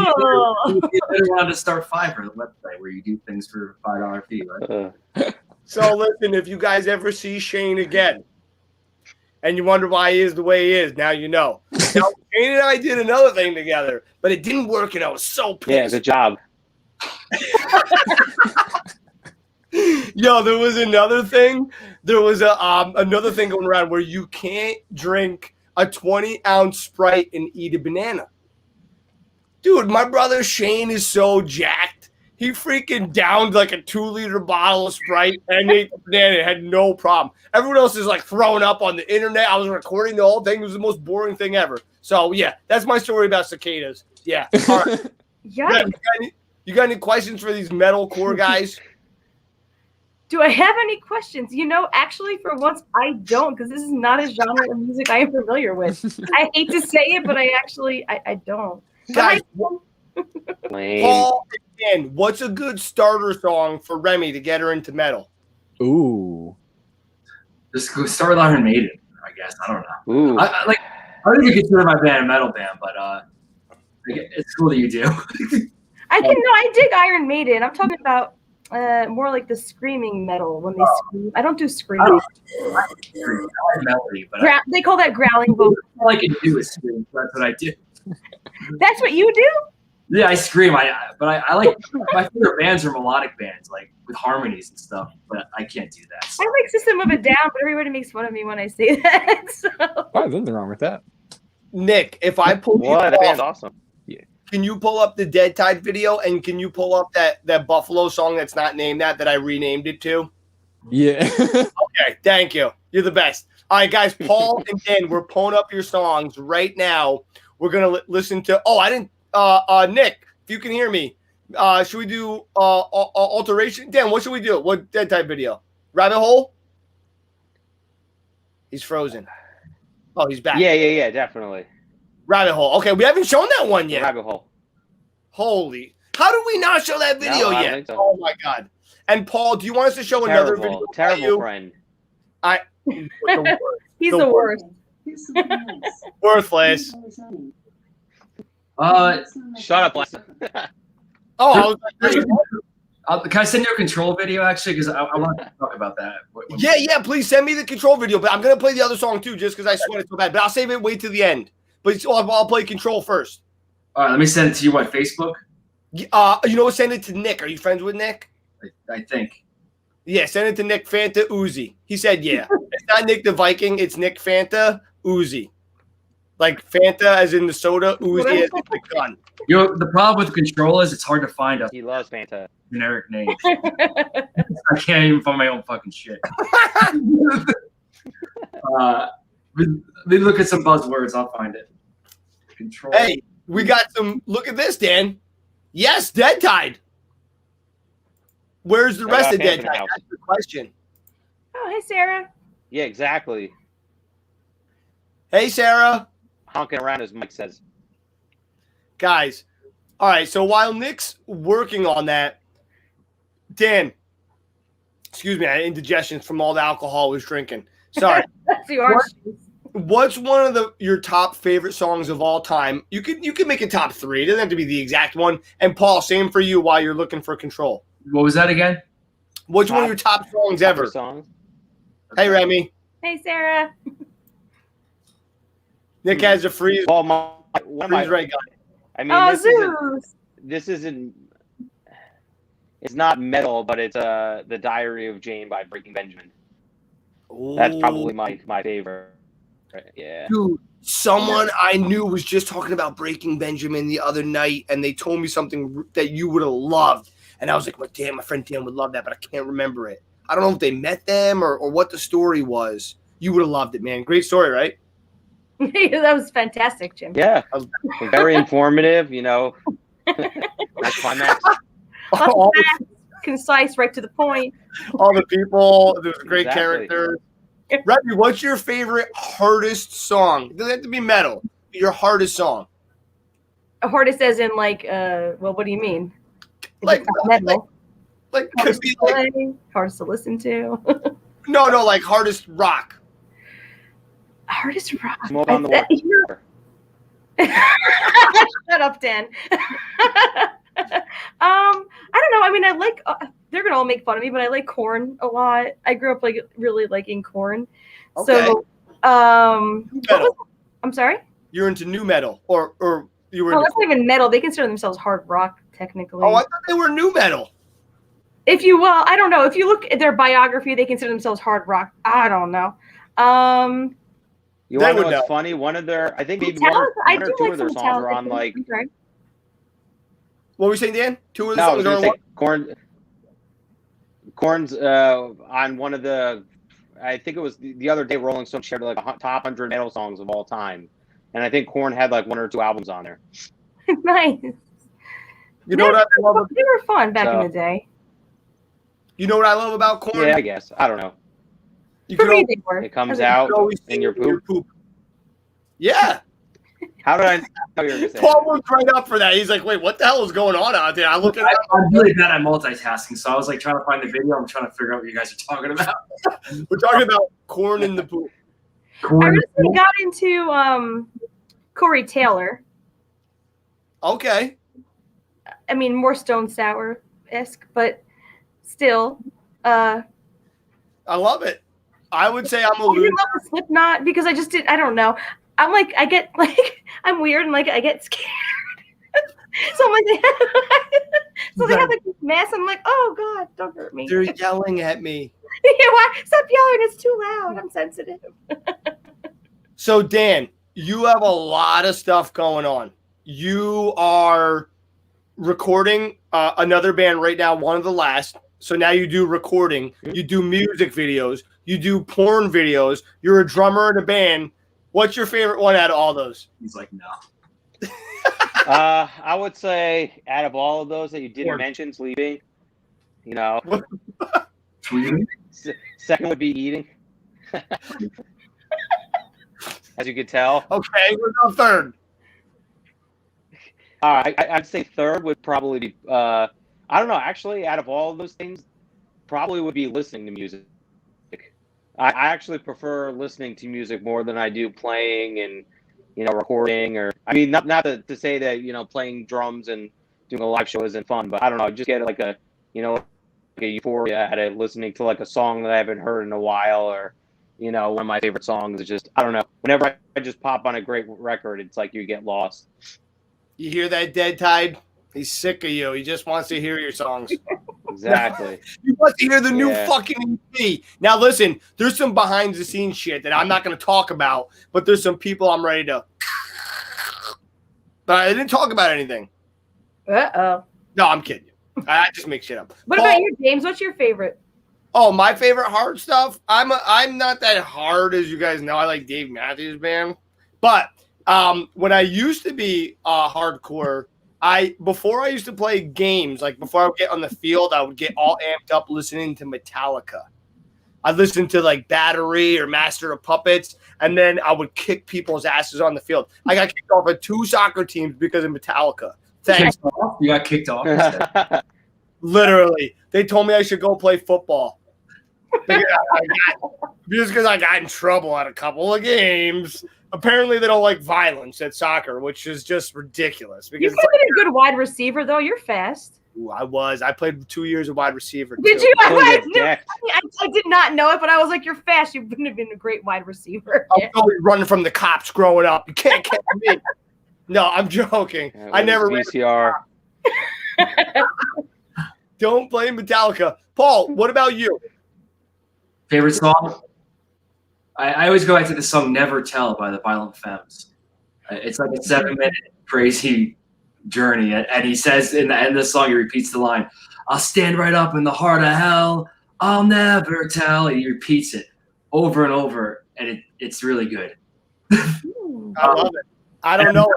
wanted to start Fiverr, the website where you do things for a $5 fee, right? So listen, if you guys ever see Shane again, and you wonder why he is the way he is, now you know. Now, Shane and I did another thing together, but it didn't work, and I was so pissed. Yeah, good job. Yo, there was another thing. There was another thing going around where you can't drink a 20-ounce Sprite and eat a banana. Dude, my brother Shane is so jacked. He freaking downed like a 2-liter bottle of Sprite and ate the banana. Had no problem. Everyone else is like throwing up on the internet. I was recording the whole thing. It was the most boring thing ever. So, yeah, that's my story about cicadas. Yeah. All right. You got any questions for these metalcore guys? Do I have any questions? Actually, for once, I don't, because this is not a genre of music I am familiar with. I hate to say it, but I don't. Guys, Paul, again, what's a good starter song for Remy to get her into metal? Ooh. Just go start with Iron Maiden, I guess. I don't know. Ooh. I don't even consider my band a metal band, but it's cool that you do. I dig Iron Maiden. I'm talking about more like the screaming metal when they scream. I don't do screaming. I like melody, but they call that growling vocal. All I can do is scream. That's what I do. That's what you do? Yeah, I scream. But I like my favorite bands are melodic bands, like with harmonies and stuff. But I can't do that. So. I like System of a Down, but everybody makes fun of me when I say that. So. Oh, there's nothing wrong with that. Nick, if I pull you that band's awesome. Yeah. Can you pull up the Deadtide video, and can you pull up that Buffalo song that's not named that I renamed it to? Yeah. Okay, thank you. You're the best. All right, guys, Paul and Dan, we're pulling up your songs right now. We're gonna listen to. Oh, I didn't. Nick, if you can hear me, should we do alteration? Dan, what should we do? What Deadtide video? Rabbit hole? He's frozen. Oh, he's back. Yeah, definitely. Rabbit hole. Okay, we haven't shown that one yet. Rabbit hole. Holy. How did we not show that video I yet? think so. Oh, my God. And, Paul, do you want us to show another video? Terrible friend. He's the worst. Worthless. Shut up, Les. Oh, can I send you a Control video, actually? Because I want to talk about that. Yeah, please send me the Control video. But I'm going to play the other song, too, just because I sweat it so bad. But I'll save it wait to the end. But I'll play Control first. All right, let me send it to you on Facebook. You know what? Send it to Nick. Are you friends with Nick? I think. Yeah, send it to Nick Fanta Uzi. He said, yeah. It's not Nick the Viking. It's Nick Fanta Uzi. Like Fanta as in the soda, Uzi as in the gun. The problem with Control is it's hard to find a He loves Fanta. generic name. I can't even find my own fucking shit. Let me look at some buzzwords. I'll find it. Control. Hey, we got some. Look at this, Dan. Yes, Deadtide. Where's the rest of Deadtide? That's the question. Oh, hey, Sarah. Yeah, exactly. Hey, Sarah. Honking around, as Mike says. Guys, all right, so while Nick's working on that, Dan, excuse me, I had indigestion from all the alcohol I was drinking. Sorry. That's the orange juice. What's one of your top favorite songs of all time? You can make a top 3. It doesn't have to be the exact one. And Paul, same for you while you're looking for control. What was that again? Which one of your top songs ever? Songs. Hey, Remy. Hey, Sarah. Nick has a freeze. Well, one of my, freeze right guy. I mean, this isn't. It's not metal, but it's The Diary of Jane by Breaking Benjamin. That's probably my favorite. Yeah. Dude, someone I knew was just talking about Breaking Benjamin the other night, and they told me something that you would have loved. And I was like, well, damn, my friend Dan would love that, but I can't remember it. I don't know if they met them or what the story was. You would have loved it, man. Great story, right? That was fantastic, Jim. Yeah. Very informative, you know. Nice climax. Concise, right to the point. All the people, there's great Exactly. characters. Remy, what's your favorite hardest song? It doesn't have to be metal. Your hardest song. Hardest as in like, well, what do you mean? Like metal. Like hardest could to be play, hardest to listen to. No, like hardest rock. Hardest rock. Smoke on the water. Shut up, Dan. I don't know. I mean, I like. They're gonna all make fun of me, but I like Korn a lot. I grew up like really liking Korn. Okay. So, what was, I'm sorry. You're into new metal, or you were. Oh, into that's not even metal. They consider themselves hard rock, technically. Oh, I thought they were new metal. If you I don't know. If you look at their biography, they consider themselves hard rock. I don't know. You want to know what's funny? One of their, I think maybe one or two of their songs are on like. What were you saying, Dan? 2 of the No, I songs was are gonna on say what? Korn's on one of the. I think it was the other day. Rolling Stone shared like a top 100 metal songs of all time, and I think Korn had like 1 or 2 albums on there. Nice. You know what I love? They were fun back in the day. You know what I love about Korn? Yeah, I guess. I don't know. You can always, it comes out in your poop. Yeah. How did I know you were gonna say Paul looked right up for that. He's like, wait, what the hell is going on out there? I'm really bad at multitasking, so I was like trying to find the video. I'm trying to figure out what you guys are talking about. We're talking about Korn in the poop. I recently got into Corey Taylor. Okay. I mean, more Stone Sour-esque, but still. I love it. I would say I'm a I didn't loser. love the Slipknot because I just didn't. I don't know. I'm like, I get like, I'm weird and like I get scared. So I'm like, so they have like this mask. I'm like, oh God, don't hurt me. They're yelling at me. Yeah, why? Stop yelling! It's too loud. I'm sensitive. So Dan, you have a lot of stuff going on. You are recording another band right now, one of the last. So now you do recording, you do music videos, you do porn videos. You're a drummer in a band. What's your favorite one out of all those? He's like, no. I would say out of all of those that you didn't mention, sleeping. You know. Second would be eating. As you could tell. Okay, we're on third. All right, I'd say third would probably be. I don't know. Actually, out of all of those things, probably would be listening to music. I actually prefer listening to music more than I do playing and, you know, recording or. I mean, not to say that, you know, playing drums and doing a live show isn't fun, but I don't know. I just get like a, you know, like a euphoria out of listening to like a song that I haven't heard in a while, or, you know, one of my favorite songs is just, I don't know. Whenever I just pop on a great record, it's like you get lost. You hear that, Deadtide? He's sick of you. He just wants to hear your songs. Exactly. You want to hear the new Yeah. fucking EP. Now, listen, there's some behind-the-scenes shit that I'm not going to talk about, but there's some people I'm ready to. But I didn't talk about anything. Uh-oh. No, I'm kidding you. I just make shit up. What about you, James? What's your favorite? Oh, my favorite hard stuff? I'm not that hard, as you guys know. I like Dave Matthews Band. But when I used to be hardcore, before I used to play games, like before I would get on the field, I would get all amped up listening to Metallica. I'd listen to like Battery or Master of Puppets, and then I would kick people's asses on the field. I got kicked off of 2 soccer teams because of Metallica. Thanks. You got kicked off. Literally. They told me I should go play football. Just because I got in trouble at a couple of games. Apparently, they don't like violence at soccer, which is just ridiculous. You Because could have been a good wide receiver, though. You're fast. Ooh, I played 2 years of wide receiver. Did too. you? I did not know it, but I was like, you're fast. You wouldn't have been a great wide receiver. I'm always running from the cops growing up. You can't catch me. No, I'm joking. I never ran. VCR. Don't blame Metallica. Paul, what about you? Favorite song? I always go back to the song "Never Tell" by the Violent Femmes. It's like a 7-minute crazy journey, and he says in the end of the song, he repeats the line, "I'll stand right up in the heart of hell. I'll never tell." And he repeats it over and over, and it's really good. I love it. I don't know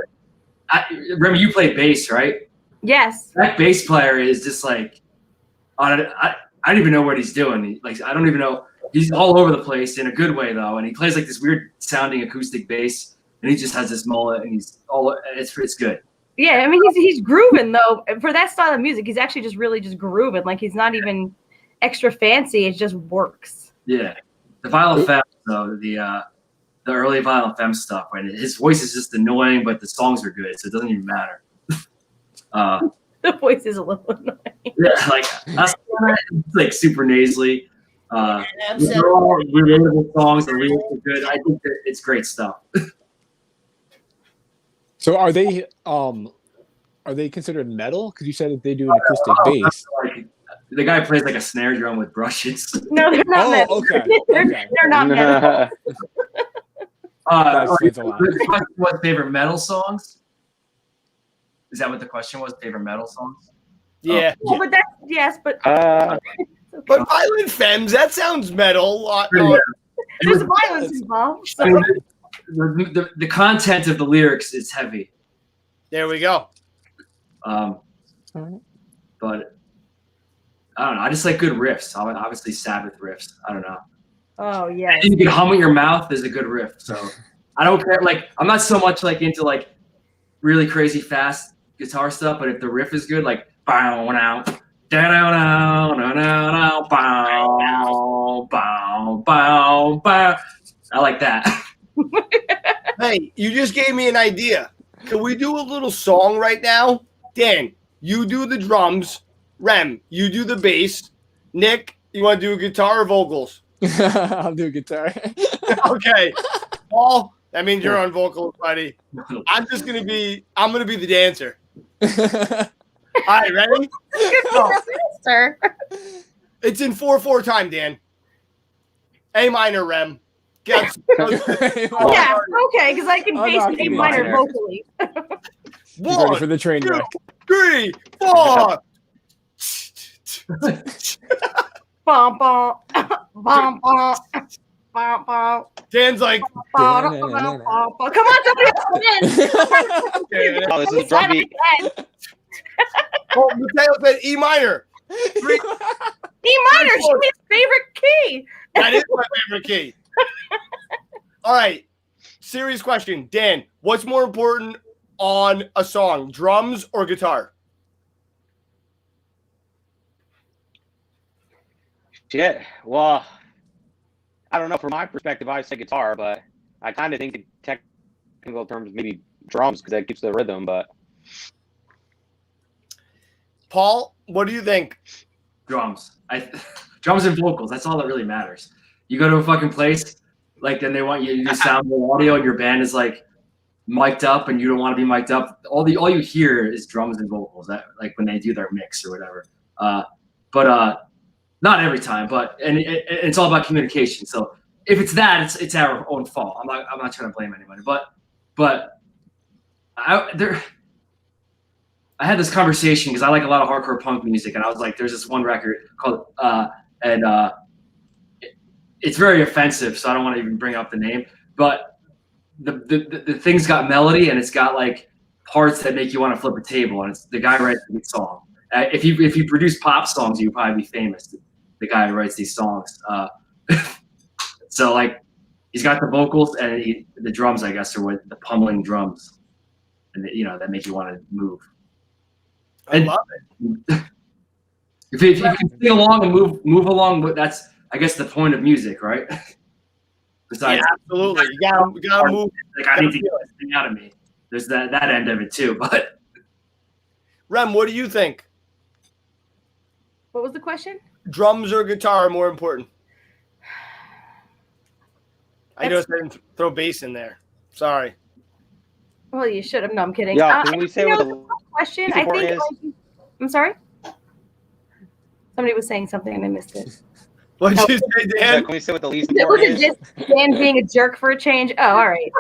it. Remy, you play bass, right? Yes. That bass player is just like, I don't even know what he's doing. I don't even know. He's all over the place in a good way, though, and he plays like this weird sounding acoustic bass, and he just has this mullet, and it's good. Yeah, I mean he's grooving though. For that style of music, he's actually just really just grooving. Like he's not even extra fancy. It just works. Yeah, the Violent Femmes, though, the early Violent Femmes stuff, right? His voice is just annoying, but the songs are good, so it doesn't even matter. The voice is a little annoying. Yeah, like super nasally. They're all relatable songs. The lyrics are good. I think that it's great stuff. So are they considered metal? Because you said that they do an acoustic bass. Like, the guy plays like a snare drum with brushes. No, they're not metal. Okay. They're not metal. That explains a lot. The question was favorite metal songs. Is that what the question was? Favorite metal songs? Yeah. Well, but that's yes, but But Violent Femmes, that sounds metal. there's violence involved. So. The content of the lyrics is heavy. There we go. But I don't know. I just like good riffs. Obviously, Sabbath riffs. I don't know. Oh yeah. And you can hum with your mouth is a good riff. So I don't care. Like I'm not so much like into like really crazy fast guitar stuff, but if the riff is good, like bow now, bow bow bow bow. I like that. Hey, you just gave me an idea. Can we do a little song right now? Dan, you do the drums. Rem, you do the bass. Nick, you want to do guitar or vocals? I'll do guitar. Okay. Paul, that means you're on vocals, buddy. I'm gonna be the dancer. All right, ready? Sir. It's in 4/4 time, Dan. A minor, Rem. Yeah, okay, because I can bass A minor vocally. Ready for the train wreck. 3, 4. Bum, bum, bum, bum, bum, bum. Dan's like, come on, somebody else win. Oh, this is drum beat. oh, Mateo said E minor. E minor, she's his favorite key. That is my favorite key. All right, serious question. Dan, what's more important on a song, drums or guitar? Shit. Well, I don't know. From my perspective, I say guitar, but I kind of think in technical terms, maybe drums because that keeps the rhythm. But Paul, what do you think? Drums. Drums and vocals. That's all that really matters. You go to a fucking place, like, then they want you to do sound audio, and your band is like mic'd up, and you don't want to be mic'd up. All you hear is drums and vocals. That like when they do their mix or whatever. But not every time. But it's all about communication. So if it's that, it's our own fault. I'm not trying to blame anybody. But I had this conversation because I like a lot of hardcore punk music, and I was like, there's this one record called it's very offensive, so I don't want to even bring up the name. But the thing's got melody, and it's got like parts that make you want to flip a table, and it's the guy writes the song. If you produce pop songs, you'd probably be famous. The guy who writes these songs. So like he's got the vocals and the drums, I guess, are with the pummeling drums, and that make you want to move. I love it. If you can sing along and move along, but that's I guess the point of music, right? Besides, absolutely. You gotta move. Like I need to get this thing out of me. There's that end of it too. But Rem, what do you think? What was the question? Drums or guitar are more important? I know I didn't throw bass in there. Sorry. Well, you should have. No, I'm kidding. Yeah, can we say what the question? I think. is? I'm sorry. Somebody was saying something and I missed it. What did you say, Dan? Yeah, can we say what the least Was important it is? just Dan being a jerk for a change? Oh, all right.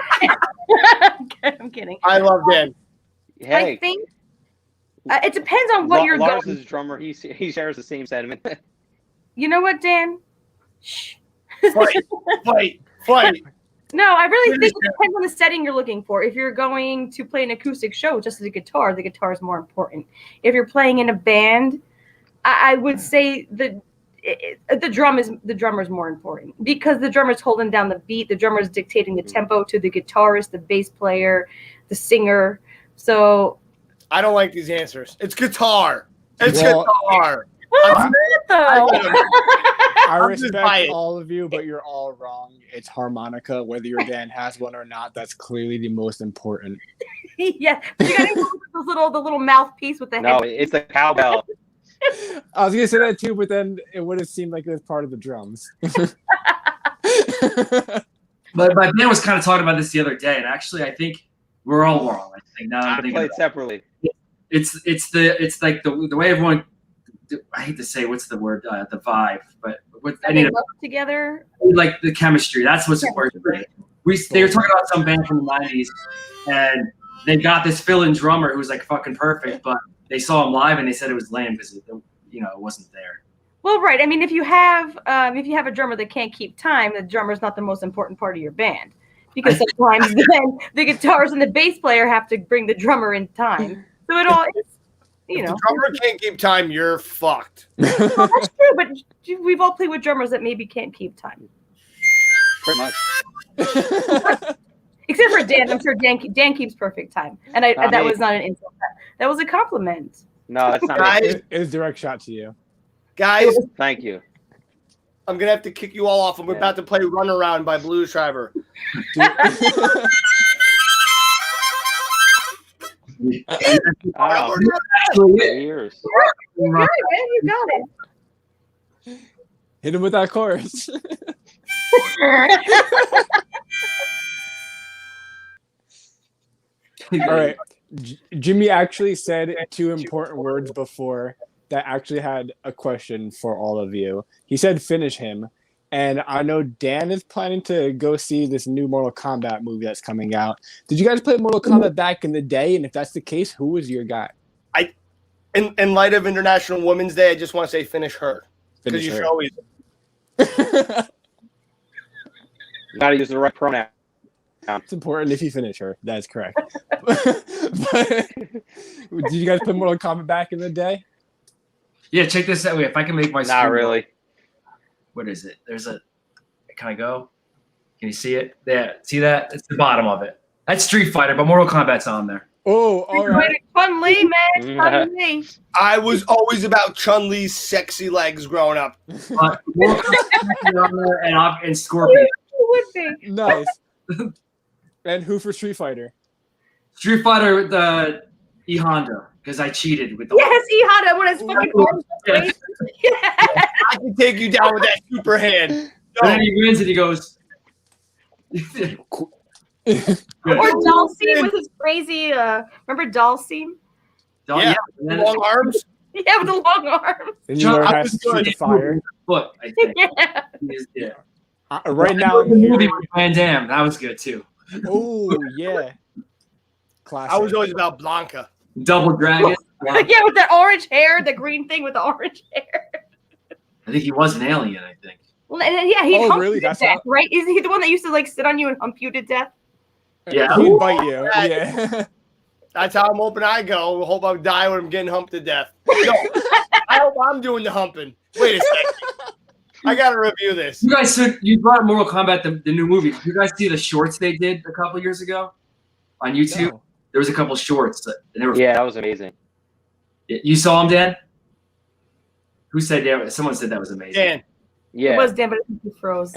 I'm kidding. I love Dan. Hey, I think it depends on what you're Lars going. is a drummer. He shares the same sentiment. You know what, Dan? Shh. Fight. No, I really think it depends on the setting you're looking for. If you're going to play an acoustic show just as a guitar, the guitar is more important. If you're playing in a band, I would say the drummer is more important because the drummer's holding down the beat, the drummer's dictating the tempo to the guitarist, the bass player, the singer. So I don't like these answers. It's guitar. It's guitar. Well, it's not though. I respect all of you, but you're all wrong. It's harmonica, whether your Dan has one or not. That's clearly the most important. Yeah, but you gotta go with the little mouthpiece with the No, head. it's the cowbell. I was gonna say that too, but then it would have seemed like it was part of the drums. But my band was kind of talking about this the other day, and actually, I think we're all wrong. I think now I'm thinking Played about it. separately. It's like the way everyone. I hate to say what's the word, the vibe, but I They need work together. like the chemistry. That's what's important. They were talking about some band from the '90s, and they got this fill-in drummer who was like fucking perfect, but they saw him live and they said it was lame because it wasn't there. Well, right. I mean, if you have a drummer that can't keep time, the drummer's not the most important part of your band because sometimes then the guitarist and the bass player have to bring the drummer in time. So it all is, If the drummer can't keep time, you're fucked. Well, that's true, but we've all played with drummers that maybe can't keep time. Pretty much. Except for Dan. I'm sure Dan keeps perfect time. And that was not an insult. That was a compliment. No, that's not It was a direct shot to you. Guys, Thank you. I'm going to have to kick you all off, and we're about to play Runaround by Blues Driver. Years. You got it. Hit him with that chorus. All right. Jimmy actually said two important words before that actually had a question for all of you. He said finish him. And I know Dan is planning to go see this new Mortal Kombat movie that's coming out. Did you guys play Mortal Kombat back in the day? And if that's the case, who was your guy? In light of International Women's Day, I just want to say finish her. Because you should always. You gotta use the right pronoun. It's important if you finish her. That's correct. But, did you guys play Mortal Kombat back in the day? Yeah, check this out. Wait, if I can make my Not screen really. What is it? Can I go? Can you see it? Yeah, see that? It's the bottom of it. That's Street Fighter, but Mortal Kombat's on there. Oh, all right. Chun-Li, man. Chun-Li. I was always about Chun-Li's sexy legs growing up. Mortal Kombat's on there and Scorpion. Would be. Nice. And who for Street Fighter? Street Fighter with the E Honda because I cheated with the. Yes, E Honda when his fucking arms Yeah. I can take you down with that super hand. And then he wins and he goes. Or Dalsim with his crazy. Remember Dalsim? Yeah, and then- long arms. Yeah, with the long arms. And you learn how to shoot the fire. Foot, I think. Yeah. Yeah. Right now, I'm the movie hearing... with Van Damme. That was good too. Oh, yeah. Classic. I was always about Blanca. Double Dragon. Yeah, with the orange hair, the green thing with the orange hair. I think he was an alien. I think. Well, and yeah, he'd hump really? you to That's death, how- right? Is he the one that used to like sit on you and hump you to death? Yeah. He'd bite you. Yeah. That's how I'm hoping I go. Hope I die when I'm getting humped to death. No, I hope I'm doing the humping. Wait a second. I got to review this. You guys, you brought up Mortal Kombat, the new movie. Did you guys see the shorts they did a couple years ago on YouTube? No. There was a couple shorts. And they were, Yeah, that was amazing. You saw them, Dan? Who said that? Someone said that was amazing. Dan. Yeah. It was Dan, but I think he froze.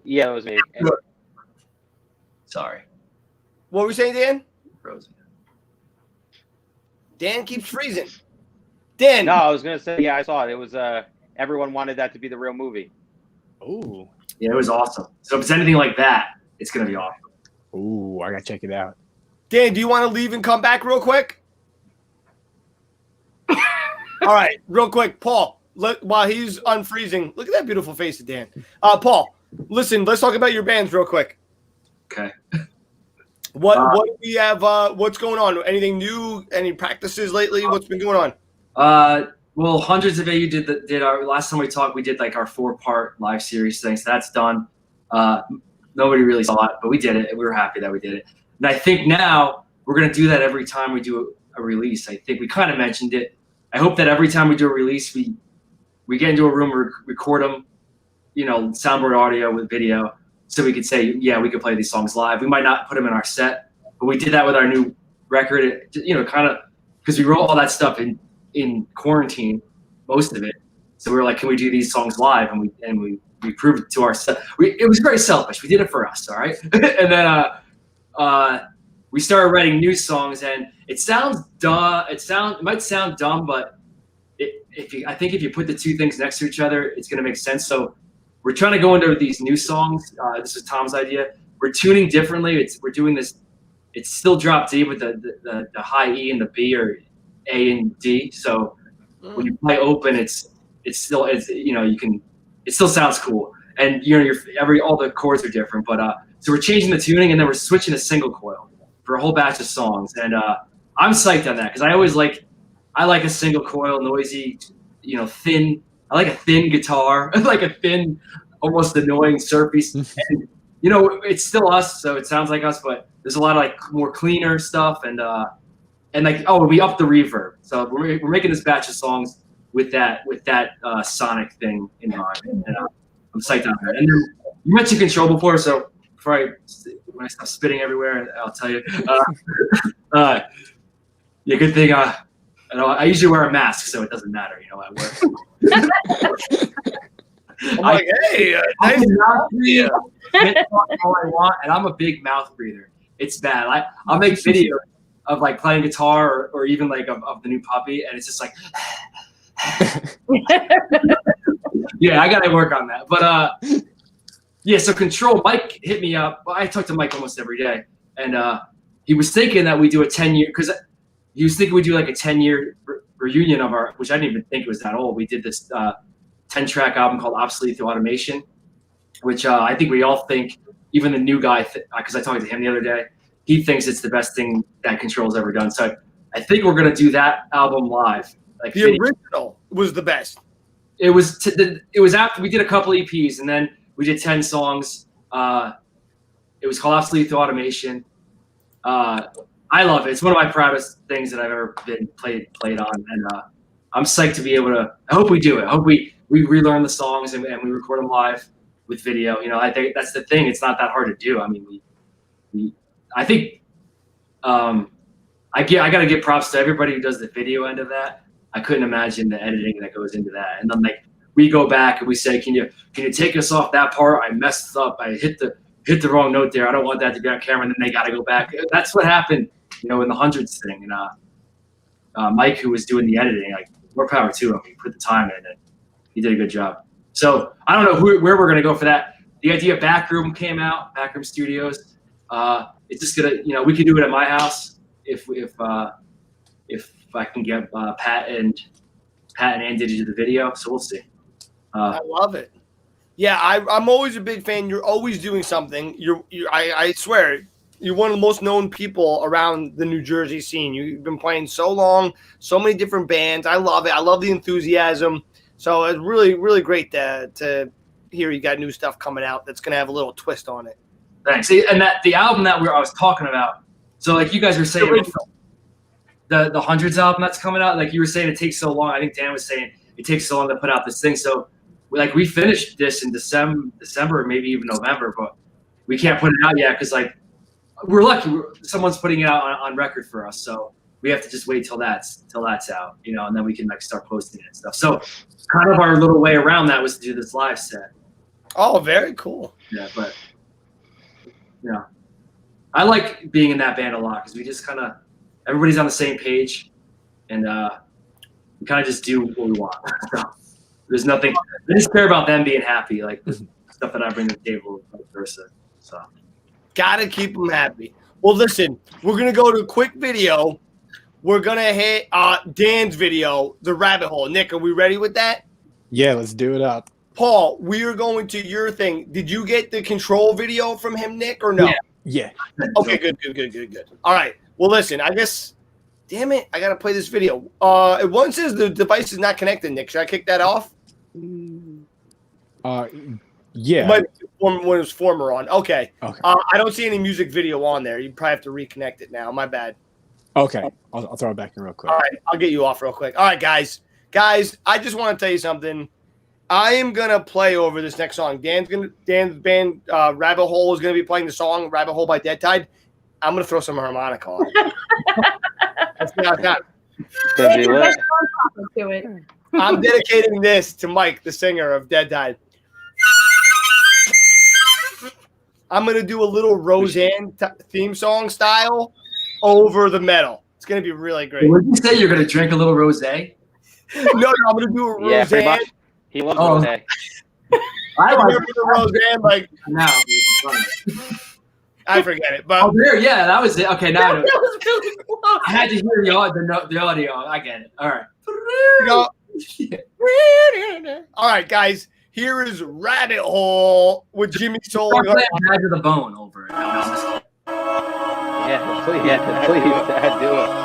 Yeah, it was me. Sorry. What were we saying, Dan? Frozen. Dan keeps freezing. Dan. No, I was gonna say, yeah, I saw it. It was everyone wanted that to be the real movie. Ooh. Yeah, it was awesome. So if it's anything like that, it's gonna be awesome. Ooh, I gotta check it out. Dan, do you want to leave and come back real quick? All right, real quick, Paul. While he's unfreezing, look at that beautiful face of Dan. Paul, listen, let's talk about your bands real quick. Okay. What do we have? What's going on? Anything new? Any practices lately? What's been going on? Well, Hundreds of AU did our last time we talked. We did like our 4-part live series thing, so that's done. Nobody really saw it, but we did it. We were happy that we did it. And I think now we're gonna do that every time we do a release. I think we kind of mentioned it. I hope that every time we do a release, we get into a room, record them, soundboard audio with video, so we could say, yeah, we could play these songs live. We might not put them in our set, but we did that with our new record. Kind of because we wrote all that stuff in quarantine, most of it. So we were like, can we do these songs live? And we proved it to ourselves. It was very selfish. We did it for us, all right? And then we started writing new songs, and it sounds dumb. It might sound dumb, but I think if you put the two things next to each other, it's going to make sense. So we're trying to go into these new songs. This was Tom's idea. We're tuning differently. We're doing this. It's still drop D with the high E and the B, or A and D. So when you play open, it still sounds cool, and all the chords are different. But so we're changing the tuning, and then we're switching to single coil for a whole batch of songs. And I'm psyched on that because I like a single coil, noisy, thin. I like a thin guitar. I like a thin, almost annoying surfy. And, it's still us, so it sounds like us, but there's a lot of more cleaner stuff, and we upped the reverb. So we're making this batch of songs with that sonic thing in mind, and I'm psyched on that. And then you mentioned Control before, so when I stop spitting everywhere, I'll tell you. Yeah, good thing. I usually wear a mask, so it doesn't matter. I wear. I'm like, hey, nice mouth breathe. All I want, and I'm a big mouth breather. It's bad. I'll make videos of playing guitar or even of the new puppy, and it's just like. Yeah, I gotta work on that. But yeah. So Control, Mike hit me up. Well, I talk to Mike almost every day, and he was thinking that we do a 10-year because. He was thinking we'd do a 10-year reunion of which I didn't even think it was that old. We did this 10-track album called Obsolete Through Automation, which I think we all think, even the new guy, because I talked to him the other day, he thinks it's the best thing that Control's ever done. So I think we're going to do that album live. The original was the best. It was after we did a couple EPs, and then we did 10 songs. It was called Obsolete Through Automation. I love it. It's one of my proudest things that I've ever been played on, and I'm psyched to be able to. I hope we do it. I hope we relearn the songs and we record them live with video. I think that's the thing. It's not that hard to do. I mean, I think I got to give props to everybody who does the video end of that. I couldn't imagine the editing that goes into that. And then we go back and we say, can you take us off that part? I messed up. I hit the wrong note there. I don't want that to be on camera. And then they got to go back. That's what happened. In the Hundreds thing, and Mike, who was doing the editing, more power to him. He put the time in, and he did a good job. So I don't know where we're gonna go for that. The idea of Backroom came out, Backroom Studios. It's just gonna, we could do it at my house if I can get Pat and Andy to do the video. So we'll see. I love it. Yeah, I'm always a big fan. You're always doing something. I swear. You're one of the most known people around the New Jersey scene. You've been playing so long, so many different bands. I love it. I love the enthusiasm. So it's really, really great to hear you got new stuff coming out that's going to have a little twist on it. Thanks. And the album that I was talking about, so you guys were saying the Hundreds album that's coming out, you were saying it takes so long. I think Dan was saying it takes so long to put out this thing. So we finished this in December, maybe even November, but we can't put it out yet because we're lucky. Someone's putting it out on record for us. So we have to just wait till that's out, and then we can like start posting it and stuff. So kind of our little way around that was to do this live set. Oh, very cool. Yeah, but I like being in that band a lot because we just kind of everybody's on the same page, and we kind of just do what we want. So there's nothing. I just care about them being happy, like the stuff that I bring to the table, vice versa. So gotta keep them happy. Well, listen, we're gonna go to a quick video. We're gonna hit Dan's video, the rabbit hole. Nick, are we ready with that? Yeah, let's do it up. Paul, we are going to your thing. Did you get the control video from him, Nick, or no? Yeah. Okay, good. All right. Well, listen, I guess, damn it, I got to play this video. One says the device is not connected, Nick. Should I kick that off? Yeah. When it was former on. Okay. I don't see any music video on there. You probably have to reconnect it now. My bad. Okay. I'll throw it back in real quick. All right. I'll get you off real quick. All right, guys. Guys, I just want to tell you something. I am gonna play over this next song. Dan's band Rabbit Hole is gonna be playing the song Rabbit Hole by Deadtide. I'm gonna throw some harmonica on it. That's not that. I'm dedicating this to Mike, the singer of Deadtide. I'm gonna do a little Roseanne theme song style over the metal. It's gonna be really great. Would you say you're gonna drink a little rosé? No, I'm gonna do a Yeah, pretty Roseanne. much. He loves rosé. I remember the Roseanne like now. I forget it, but yeah, that was it. Okay, now I know. That was really close. I had to hear the audio. I get it. All right. All right, guys. Here is Rabbit Hole with Jimmy Soul. Start playing Bad to the Bone over it. Yeah, please do it. We go.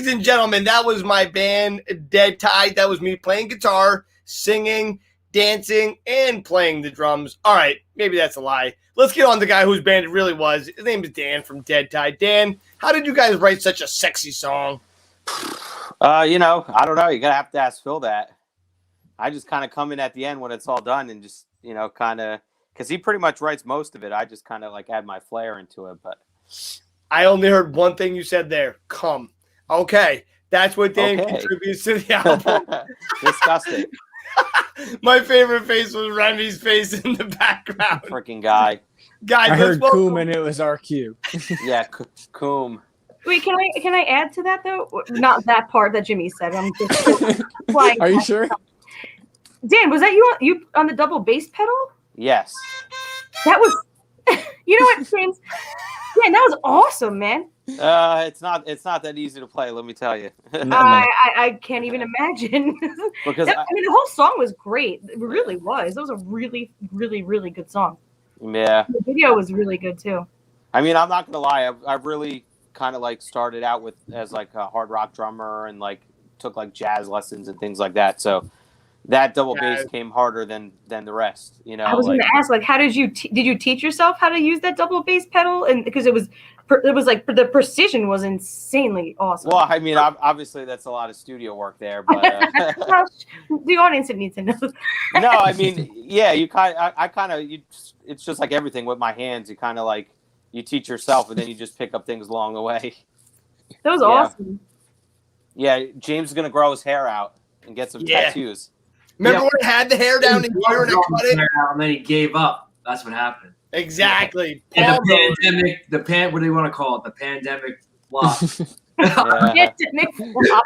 Ladies and gentlemen, that was my band, Deadtide. That was me playing guitar, singing, dancing, and playing the drums. All right, maybe that's a lie. Let's get on the guy whose band it really was. His name is Dan from Deadtide. Dan, how did you guys write such a sexy song? I don't know. You're gonna have to ask Phil that. I just kind of come in at the end when it's all done and just, kind of, because he pretty much writes most of it. I just kind of like add my flair into it. But I only heard one thing you said there. Come. Okay, that's what Dan contributes to the album. Disgusting. My favorite face was Remy's face in the background. Freaking guy. I heard Coom and it was our cue. Yeah, Coom. Wait, can I add to that though? Not that part that Jimmy said. I'm just like, Are you sure? Dan, was that you on the double bass pedal? Yes. That was. You know what, James? Yeah, that was awesome, man. It's not that easy to play. Let me tell you. I can't even imagine. Because the whole song was great. It really was. It was a really, really, really good song. Yeah. The video was really good too. I mean, I'm not gonna lie. I've really kind of like started out as like a hard rock drummer and like took like jazz lessons and things like that. So that double bass came harder than the rest. I was going to ask, like, how did you teach yourself how to use that double bass pedal? And because it was like the precision was insanely awesome. Well, I mean, obviously that's a lot of studio work there, but the audience needs to know. No, I mean, yeah, it's just like everything with my hands. You kind of like you teach yourself, and then you just pick up things along the way. That was awesome. Yeah, James is gonna grow his hair out and get some tattoos. Remember when he had the hair down in here and I cut it? And then he gave up. That's what happened. Exactly. And the pandemic, what do you want to call it? The pandemic flop. Pandemic flop.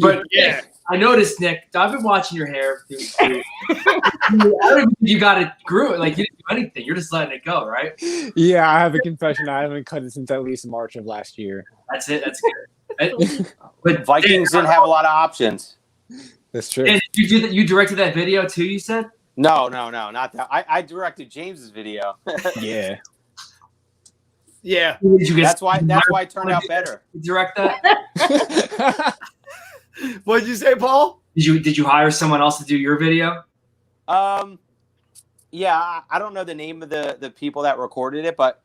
But yeah, I noticed, Nick, I've been watching your hair. I don't think you got it grew. Like, you didn't do anything. You're just letting it go, right? Yeah, I have a confession. I haven't cut it since at least March of last year. That's it. That's good. But Vikings didn't have a lot of options. That's true. And you directed that video too, you said? No, not that. I directed James's video. Yeah. Yeah. That's why it turned out better. Direct that? What did you say, Paul? Did you hire someone else to do your video? Yeah, I don't know the name of the people that recorded it, but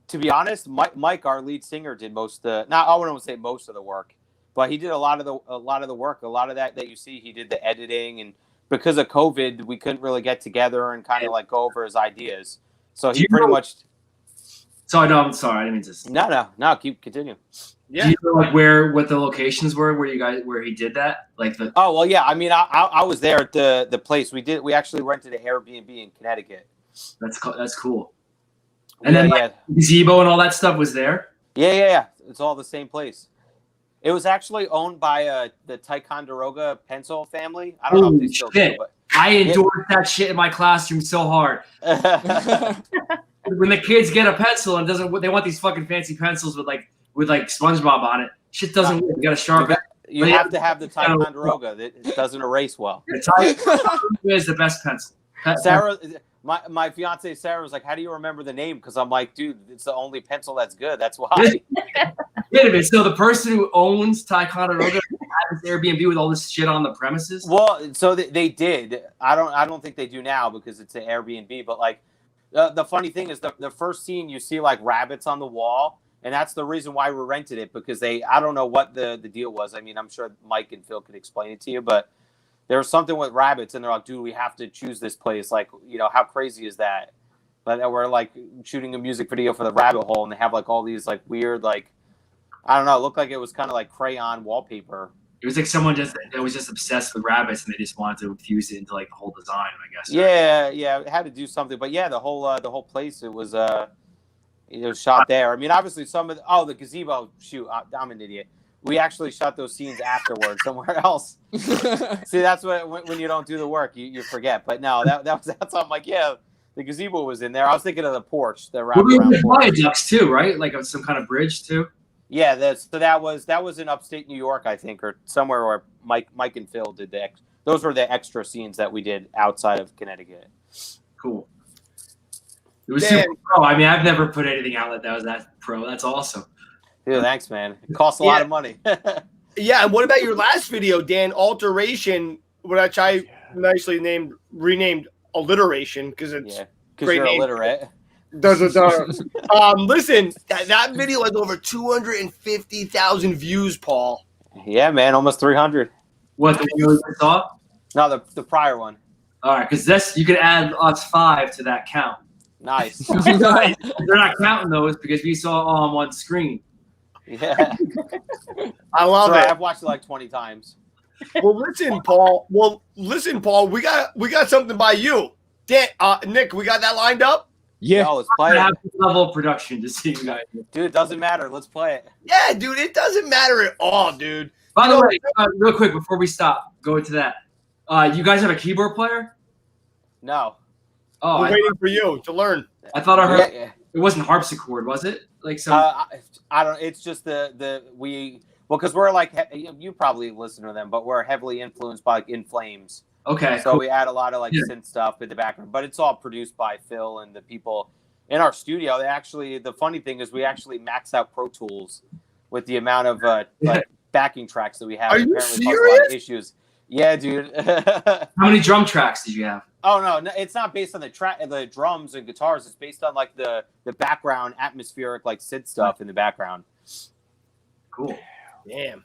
to be honest, Mike, our lead singer, did most of the. I wouldn't say most of the work, but he did a lot of the work. A lot of that you see, he did the editing, and because of COVID, we couldn't really get together and kind of like go over his ideas. So he pretty much. Sorry, no, I'm sorry. I didn't mean to. No. Continue. Yeah. Do you know like what the locations were where he did that? Like the. Oh well, yeah. I mean, I was there at the place. We actually rented an Airbnb in Connecticut. That's cool. And then gazebo and all that stuff was there. Yeah. It's all the same place. It was actually owned by the Ticonderoga pencil family. I don't know if they still do, but I endured that shit in my classroom so hard. When the kids get a pencil and they want these fucking fancy pencils with like SpongeBob on it. Shit doesn't work. You got to sharpen. You have to have the Ticonderoga. It doesn't erase well. The Ticonderoga is the best pencil. Sarah, my fiance Sarah was like, "How do you remember the name?" Because I'm like, "Dude, it's the only pencil that's good. That's why." Wait a minute. So the person who owns Ticonderoga has this Airbnb with all this shit on the premises? Well, so they did. I don't think they do now because it's an Airbnb. But like, the funny thing is the first scene you see like rabbits on the wall, and that's the reason why we rented it because I don't know what the deal was. I mean, I'm sure Mike and Phil could explain it to you, but there was something with rabbits, and they're like, "Dude, we have to choose this place." Like, how crazy is that? But we're like shooting a music video for the rabbit hole, and they have like all these like weird like. I don't know. It looked like it was kind of like crayon wallpaper. It was like someone that was just obsessed with rabbits, and they just wanted to infuse it into like the whole design, I guess. Yeah. It had to do something, but yeah, the whole place it was shot there. I mean, obviously some of the gazebo. Shoot, I'm an idiot. We actually shot those scenes afterwards somewhere else. See, that's when you don't do the work, you forget. But no, that's I'm like, yeah, the gazebo was in there. I was thinking of the porch, the wraparound porch. Viaducts too, right? Like some kind of bridge too. Yeah, that was in upstate New York, I think, or somewhere where Mike and Phil did those were the extra scenes that we did outside of Connecticut. Cool. It was super pro. I mean, I've never put anything out that was that pro. That's awesome. Dude, thanks, man. It costs a lot of money. Yeah, and what about your last video, Dan? Alteration, which I nicely renamed Alliteration because it's because you're name. illiterate. Listen, that video has over 250,000 views, Paul. Yeah, man, almost 300. What, the video you saw? No, the prior one. All right, because this you could add us 5 to that count. Nice. They're not counting those because we saw it all on one screen. Yeah. I love it. I've watched it like 20 times. Well, listen, Paul. We got something by you. Dan, Nick, we got that lined up? Yeah. Oh, let's play I it. have this level of production to see you guys. Dude, it doesn't matter. Let's play it. Yeah, dude, it doesn't matter at all, dude. By the way, real quick before we stop, go into that. You guys have a keyboard player? No. Oh, we're waiting for you to learn. I thought I heard Yeah. it wasn't harpsichord, was it? Like some. I don't. It's just because we're like you probably listen to them, but we're heavily influenced by like, In Flames. Okay. So cool. we add a lot of like synth stuff in the background, but it's all produced by Phil and the people in our studio. The funny thing is we actually maxed out Pro Tools with the amount of like backing tracks that we have. Are you apparently caused a lot serious? of issues. Yeah, dude. How many drum tracks did you have? Oh no, it's not based on the drums and guitars. It's based on like the background atmospheric like synth stuff in the background. Cool. Damn.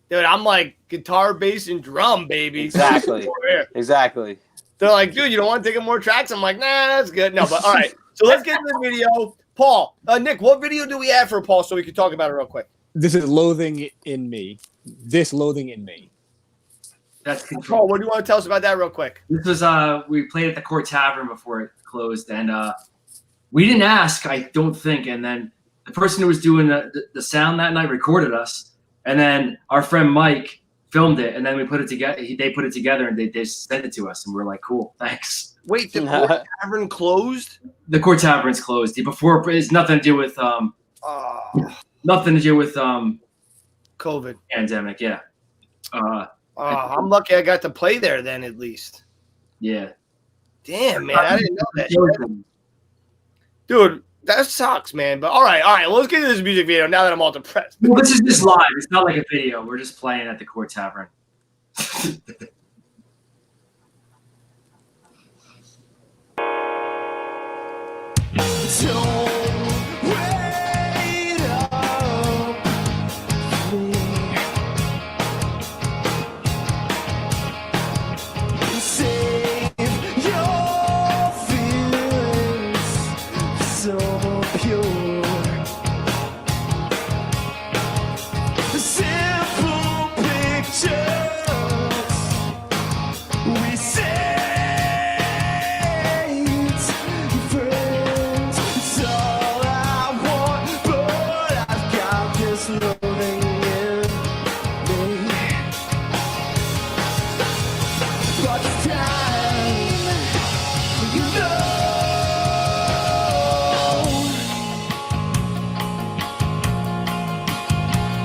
Dude, I'm like guitar, bass, and drum, baby. Exactly. Exactly. They're like, dude, you don't want to take in more tracks? I'm like, nah, that's good. No, but all right. So let's get into the video. Paul, Nick, what video do we have for Paul so we can talk about it real quick? This is Loathing in Me. This Loathing in Me. That's Paul, what do you want to tell us about that real quick? This was we played at the Court Tavern before it closed, and we didn't ask, I don't think. And then the person who was doing the sound that night recorded us, and then our friend Mike filmed it, and then we put it together. They put it together, and they sent it to us, and we're like, cool, thanks. Wait, the Court Tavern closed? The Court Tavern's closed. Before it's nothing to do with COVID pandemic. Yeah. I'm lucky I got to play there then at least. Yeah. Damn, man, I didn't know that shit. Dude, that sucks, man. But all right, well, let's get into this music video now that I'm all depressed. Well, this is just live. It's not like a video. We're just playing at the Court Tavern.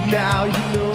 Now you know.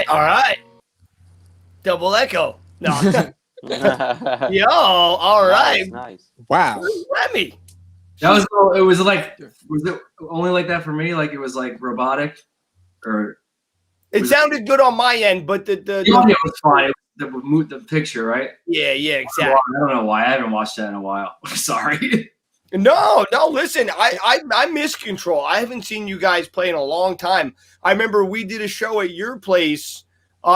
right. Double echo. No. Yo, all right. Nice. Wow. Remy. That was. It was like. Was it only like that for me? Like it was like robotic, or it sounded good on my end, but the audio was fine. The picture, right? Yeah, exactly. I don't know why. I haven't watched that in a while. Sorry. No. Listen, I miss Control. I haven't seen you guys play in a long time. I remember we did a show at your place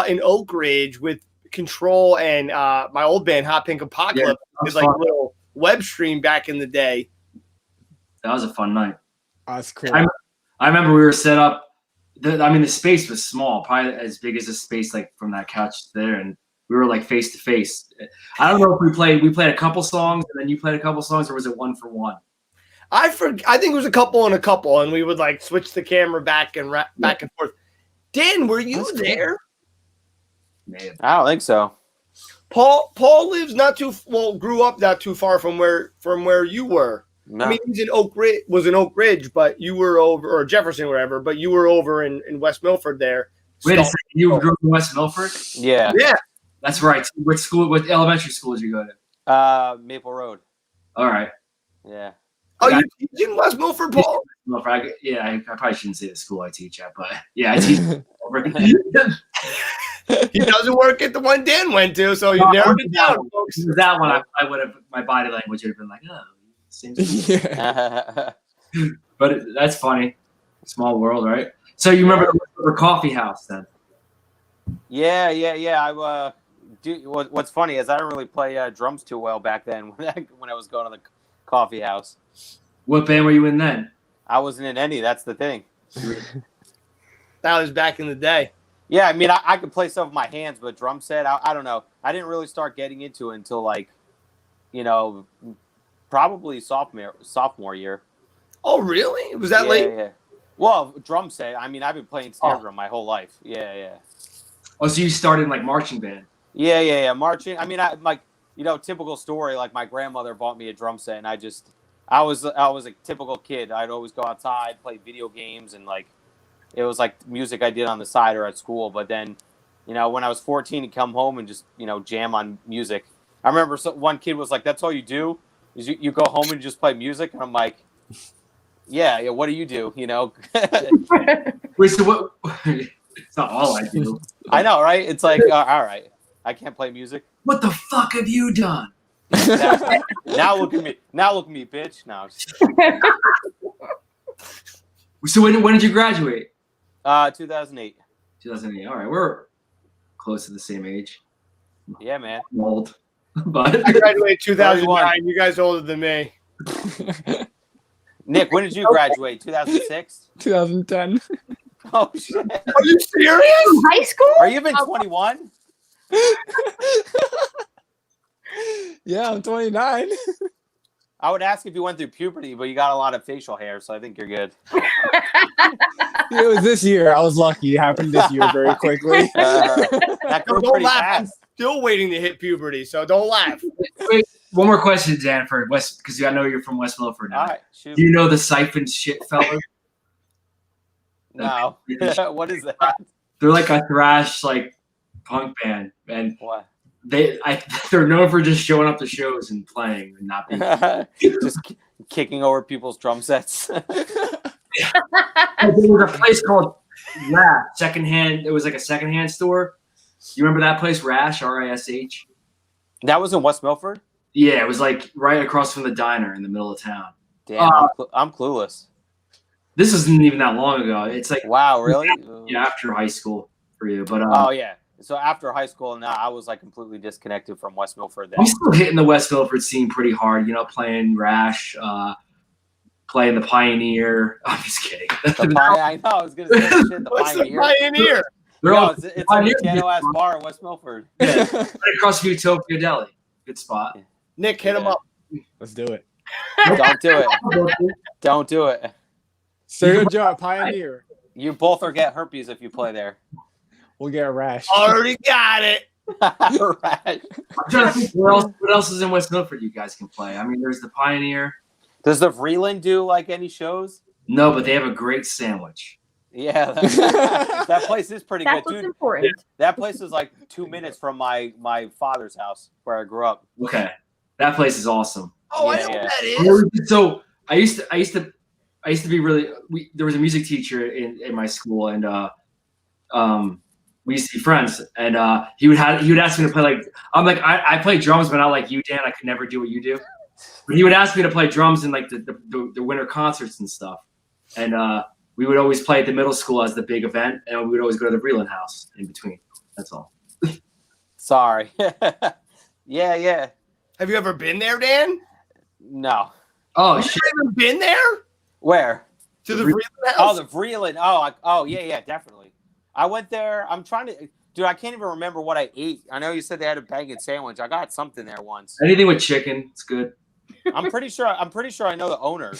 in Oak Ridge with Control and my old band Hot Pink Apocalypse. Yeah, it was like a little web stream back in the day. That was a fun night. Oh, that's cool. I remember we were set up. The space was small, probably as big as a space like from that couch there, and we were like face to face. I don't know if we played a couple songs and then you played a couple songs, or was it one for one? I think it was a couple, and we would like switch the camera back and forth. Dan, were you there? Man, I don't think so. Paul lives grew up not too far from where you were. No. I mean, he's in Oak Ridge, but you were over, or Jefferson, or whatever, but you were over in West Milford there. Wait a second, you grew up in West Milford? Yeah. Yeah. That's right. What elementary school did you go to? Maple Road. All right. Yeah. Oh, you teach in West Milford, Paul? I probably shouldn't say the school I teach at, but yeah, I teach. He doesn't work at the one Dan went to, so you narrowed it down, folks. That one, I would have, my body language would have been like, oh, same school. Yeah. But that's funny. Small world, right? So you remember the coffee house then? Yeah. What's funny is I didn't really play drums too well back then when I was going to the coffee house. What band were you in then? I wasn't in any. That's the thing. That was back in the day. Yeah, I mean, I could play stuff with my hands, but drum set, I don't know. I didn't really start getting into it until probably sophomore year. Oh, really? Was that late? Yeah. Well, drum set. I mean, I've been playing snare drum my whole life. Yeah. Oh, so you started in like marching band? Yeah. Marching. I mean, typical story. Like my grandmother bought me a drum set, and I was a typical kid. I'd always go outside, play video games, and it was like music I did on the side or at school. But then, when I was 14, to come home and just jam on music. I remember one kid was like, "That's all you do? Is you go home and just play music?" And I'm like, "Yeah. What do you do?" Wait, so what? It's not all I do. I know, right? It's like, all right, I can't play music. What the fuck have you done? Now look at me. Now look at me, bitch. Now. So when did you graduate? 2008. 2008. All right, we're close to the same age. Yeah, man. I'm old, but I graduated 2009. You guys older than me. Nick, when did you graduate? 2006? 2010. Oh shit! Are you serious? High school? Are you even 21? Yeah, I'm 29. I would ask if you went through puberty, but you got a lot of facial hair, so I think you're good. It was this year. I was lucky. It happened this year very quickly. That goes Don't pretty laugh. fast. I'm still waiting to hit puberty, so don't laugh. Wait, one more question, Dan, for West, because I know you're from West Milford now. All right, shoot. Do you know the Siphon Shit Fellas? No. What is that? They're like a thrash punk band, and What? they're known for just showing up to shows and playing and not being Just kicking over people's drum sets. There was a place called Rash Secondhand. It was like a secondhand store. You remember that place, Rash, RISH? That was in West Milford? Yeah, it was like right across from the diner in the middle of town. Damn, I'm clueless. This isn't even that long ago. It's like Wow, really? yeah, after high school for you. But Oh yeah. So after high school, now I was completely disconnected from West Milford. Then I'm still hitting the West Milford scene pretty hard. Playing Rash, playing the Pioneer. I'm just kidding. I know. I was gonna say shit. The What's Pioneer. the Pioneer? They're all It's a ghetto ass bar in West Milford. Yeah, right across from Utopia Deli. Good spot. Nick, hit him up. Let's do it. Don't do it. Don't do it. Stereo Joe, Pioneer. You both will get herpes if you play there. We'll get a rash. Already got it. Rash. I'm trying to think what else is in West Milford you guys can play. I mean, there's the Pioneer. Does the Vreeland do any shows? No, but they have a great sandwich. Yeah, that place is pretty That's good, what's dude. important. That place is like 2 minutes from my father's house where I grew up. Okay, that place is awesome. Oh, Yeah, I know yeah. what that is. So I used to be really. There was a music teacher in my school, and we used to be friends. And he would ask me to play like I'm like I play drums, but not like you, Dan. I could never do what you do. But he would ask me to play drums in like the winter concerts and stuff. And we would always play at the middle school as the big event, and we would always go to the Vreeland house in between. That's all. Sorry. Yeah. Have you ever been there, Dan? No. Oh, you shit. ever been there? Where? To the Vreeland house? Oh, the Vreeland. Oh, yeah, definitely. I went there. I'm trying to, dude. I can't even remember what I ate. I know you said they had a bacon sandwich. I got something there once. Anything with chicken, it's good. I'm pretty sure I know the owner.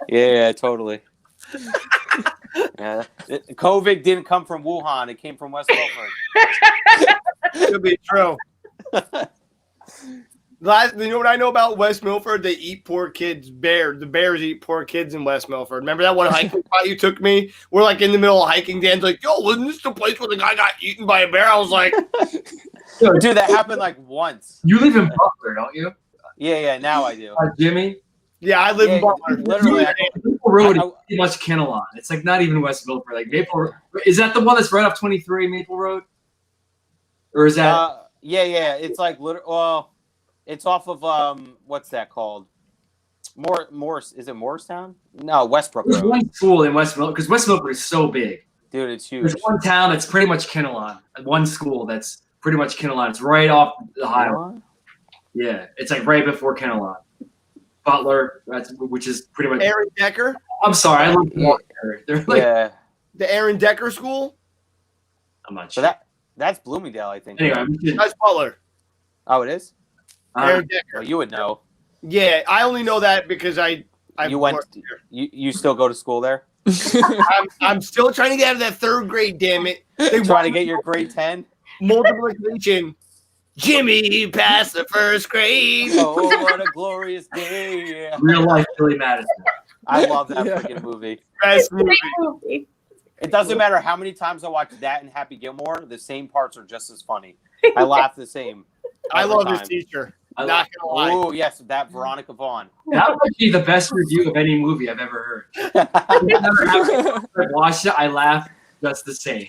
Yeah, totally. Yeah. COVID didn't come from Wuhan. It came from West Milford. Could be true. You know what I know about West Milford? They eat poor kids. The bears eat poor kids in West Milford. Remember that one hiking spot you took me? We're like in the middle of hiking. Dan's like, "Yo, wasn't this the place where the guy got eaten by a bear?" I was like, "Dude, that happened like once." You live in Butler, don't you? Yeah. Now I do. Jimmy. Yeah, I live in Butler. Literally, Maple Road is pretty much Kinnelon. It's like not even West Milford. Like Maple. Is that the one that's right off 23 Maple Road? Or is that? Yeah. It's like well, it's off of what's that called? Morse. Is it Morristown? No, Westbrook There's Road. one school in West Milford because West Milford is so big. Dude, it's huge. There's one town that's pretty much Kinnelon. One school that's pretty much Kinnelon. It's right off the highway. Yeah, it's like right before Kinnelon. Butler, which is pretty much Aaron Decker. I'm sorry, I love Butler. They're like the Aaron Decker School. I'm not sure. That's Bloomingdale, I think. Anyway, that's Butler. Oh, it is. Aaron Decker. Well, you would know. Yeah, I only know that because you went. You still go to school there? I'm still trying to get out of that third grade. Damn it! Trying to get your grade 10. Multiplication. Jimmy passed the first grade. Oh, what a glorious day! Real life Billy Madison. I love that freaking movie. Best movie. It doesn't matter how many times I watch that and Happy Gilmore. The same parts are just as funny. I laugh the same. I love his time. teacher. Not gonna lie. Oh yes, that Veronica Vaughn. That might be the best review of any movie I've ever heard. I watched it, I laughed just the same.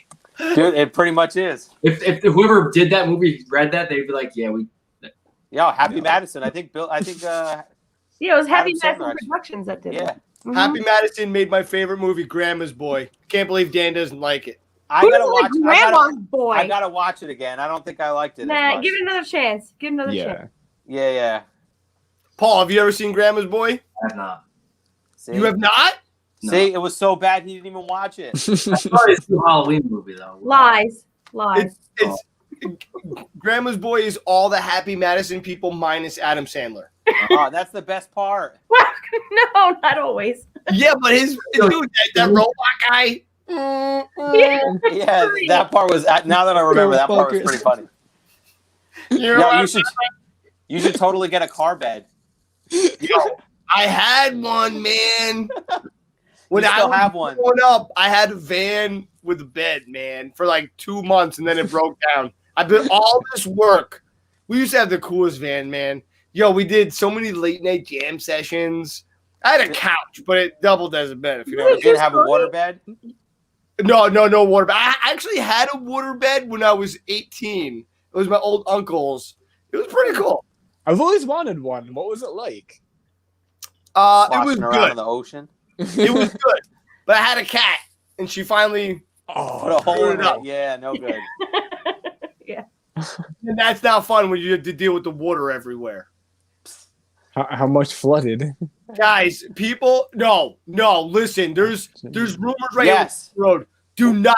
Dude, it pretty much is. If whoever did that movie read that, they'd be like, "Yeah, we." Yeah, Happy Madison. I think Yeah, it was Happy Adam Sandler, Madison actually. Productions that did it. Mhm. Happy Madison made my favorite movie, Grandma's Boy. Can't believe Dan doesn't like it. Who doesn't like Grandma's Boy? I gotta watch it again. I don't think I liked it. as Nah, much. give it another chance. Give it another chance. Yeah. Paul, have you ever seen Grandma's Boy? I have not. See? You have not? See, it was so bad he didn't even watch it. It's probably a Halloween movie though. Lies. It's Grandma's Boy is all the Happy Madison people minus Adam Sandler. Oh, that's the best part. No, not always. Yeah, but his dude, that robot guy. Yeah, that part was. Now that I remember, that part was pretty funny. You should totally get a car bed. Yo, I had one, man. When You I still was have one. growing up, I had a van with a bed, man, for like 2 months, and then it broke down. I did all this work. We used to have the coolest van, man. Yo, we did so many late night jam sessions. I had a couch, but it doubled as a bed. If you know what I You didn't have a water bed? No water bed. I actually had a water bed when I was 18. It was my old uncle's. It was pretty cool. I've always wanted one. What was it like? It was Washing around good. in the ocean. It was good, but I had a cat, and she finally Put a hole screwed in it up. it. Yeah, no good. Yeah. And that's not fun when you have to deal with the water everywhere. How much flooded? Guys, people, no, listen. There's rumors right Yes. on the road. Do not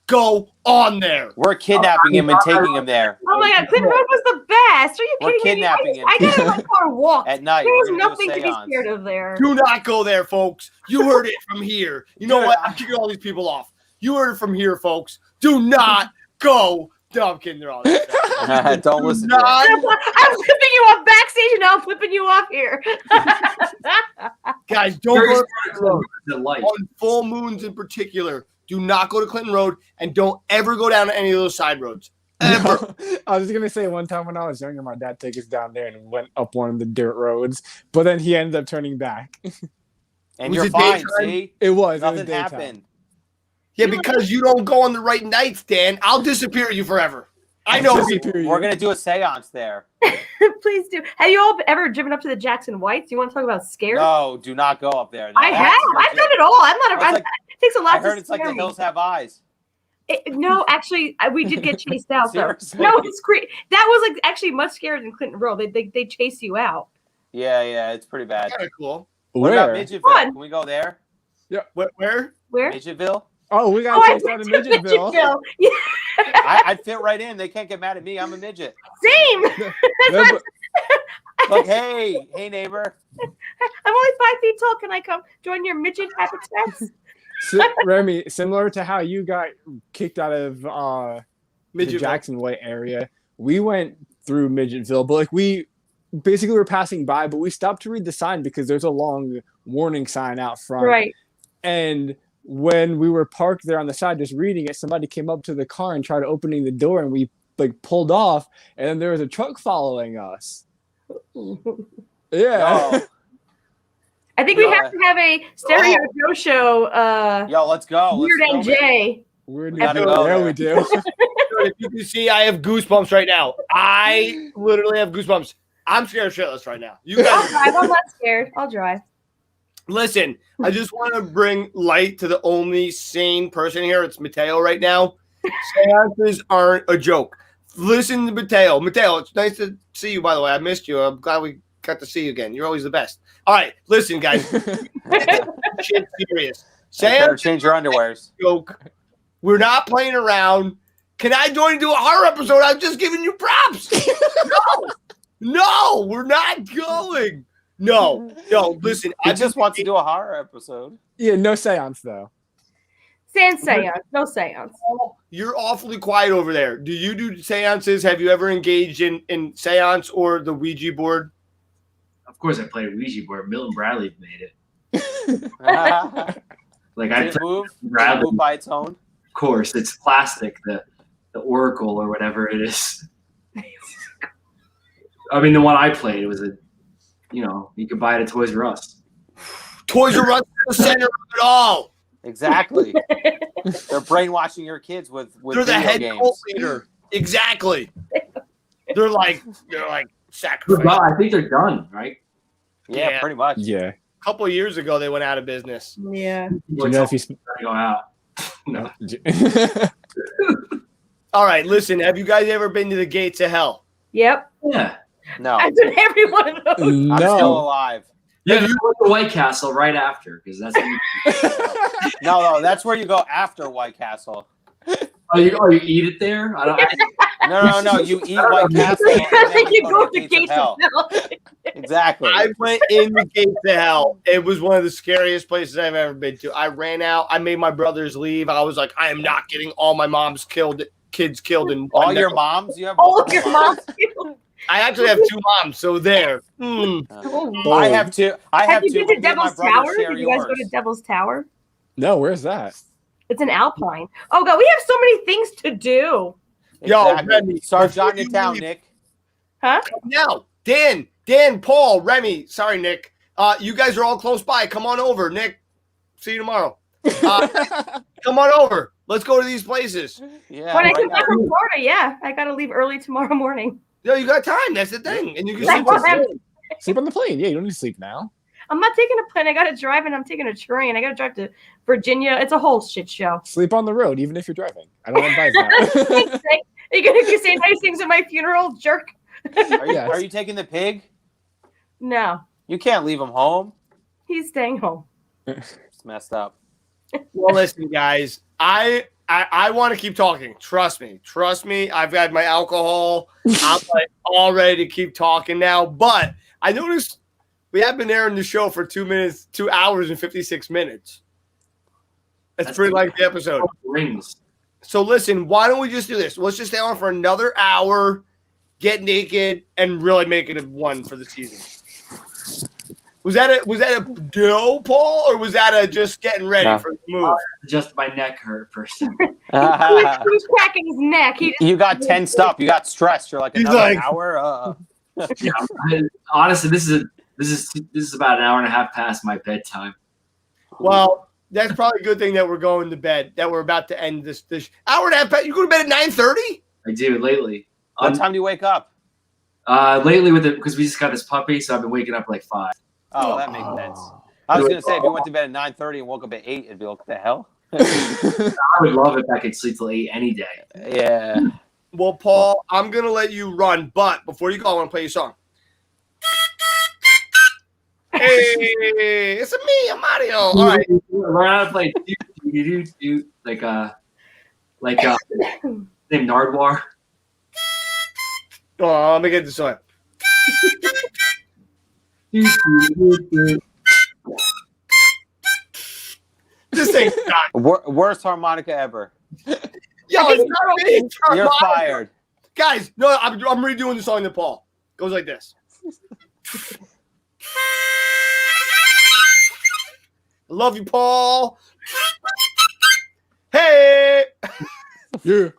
go on there. We're kidnapping him and taking him there. Oh my God, Clinton Road was the best. Are you We're kidding me? kidnapping him. I got in my car and walked. At night, There's we're gonna do a nothing to be seance. scared of there. Do not go there, folks. You heard it from here. You know what? I'm kicking all these people off. You heard it from here, folks. Do not go. No, I'm kidding. They're all Don't listen to him. I'm flipping you off backstage and now I'm flipping you off here. Guys, don't Very go to smart Clinton Road. the light. On full moons in particular. Do not go to Clinton Road and don't ever go down any of those side roads. Ever. I was gonna say one time when I was younger, my dad took us down there and went up one of the dirt roads, but then he ended up turning back. And Was you're it fine, daytime? see? It was Nothing daytime. happened. Yeah, because you don't go on the right nights, Dan. I'll disappear you forever. I know people. We're going to do a seance there. Please do. Have you all ever driven up to the Jackson Whites? You want to talk about scared? No, do not go up there. No, I that's have. I've legit. done it all. I'm not a. It's like- it takes a lot I heard to it's like scare the me. hills have eyes. No, actually, we did get chased out. Though. Seriously? No, it's great. That was like actually much scarier than Clinton Road. They chase you out. Yeah, it's pretty bad. Kind of cool. What about Where? Midgetville? Fun. Can we go there? Yeah. Where? Where? Midgetville? Oh, we got chased out of Midgetville. Yeah. I'd fit right in. They can't get mad at me. I'm a midget. Same. Like, hey neighbor. I'm only 5 feet tall. Can I come join your midget habitats? Remy, similar to how you got kicked out of the Midgetville. Jackson White area, we went through Midgetville, but like we basically were passing by, but we stopped to read the sign because there's a long warning sign out front. Right. And when we were parked there on the side just reading it, somebody came up to the car and tried opening the door, and we like pulled off, and then there was a truck following us. Yeah. I think we have to have a stereo Joe show. Yo, let's go. Weird Let's go, NJ. Weird gotta go there there. we do. If you can see, I have goosebumps right now. I literally have goosebumps. I'm scared shitless right now. You I'll guys, drive. I'm not scared. I'll drive. listen. I just want to bring light to the only sane person here. It's Mateo right now. Seances aren't a joke. Listen to Mateo. Mateo, it's nice to see you, by the way. I missed you. I'm glad we got to see you again. You're always the best. All right, listen, guys. Shit serious. Better change your underwears. Joke. We're not playing around. Can I join and do a horror episode? I'm just giving you props. No, we're not going. No, listen. I just want to do a horror episode. Yeah, no seance though. Sans seance. No seance. You're awfully quiet over there. Do you do seances? Have you ever engaged in seance or the Ouija board? Of course, I played a Ouija board. Milton Bradley made it. Like I Did it move? Did it Bradley. move by its own? Of course, it's plastic. The Oracle or whatever it is. I mean, the one I played was you could buy it at Toys R Us. Toys R Us is the center of it all. Exactly. They're brainwashing your kids with They're the video head games. cult leader. Exactly. They're like sacrifice. Well, I think they're done, right? Yeah, pretty much. Yeah. A couple of years ago, they went out of business. Yeah. Do you know if he's Go out. No. All right, listen. Have you guys ever been to the gates of hell? Yep. Yeah. No. I've done every one of those. I'm still alive. Yeah, you went to White Castle right after because that's. No, that's where you go after White Castle. Oh, you eat it there? I don't. No. You eat White Castle. and then You go to the gates of hell. Exactly. I went in the gates of hell. It was one of the scariest places I've ever been to. I ran out. I made my brothers leave. I was like, I am not getting all my mom's kids killed in one All your night. moms? You have All of multiple your moms. I actually have two moms, so there. I have two. I have you two. been to Me and my Devil's brother Tower? share Did you guys go yours. to Devil's Tower? No, where's that? It's an Alpine. Oh god, we have so many things to do. Yo, Exactly. Remy, Start before jotting you it down, leave- Nick. Huh? Now, Dan, Paul, Remy. Sorry, Nick. You guys are all close by. Come on over, Nick. See you tomorrow. Come on over. Let's go to these places. Yeah. When I right come back now. from Florida, yeah, I gotta leave early tomorrow morning. Yo, you got time. That's the thing, and you can That's sleep what on the happened. plane. Sleep on the plane. Yeah, you don't need to sleep now. I'm not taking a plane. I gotta drive, and I'm taking a train. I gotta drive to Virginia. It's a whole shit show. Sleep on the road, even if you're driving. I don't advise that. Are you gonna say nice things at my funeral, jerk? Yes. Are you taking the pig? No, You can't leave him home. he's staying home. It's messed up. Well, listen, guys. I want to keep talking. Trust me. I've had my alcohol. I'm like all ready to keep talking now. But I noticed we have been airing the show for 2 hours and 56 minutes. That's pretty like the episode. Rings. So listen, why don't we just do this? Let's just stay on for another hour, get naked, and really make it a one for the season. Was that a dough, Paul, or was that a just getting ready for the move? Just my neck hurt first. He was cracking his neck. You got tensed up. You got stressed. You're like, another hour. Yeah, honestly, this is about an hour and a half past my bedtime. Well, that's probably a good thing that we're going to bed. That we're about to end this hour and a half. You go to bed at 9:30? I do lately. What time do you wake up? Lately because we just got this puppy, so I've been waking up like 5. Oh, that makes sense. I was gonna say if you went to bed at 9:30 and woke up at 8, it'd be like, what the hell? I would love if I could sleep till 8 any day. Yeah. Well, Paul, I'm gonna let you run, but before you go, I want to play your song. Hey, it's me, I'm Mario. All right, learn how to play name Nardwar. Oh, let me get this one. This thing's not. Worst harmonica ever. Yo, it's not me. You're fired. Guys, no, I'm redoing the song to Paul. Goes like this. I love you, Paul. Hey. Yeah.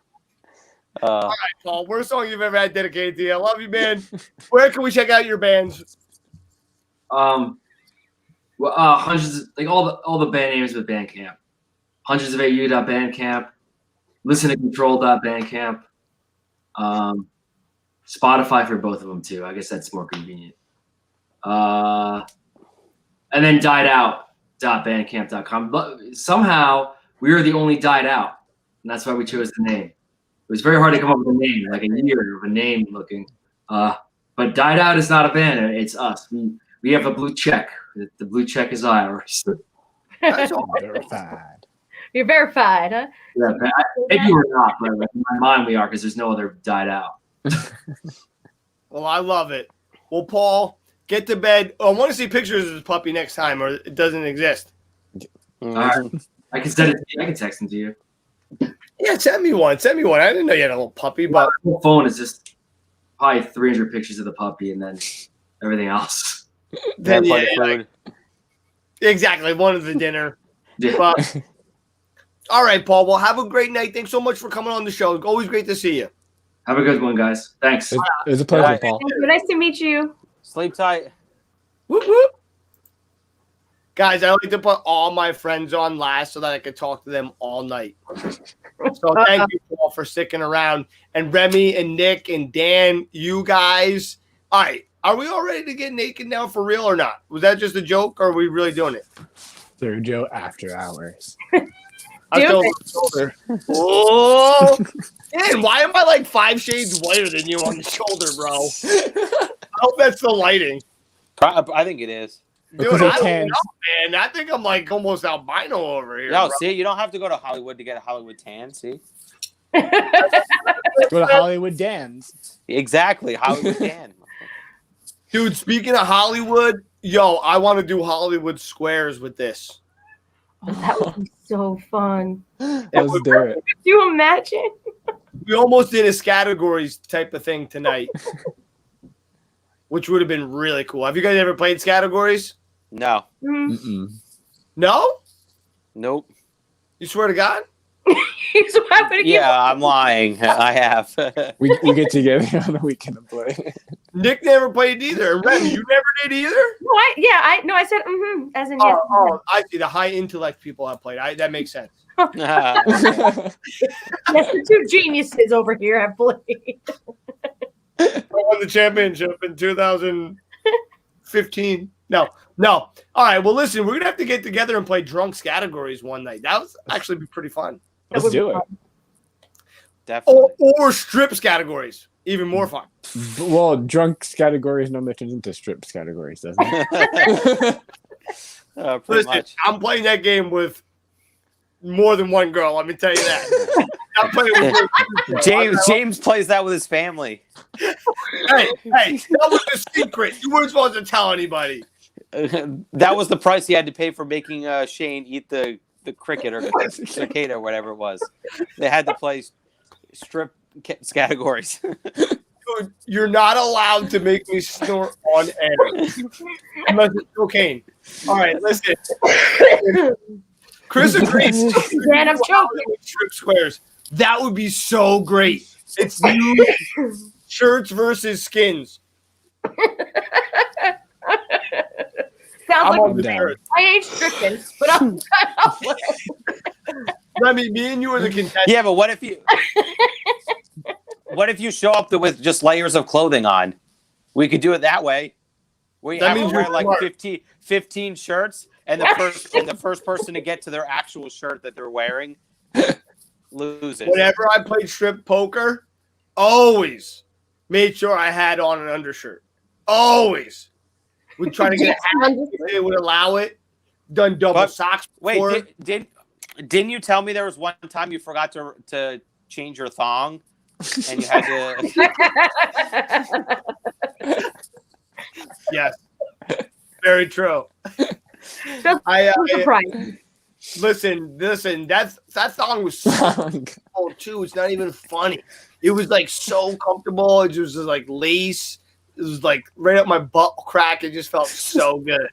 All right, Paul. Worst song you've ever had dedicated to you. I love you, man. Where can we check out your bands? Hundreds, like all the band names with Bandcamp. Hundreds of AU.bandcamp. Listen to Control.bandcamp. Spotify for both of them too. I guess that's more convenient. And then diedOut.bandcamp.com. But somehow we were the only Died Out, and that's why we chose the name. It was very hard to come up with a name, like a year of a name looking. But Died Out is not a band; it's us. We have a blue check. The blue check is ours. That's all verified. You're verified, huh? Yeah, maybe we're not, but like in my mind we are because there's no other Died Out. Well, I love it. Well, Paul, get to bed. Oh, I want to see pictures of this puppy next time, or it doesn't exist. All right. I can send it to you. I can text them to you. Yeah, send me one. Send me one. I didn't know you had a little puppy, but my phone is just probably 300 pictures of the puppy and then everything else. Then, exactly. One of the dinner. Yeah. But, all right, Paul. Well, have a great night. Thanks so much for coming on the show. Always great to see you. Have a good one, guys. Thanks. It was a pleasure, Paul. Thank you. Nice to meet you. Sleep tight. Whoop, whoop. Guys, I like to put all my friends on last so that I could talk to them all night. So thank you, Paul, for sticking around. And Remy and Nick and Dan, you guys. All right. Are we all ready to get naked now for real or not? Was that just a joke or are we really doing it? Through Joe after hours. Oh, man, why am I like 5 shades whiter than you on the shoulder, bro? I hope that's the lighting. I think it is. Dude, I don't know, man. I think I'm like almost albino over here. No, bro. see, you don't have to go to Hollywood to get a Hollywood tan, see? Go to Hollywood Dan's. Exactly, Hollywood Dan. Dude, speaking of Hollywood, yo, I want to do Hollywood Squares with this. Oh, that would be so fun. Let's do it. Could you imagine? We almost did a categories type of thing tonight, which would have been really cool. Have you guys ever played categories? No. Mm-mm. No? Nope. You swear to God? Yeah, I'm lying. I have. we get together on the weekend and play. Nick never played either. Remy, you never did either? No, I said as in yes. Oh, I see. The high intellect people have played. That makes sense. Yes, the two geniuses over here have played. I won the championship in 2015. No. All right. Well, listen, we're gonna have to get together and play drunks categories one night. That was actually be pretty fun. Let's do it. Definitely. Or strips categories, even more fun. Well, drunks categories normally turns into strips categories, doesn't it? Listen, much. I'm playing that game with more than one girl. Let me tell you that. I'm playing with James plays that with his family. Hey, that was a secret. You weren't supposed to tell anybody. That was the price he had to pay for making Shane eat the cricket or the cicada or whatever it was. They had to play strip categories. Dude, you're not allowed to make me snort on air. Unless it's cocaine. All right, listen. Chris agrees. Dan, I'm choking. Strip squares. That would be so great. It's new shirts versus skins. Sounds I'm like down. I ain't stripping, but I'm Remy, me and you are the contestants. Yeah, but what if you show up with just layers of clothing on? We could do it that way. We That have means to wear you're like smart. 15 shirts, and the first person to get to their actual shirt that they're wearing loses. Whenever I played strip poker, always made sure I had on an undershirt. Always. We'd try to get a hat if they would allow it. Done double socks before. Wait, didn't you tell me there was one time you forgot to change your thong, and you had to? Yes, very true. Listen. That song was so comfortable too. It's not even funny. It was like so comfortable. It was just like lace. It was like right up my butt crack. It just felt so good.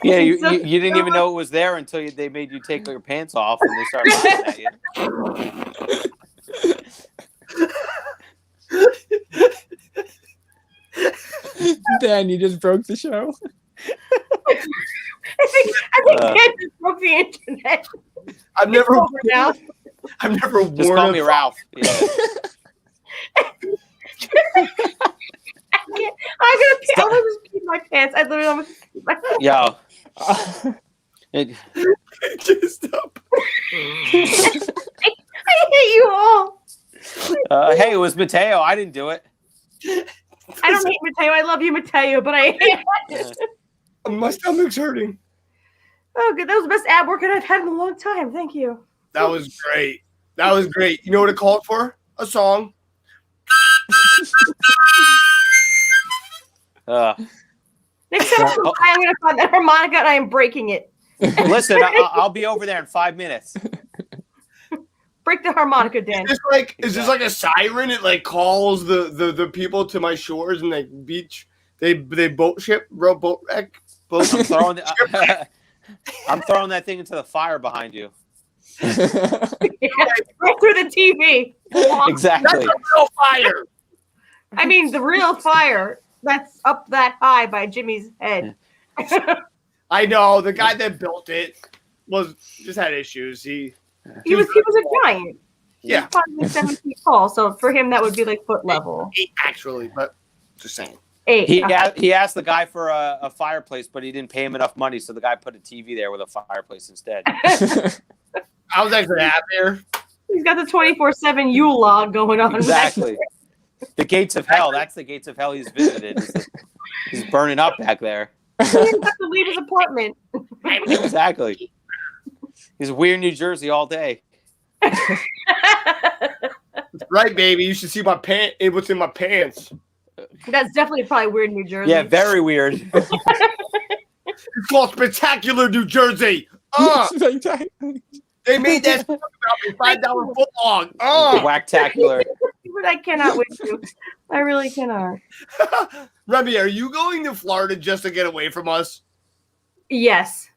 Yeah, you didn't even know it was there until they made you take your pants off and they started laughing at you. Dan, you just broke the show. I think Dan just broke the internet. I've never It's over now. Just worn call a me Ralph. Yeah. I'm gonna just pee my pants. I literally almost peed my pants. Yo. Just up. I hate you all. Hey, it was Mateo. I didn't do it. I don't hate Mateo. I love you, Mateo, but I hate it. My stomach's hurting. Oh, good. That was the best ab workout I've had in a long time. Thank you. That was great. That was great. You know what it called for? A song. Next time I'm going to find that harmonica and I am breaking it. Listen, I'll be over there in 5 minutes. Break the harmonica, Dan. Is this like a siren? It like calls the people to my shores and like beach. They boat wreck. I'm throwing that thing into the fire behind you. Yeah, right through the TV. Exactly. That's a real fire. I mean, the real fire that's up that high by Jimmy's head. I know the guy that built it just had issues. He was a giant. Yeah, He was 7 feet tall. So for him, that would be like foot level. 8 actually, but just saying. 8. He asked the guy for a fireplace, but he didn't pay him enough money, so the guy put a TV there with a fireplace instead. I was actually happier. He's got the 24/7 Yule log going on. Exactly. The gates of hell. That's the gates of hell he's visited. He's burning up back there. He didn't have to leave his apartment. Exactly. He's weird New Jersey all day. Right, baby. You should see my pant. What's in my pants? That's definitely probably weird New Jersey. Yeah, very weird. It's called Spectacular New Jersey. They made that song about me, $5 foot long. Whacktacular. But I cannot with you. I really cannot. Remy, are you going to Florida just to get away from us? Yes.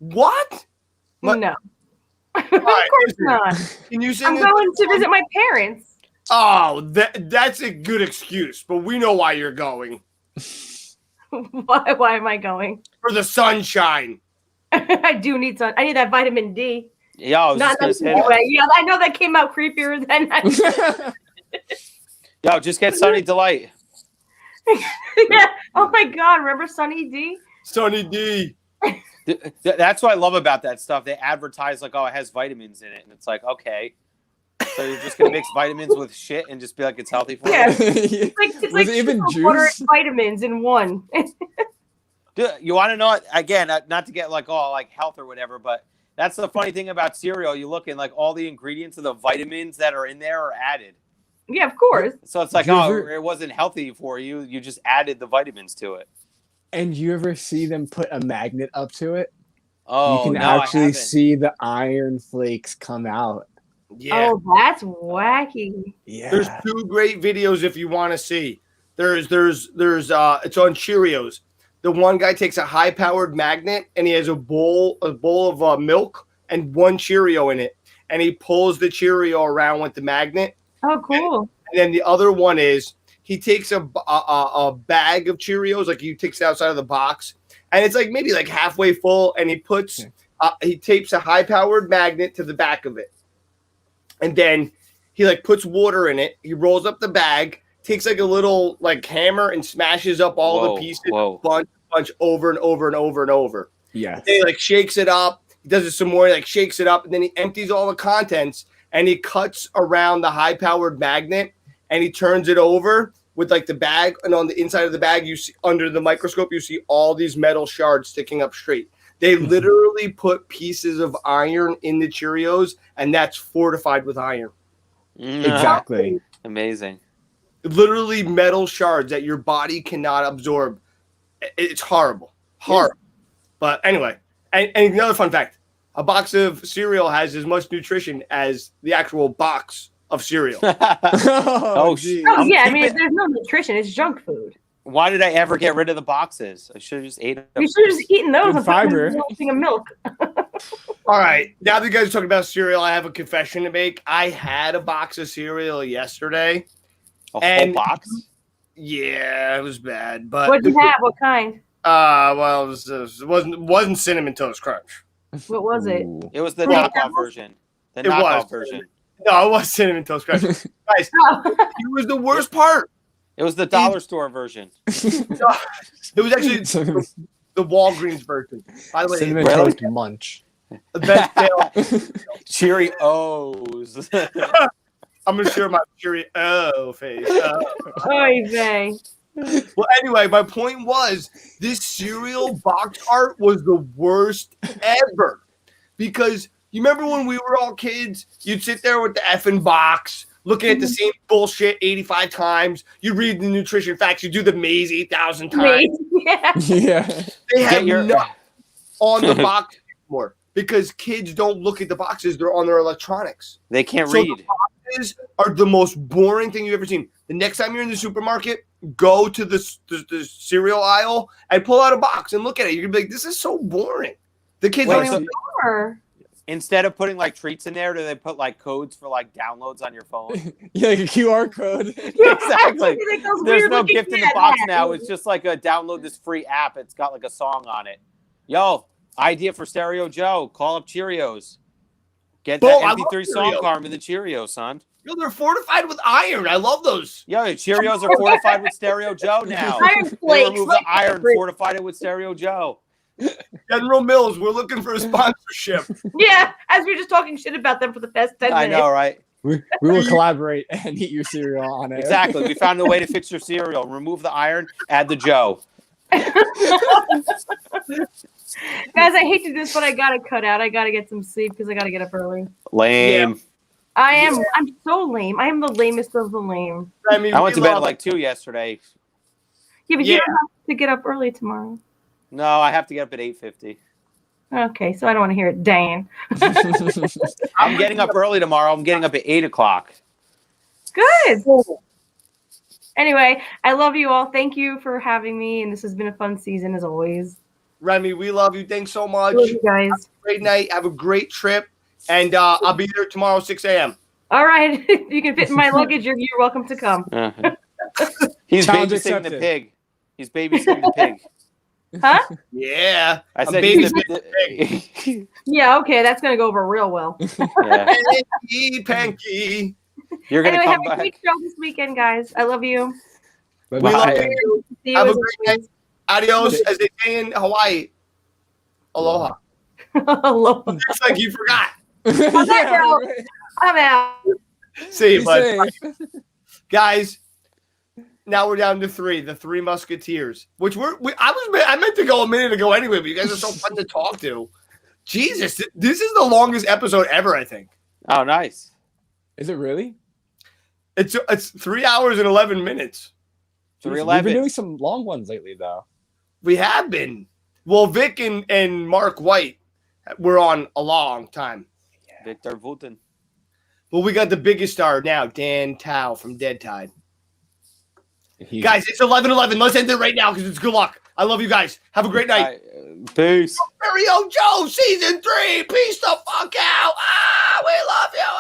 What? No. Of course not. Can you sing? I'm going to visit my parents. Oh, that's a good excuse, but we know why you're going. Why am I going? For the sunshine. I do need sun. I need that vitamin D. Yeah, I was just gonna say that. Yeah, I know that came out creepier than I. Yo, just get Sunny Delight. Yeah. Oh my God! Remember Sunny D? Sunny D. That's what I love about that stuff. They advertise like, oh, it has vitamins in it, and it's like, okay, so you're just gonna mix vitamins with shit and just be like, it's healthy for Yeah. you. It's like even water juice? and vitamins in one. Dude, you want to know again? Not to get like all like health or whatever, but that's the funny thing about cereal. You look in like all the ingredients of the vitamins that are in there are added. Yeah, of course. So it's like, it wasn't healthy for you. You just added the vitamins to it. And you ever see them put a magnet up to it? Oh, you can no, I actually haven't. see the iron flakes come out. Yeah. Oh, that's wacky. There's two great videos if you want to see. There's it's on Cheerios. The one guy takes a high-powered magnet and he has a bowl of milk and one Cheerio in it, and he pulls the Cheerio around with the magnet. Oh, cool. And then the other one is he takes a bag of Cheerios, like he takes it outside of the box, and it's like maybe like halfway full, and he puts he tapes a high-powered magnet to the back of it, and then he like puts water in it. He rolls up the bag, takes like a little like hammer and smashes up all the pieces, bunch over and over and over and over. Yeah. Then he like shakes it up. He does it some more. He like shakes it up, and then he empties all the contents, and he cuts around the high-powered magnet, and he turns it over with like the bag, and on the inside of the bag, you see under the microscope, you see all these metal shards sticking up straight. They literally put pieces of iron in the Cheerios, and that's fortified with iron. Exactly. Amazing. Literally metal shards that your body cannot absorb. It's horrible. Horrible. But anyway, and another fun fact, a box of cereal has as much nutrition as the actual box of cereal. Oh, yeah, I mean, there's no nutrition. It's junk food. Why did I ever get rid of the boxes? I should have just ate them. You should have just eaten those and fiber. put them in a thing of milk. All right. Now that you guys are talking about cereal, I have a confession to make. I had a box of cereal yesterday. A whole box? Yeah, it was bad. But What did you have? What kind? Well, it wasn't Cinnamon Toast Crunch. What was it? It was the Well, knockoff version. The It knockoff was. version. No, it was Cinnamon Toast Crunch. Guys, it was the worst part. It was the dollar store version. No, it was actually the Walgreens version. By the way, Cinnamon Toast Munch. the best sale. Cheerios. I'm gonna share my Cheerio face. Oy vey. Well, anyway, my point was this cereal box art was the worst ever because you remember when we were all kids, you'd sit there with the effing box looking at the same bullshit 85 times. You read the nutrition facts, you do the maze 8,000 times. Yeah. They have your- nothing on the box anymore because kids don't look at the boxes, they're on their electronics. They can't So read. the boxes are the most boring thing you've ever seen. The next time you're in the supermarket, go to the cereal aisle and pull out a box and look at it. You're gonna be like, "This is so boring." The kids Wait, don't so- even. Instead of putting like treats in there, do they put like codes for like downloads on your phone? Yeah, like a QR code. Exactly. Like those There's weird no looking gift in the cat box hats. now. It's just like a download this free app. It's got like a song on it. Yo, idea for Stereo Joe. Call up Cheerios. Get Boom, I that love MP3 song Cheerios. card with the Cheerios, son. Yo, they're fortified with iron. I love those. Yo, Cheerios are fortified with Stereo Joe now. Iron They flakes, removed like the iron, every- fortified it with Stereo Joe. General Mills, we're looking for a sponsorship. Yeah, as we were just talking shit about them for the past 10 I minutes. know, right? We will collaborate and eat your cereal on it. Exactly. We found a way to fix your cereal. Remove the iron, add the Joe. Guys, I hate to do this, but I gotta cut out. I gotta get some sleep because I gotta get up early. Lame. I'm so lame. I am the lamest of the lame. I mean, I went to bed at like 2 yesterday. Yeah, but you don't have to get up early tomorrow. No, I have to get up at 8:50. Okay, so I don't want to hear it, Dan. I'm getting up early tomorrow. I'm getting up at 8 o'clock. Good. Anyway, I love you all. Thank you for having me, and this has been a fun season as always. Remy, we love you. Thanks so much. Love you guys. Have a great night. Have a great trip. And I'll be there tomorrow, 6 a.m. All right, if you can fit in my luggage, you're welcome to come. He's Challenge babysitting accepted. the pig. He's babysitting the pig. Huh? Yeah. I a said baby he's the Yeah, okay, that's gonna go over real well. Yeah. Panky. You're gonna Anyway, come have a great back. show this weekend, guys. I love you. We love Bye. you. See you Have a as great night. Adios, as they say in Hawaii. Aloha. Aloha. It's like you forgot. On that note, I'm out. See you, Be bud. safe. Guys, now we're down to 3, the 3 Musketeers, which I meant to go a minute ago anyway, but you guys are so fun to talk to. Jesus, this is the longest episode ever, I think. Oh, nice. Is it really? It's 3 hours and 11 minutes. We've 3:11. been doing some long ones lately, though. We have been. Well, Vic and Mark White were on a long time. Victor Wooten. Well, we got the biggest star now, Dan Touw from Deadtide. Guys, it's 11:11. Let's end it right now because it's good luck. I love you guys. Have a great night. Peace. Mario Joe, season 3. Peace the fuck out. Ah, we love you.